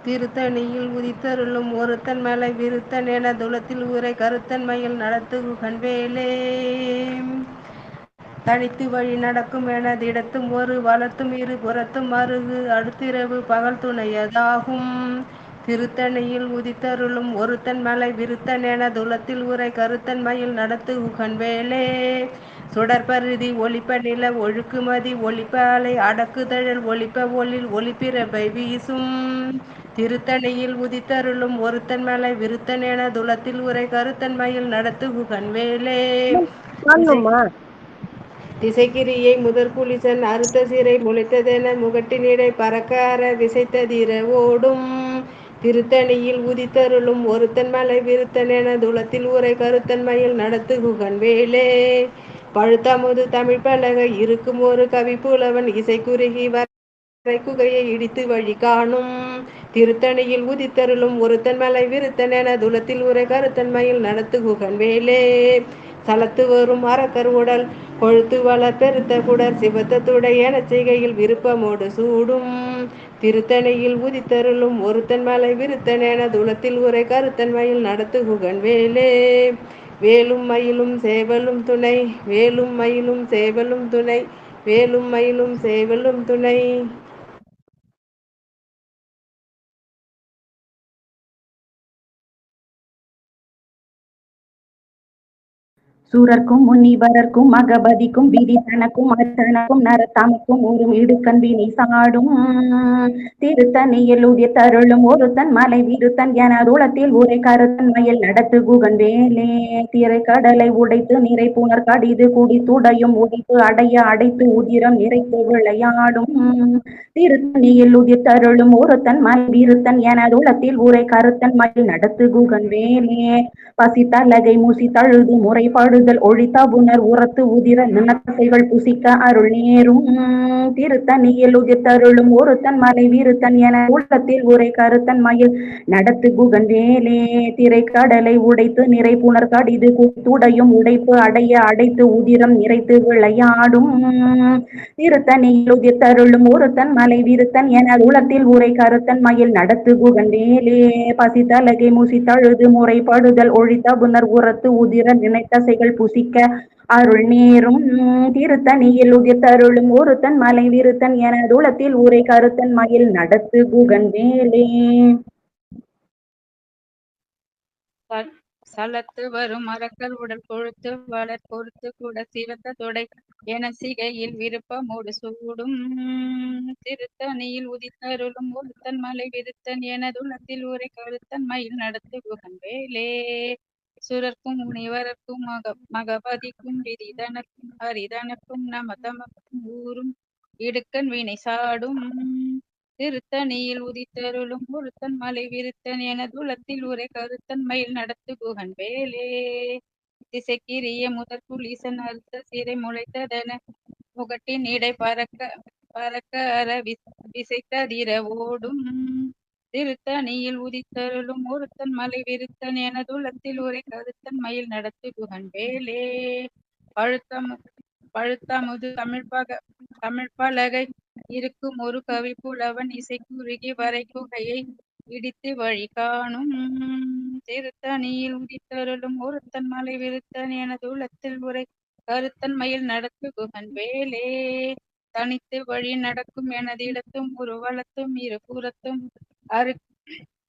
திருத்தணியில் உதித்தருளும் ஒருத்தன் மலை விருத்தன் என துளத்தில் உரை கருத்தன் மயில் நடத்துகுகன் வேலே தனித்து வழி நடக்கும் எனதிடத்தும் ஒரு வளர்த்தும் இரு புறத்தும் அருகு அடுத்திரவு பகல் துணையதாகும் திருத்தணியில் உதித்தருளும் ஒருத்தன் மலை விருத்தன் என துளத்தில் உரை கருத்தன் மயில் நடத்துகுகன் வேலே சுடற்பருதி ஒளிப்ப நில ஒழுக்குமதி ஒளிப்ப அலை அடக்குதழல் ஒளிப்ப ஒளில் ஒளிப்பிறப்பை வீசும் திருத்தணியில் உதித்தருளும் ஒருத்தன் மலை விருத்தன் என துளத்தில் உரை கருத்தன் மயில் நடத்துகுகன் வேலே திசைக்கிரியை முதற் குளிசன் அறுத்த சிறை முளைத்ததென முகட்டினிடை பறக்கார விசைத்ததிர ஓடும் திருத்தணியில் உதித்தருளும் ஒருத்தன் மலை விருத்தன் என துளத்தில் உரை கருத்தன் மயில் நடத்துகுகன் வேலே பழுத்தமுது தமிழ் பலகை இருக்கும் ஒரு கவி புலவன் இசை குறுகி வரை குகையை இடித்து வழி காணும் திருத்தணியில் உதித்தருளும் ஒருத்தன் மலை விருத்தன் என துளத்தில் உரை கருத்தன் மயில் நடத்துகுகன் வேலே சலத்து வரும் அரக்கர் உடல் கொழுத்து வளர் பெருத்த குடர் சிவத்த துடை என செய்கையில் விருப்பமோடு சூடும் திருத்தணியில் உதித்தருளும் ஒருத்தன் மலை விருத்தன் என துளத்தில் உரை கருத்தன் மயில் நடத்துகுகன் வேலே வேலும் மயிலும் சேவலும் துணை வேலும் மயிலும் சேவலும் துணை வேலும் மயிலும் சேவலும் துணை சூரர்க்கும் முனிவரர்க்கும் மகபதிக்கும் விதித்தனக்கும் அர்த்தனக்கும் நரத்தமக்கும் ஒரு இடுக்கண் வினை சாடும் திருத்தணியில் உதித்தருளும் ஒருத்தன் மலை விருத்தன் எனதுளத்தில் உரை கருத்தன் மயில் நடத்து குகன் வேலே திரை கடலை உடைத்து நிறை புனர் கடிது குடித்துடையும் உடைத்து அடைய அடைத்து உதிரம் நிறைத்து விளையாடும் திருத்தணியில் உதித்தருளும் ஒருத்தன் மலை விருத்தன் எனதுளத்தில் உரை கருத்தன் மயில் நடத்து குகன் வேலே பசி தலகை மூசி தழுது முறைப்படுது பாடுதல் ஒழித்தாவுணர் உரத்து உதிர நினத்தைகள் புசிக்க அருள் நேரும் திருத்தணியில் உதிர்த்தருளும் ஒருத்தன் மலை வீருத்தன் என உள்ளத்தில் உரை கருத்தன் மயில் நடத்து குகன் வேலே திரை கடலை உடைத்து நிறை புனர் கடிது துடையும் உடைப்பு அடைய அடைத்து உதிரம் நிறைத்து விளையாடும் திருத்தணியில் உதிர்த்தருளும் ஒருத்தன் மலை வீருத்தன் என உளத்தில் உரை கருத்தன் மயில் நடத்து குகன் வேலே பசித்தலகை முசித்தழுது முறைப்படுதல் ஒழித்த புனர் உரத்து உதிர நினைத்தசைகள் புசிக்க அருள் நேரும் திருத்தணியில் உதிர்த்தருளும் ஒருத்தன் மலை விருத்தன் என உளத்தில் உரை கருத்தன் மயில் நடத்து குகன் வேலே. சலத்து வரும் அரக்கர் உடல் கொழுத்து வளர் பொறுத்து கூட சிவத்த தொடை என சிகையில் விருப்பமோடு சூடும் திருத்தணியில் உதித்தருளும் ஒருத்தன் மலை விருத்தன் எனதுள்ளத்தில் உரை கருத்தன் மயில் நடத்து குகன் வேலே சுரர்க்கும் முனிவரர்க்கும் மகபதிக்கும் விரிதனக்கும் ஹரிதனக்கும் நமதமக்கும் ஊரும் இடுக்கன் வினை சாடும் திருத்தணியில் உதித்தருளும் ஒருத்தன் மலை விருத்தன் எனதுளத்தில் உரை கருத்தன் மயில் நடத்து குகன் வேலே திசைக்கிரிய முதற் புலீசன் அறுத்த சிறை முளைத்ததென முகட்டின் இடை பறக்க பறக்க அற விசைத்ததிர ஓடும் திருத்தணியில் உதித்தருளும் ஒருத்தன் மலை விருத்தன் எனதுளத்தில் உரை கருத்தன் மயில் நடத்து குகன் வேலே பழுத்தமுது தமிழ் பலகை இருக்கும் ஒரு கவி புலவன் இசை குறுகி வரை குகையை இடித்து வழி காணும் திருத்தணியில் உதித்தருளும் ஒருத்தன் மலை விருத்தன் எனது உள்ளத்தில் உரை கருத்தன் மயில் நடத்து குகன் வேலே தனித்து வழி நடக்கும் எனது இடத்தும் ஒரு வளத்தும் இரு புறத்தும்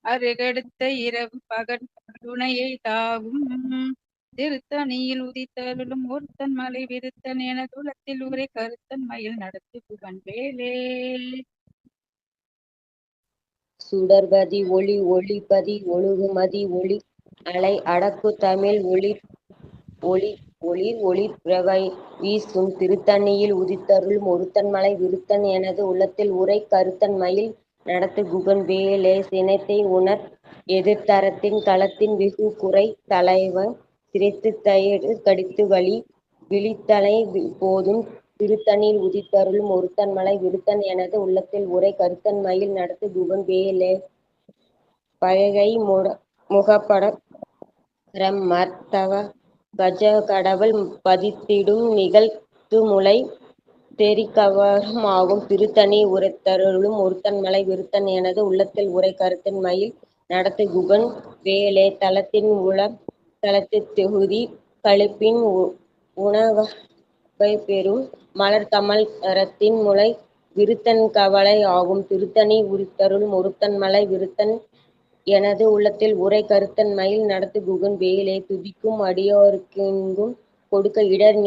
அருகெடுத்த இரவு பகல் துணையை தாவும் திருத்தணியில் உதித்தருளும் ஒருத்தன் மலை விருத்தன் என துளத்தில் உரை கருத்தன் மயில் நடத்து குகன் வேலே. சுடர்பதி ஒளி ஒளிபதி ஒழுகுமதி ஒளி அலை அடக்கு தமிழ் ஒளிர் ஒளிர் பிரவை வீசும் திருத்தணியில் உதித்தருளும் ஒருத்தன் மலை விருத்தன் எனது உள்ளத்தில் உரை கருத்தன் மயில் நடத்து குகன் வேலே சினத்தை உணர் எதிர்த்தரத்தின் களத்தின் வெகு குறை தலைவன் சிரைத்து தயிர் கடித்து வழி விழித்தலை போதும் திருத்தணியில் உதித்தருளும் ஒருத்தன் மலை விருத்தன் எனது உள்ளத்தில் உரை கருத்தன் மயில் நடத்து குகன் வேலே பழகை முகப்பட மர்த்தவ கஜ கடவுள் பதித்திடும் நிகழ்த்து முளை தெரிக்கவரும் ஆகும் திருத்தணி உரைத்தருளும் ஒருத்தன் மலை விருத்தன் எனது உள்ளத்தில் உரை கருத்தன் மயில் நடத்து குகன் வேலே தளத்தின் தளத்து தொகுதி கழிப்பின் உணவை பெறும் மலர் கமலத்தின் முளை விருத்தன் கவலை ஆகும் திருத்தணி உரித்தருளும் ஒருத்தன் மலை விருத்தன் எனது உள்ளத்தில் உரை கருத்தன் மயில் நடத்து குகன் வேலே துதிக்கும் அடியோருக்கெங்கும் கொடுக்க இடர்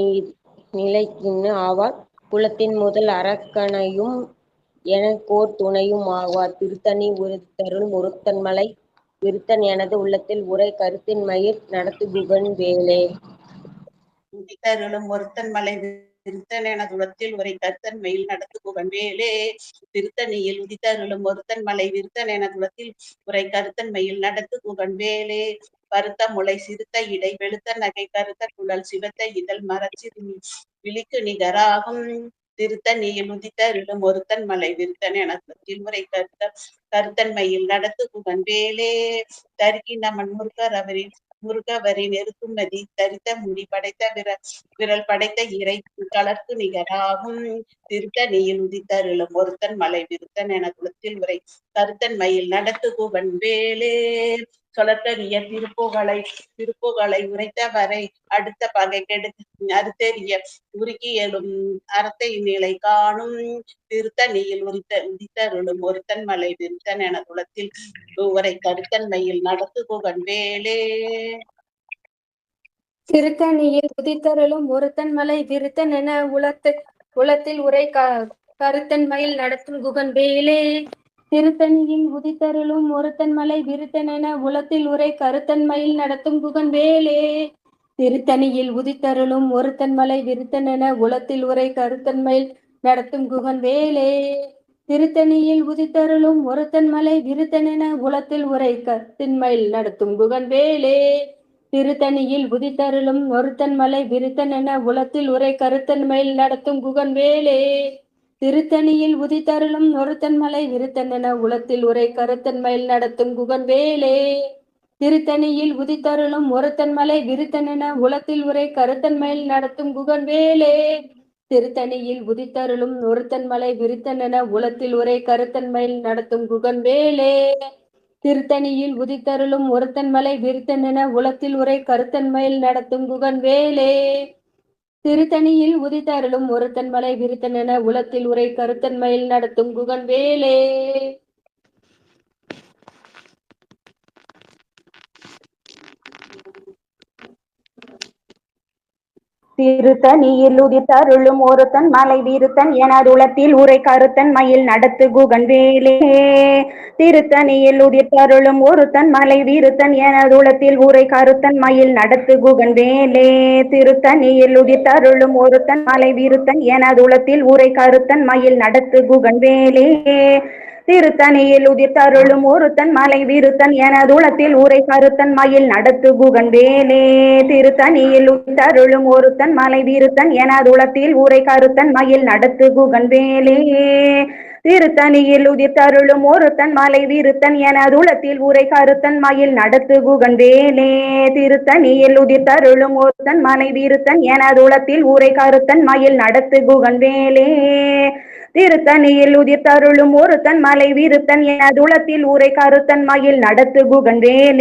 நிலைக்கின்னு ஆவார் குலத்தின் முதல் அரக்கனையும் எனக்கோர் துணையும் ஆவார் திருத்தணி உரித்தருளும் ஒருத்தன் மலை விருத்தன் எனது உள்ளத்தில் உரை கருத்தின் மயில் நடத்து குகன் வேலே உதித்தருளும் ஒருத்தன் மலை விருத்தன் எனது உள்ளத்தில் உரை கருத்தன் மயில் நடத்து குகன் வேலே திருத்தணியில் உதித்தருளும் ஒருத்தன் மலை விருத்தன் எனது உள்ளத்தில் உரை கருத்தன் மயில் நடத்து குகன் வேலே பருத்த முளை சிறுத்த இடை வெளுத்த நகை கருத்த குழல் சிவத்த இதழ் மரச்சி விழிக்கு நிகராகும் திருத்தணியில் உதித்தருளும் ஒருத்தன் மலை விருத்தன் எனது உரை கருத்தன் மயில் நடத்து குகன் வேலே தருகி நமன் முருகவரின் நெருக்குமதி தரித்த முடி படைத்த விரல் படைத்த இறை கலர்க்கு நிகராகும் திருத்தணியில் உதித்தருளும் ஒருத்தன் மலை விருத்தன் என குலத்தில் உரை கருத்தன் மயில் நடத்து குகன் வேலே சொலத்தறிய திருப்புகளை உரைத்தவரை அடுத்த பகை அறுத்தெறிய உருக்கி எழும் அறத்தை நிலை காணும் திருத்தணியில் உதித்தருளும் ஒருத்தன் மலை விருத்தன் என குலத்தில் உரை கருத்தன் மயில் நடத்து குகன் வேலே திருத்தணியில் உதித்தருளும் ஒருத்தன் மலை விருத்தன் என உளத்தில் உரை கருத்தன் மயில் நடத்தும் குகன் வேலே திருத்தணியில் உதித்தருளும் ஒருத்தன் மலை விருத்தன் என உளத்தில் உரை கருத்தன் மயில் நடத்தும் குகன் வேலே திருத்தணியில் உதித்தருளும் ஒருத்தன் மலை விருத்தன் என உளத்தில் உரை கருத்தன் மயில் நடத்தும் குகன் வேலே திருத்தணியில் உதித்தருளும் ஒருத்தன் மலை விருத்தன் என உளத்தில் உரை கருத்தின் மயில் நடத்தும் குகன் வேலே திருத்தணியில் உதித்தருளும் ஒருத்தன் மலை விருத்தன் என உலத்தில் உரை கருத்தன் மயில் நடத்தும் குகன் வேலே. திருத்தணியில் உதித்தருளும் ஒருத்தன் மலை விருத்தன் என உலத்தில் உரை கருத்தன் மயில் நடத்தும் குகன் வேலே. திருத்தணியில் உதித்தருளும் ஒருத்தன் மலை விருத்தன் என உலத்தில் உரை கருத்தன் மயில் நடத்தும் குகன் வேலே. திருத்தணியில் உதித்தருளும் ஒருத்தன் மலை விருத்தன் என உலத்தில் உரை கருத்தன் மயில் நடத்தும் குகன் வேலே. திருத்தணியில் உதித்தருளும் ஒருத்தன் மலை விருத்தன் என உலத்தில் உரை கருத்தன் மயில் நடத்தும் குகன் வேலே. திருத்தணியில் உதித்தருளும் ஒருத்தன் மலை விருத்தன் என உலத்தில் உரை கருத்தன் மயில் நடத்தும் குகன் வேலே. திருத்தணியில் உதித்தருளும் ஒருத்தன் மலை வீருத்தன் எனதுளத்தில் உரை கருத்தன் மயில் நடத்து குகன் வேலே. திருத்தணியில் உதித்தருளும் ஒருத்தன் மலை வீருத்தன் எனதுளத்தில் உரை கருத்தன் மயில் நடத்து குகன் வேலே. திருத்தணியில் உதித்தருளும் ஒருத்தன் மலை வீருத்தன் எனதுளத்தில் உரை கருத்தன் மயில் நடத்து குகன் வேலே. திருத்தணியில் உதித்தருளும் ஒருத்தன் மலை விருத்தன் எனதுளத்தில் உரை கருத்தன் மயில் நடத்து குகன் வேலே. திருத்தணியில் உதித்தருளும் ஒருத்தன் மலை விருத்தன் எனதுளத்தில் உரை கருத்தன் மயில் நடத்து குகன் வேலே. திருத்தணியில் உதித்தருளும் ஒருத்தன் மலை விருத்தன் எனதுளத்தில் உரை கருத்தன் மயில் நடத்து குகன் வேலே. திருத்தணியில் உதித்தருளும் ஒருத்தன் மலை விருத்தன் எனதுளத்தில் உரை கருத்தன் மயில் நடத்து குகன் வேலே. திருத்தணியில் உதித்தருளும் ஒருத்தன் மலை விருத்தன் எனதுளத்தில் உரை கருத்தன் மயில் நடத்து குகன் வேலே.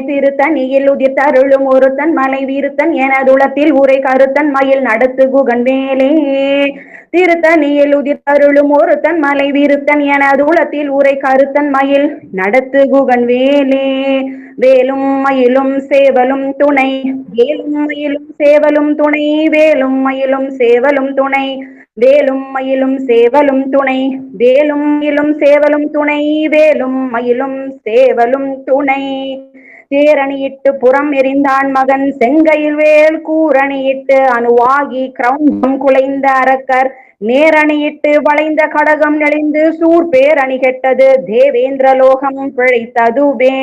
திருத்தணியில் உதித்தருளும் ஒருத்தன் மலை விருத்தன் எனதுளத்தில் உரை கருத்தன் மயில் நடத்து குகன் வேலே. திருத்தணியில் உதித்தருளும் ஒருத்தன் மலை விருத்தன் எனதுளத்தில் உரை கருத்தன் மயில் நடத்து குகன் வேலே. வேலும் மயிலும் சேவலும் துணை வேலும் மயிலும் சேவலும் துணை வேலும் மயிலும் சேவலும் துணை வேலும் மயிலும் சேவலும் துணை வேலும் மயிலும் சேவலும் துணை வேலும் மயிலும் சேவலும் துணை. தேரணியிட்டு புறம் எறிந்தான் மகன் செங்கையில் வேல் கூரணியிட்டு அணுவாகி கிரௌஞ்சம் குலைந்த அரக்கர் நேரணியிட்டு வளைந்த கடகம் நெளிந்து சூர் பேரணி கெட்டது தேவேந்திர லோகம் பிழைத்ததுவே.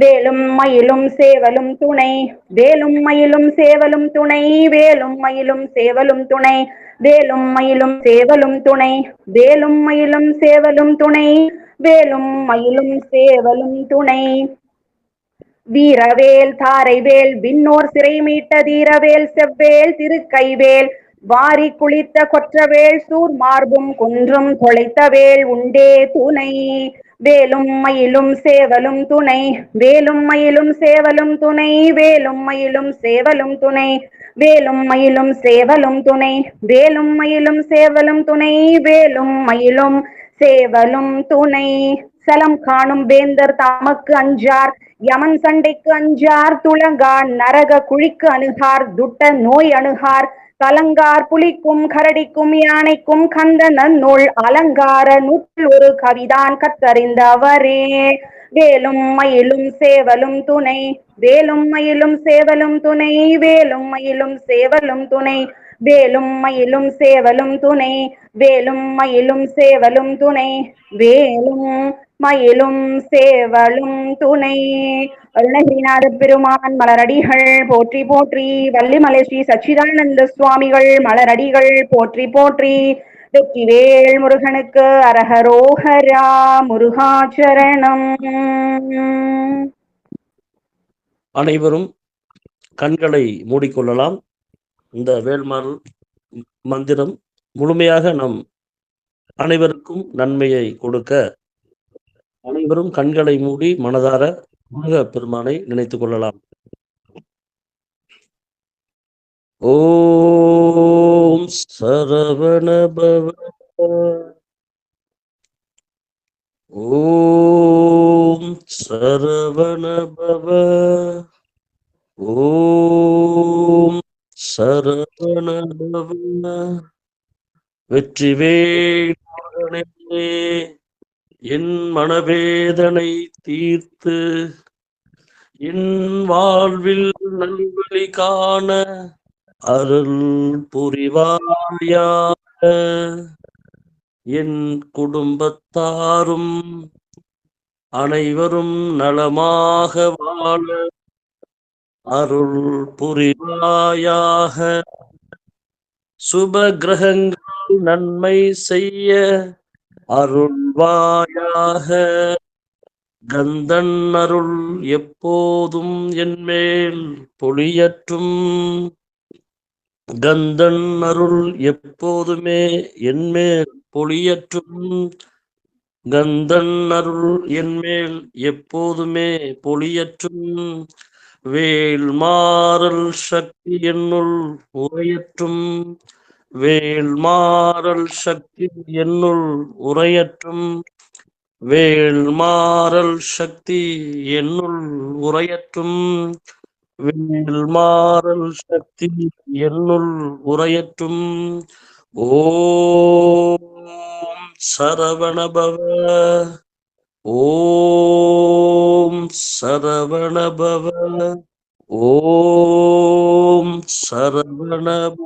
வேலும் மயிலும் சேவலும் துணை வேலும் மயிலும் சேவலும் துணை வேலும் மயிலும் சேவலும் துணை வேலும் மயிலும் சேவலும் துணை வேலும் மயிலும் சேவலும் துணை வேலும் மயிலும் சேவலும் துணை. வீரவேல் தாரைவேல் விண்ணோர் சிறை மீட்ட தீரவேல் செவ்வேல் திருக்கைவேல் வாரி குளித்த கொற்றவேல் சூர் மார்பும் குன்றும் தொலைத்தவேல் உண்டே துணை. வேலும் மயிலும் சேவலும் துணை வேலும் மயிலும் சேவலும் துணை வேலும் மயிலும் சேவலும் துணை வேலும் மயிலும் சேவலும் துணை வேலும் மயிலும் சேவலும் துணை வேலும் மயிலும் சேவலும் துணை. சலம் காணும் வேந்தர் தமக்கு அஞ்சார் யமன் சண்டைக்கு அஞ்சார் துளங்கார் நரக குழிக்கு அணுகார் துட்ட நோய் அணுகார் கலங்கார் புலிக்கும் கரடிக்கும் யானைக்கும் கந்த நன்னூல் அலங்கார நூற்றில் ஒரு கவிதான் கத்தறிந்தவரே. வேலும் மயிலும் சேவலும் துணை வேலும் மயிலும் சேவலும் துணை வேலும் மயிலும் சேவலும் துணை வேலும் மயிலும் சேவலும் துணை வேலும் மயிலும் சேவலும் துணை வேலும் மயிலும் சேவலும் துணை. அருணகிரிநாத பெருமான் மலரடிகள் போற்றி போற்றி. வள்ளிமலை ஸ்ரீ சச்சிதானந்த சுவாமிகள் மலரடிகள் போற்றி போற்றி. வெற்றிவேல் முருகனுக்கு அரஹரோஹரா. முருகாச்சரணம். அனைவரும் கண்களை மூடிக்கொள்ளலாம். இந்த வேல்மாறல் மந்திரம் முழுமையாக நம் அனைவருக்கும் நன்மையை கொடுக்க அனைவரும் கண்களை மூடி மனதார முருக பெருமானை நினைத்துக் கொள்ளலாம். ஓம் சரவணபவ ஓம் சரவணபவ ஓம் சரவணபவ. வெற்றிவேல் முருகனே, என் மனவேதனை தீர்த்து என் வாழ்வில் நல்வழி காண அருள் புரிவாயாக. என் குடும்பத்தாரும் அனைவரும் நலமாக வாழ அருள் புரிவாயாக. சுப கிரகங்கள் நன்மை செய்ய அருள்வாயாக. கந்தன் அருள் எப்போதும் என்மேல் பொழியற்றும். கந்தன் அருள் எப்போதுமே என்மேல் பொழியற்றும். கந்தன் அருள் என்மேல் எப்போதுமே பொழியற்றும். வேல்மாறல் சக்தி என்னுள் உரையற்றும். வேல்மாறல் சக்தி என்னுள் உரையற்றும். வேல்மாறல் சக்தி என்னுள் உரையற்றும். வேல்மாறல் சக்தி என்னுள் உரையற்றும். ஓம் சரவணபவ. ஓம் சரவணபவ. ஓம் சரவணபவ.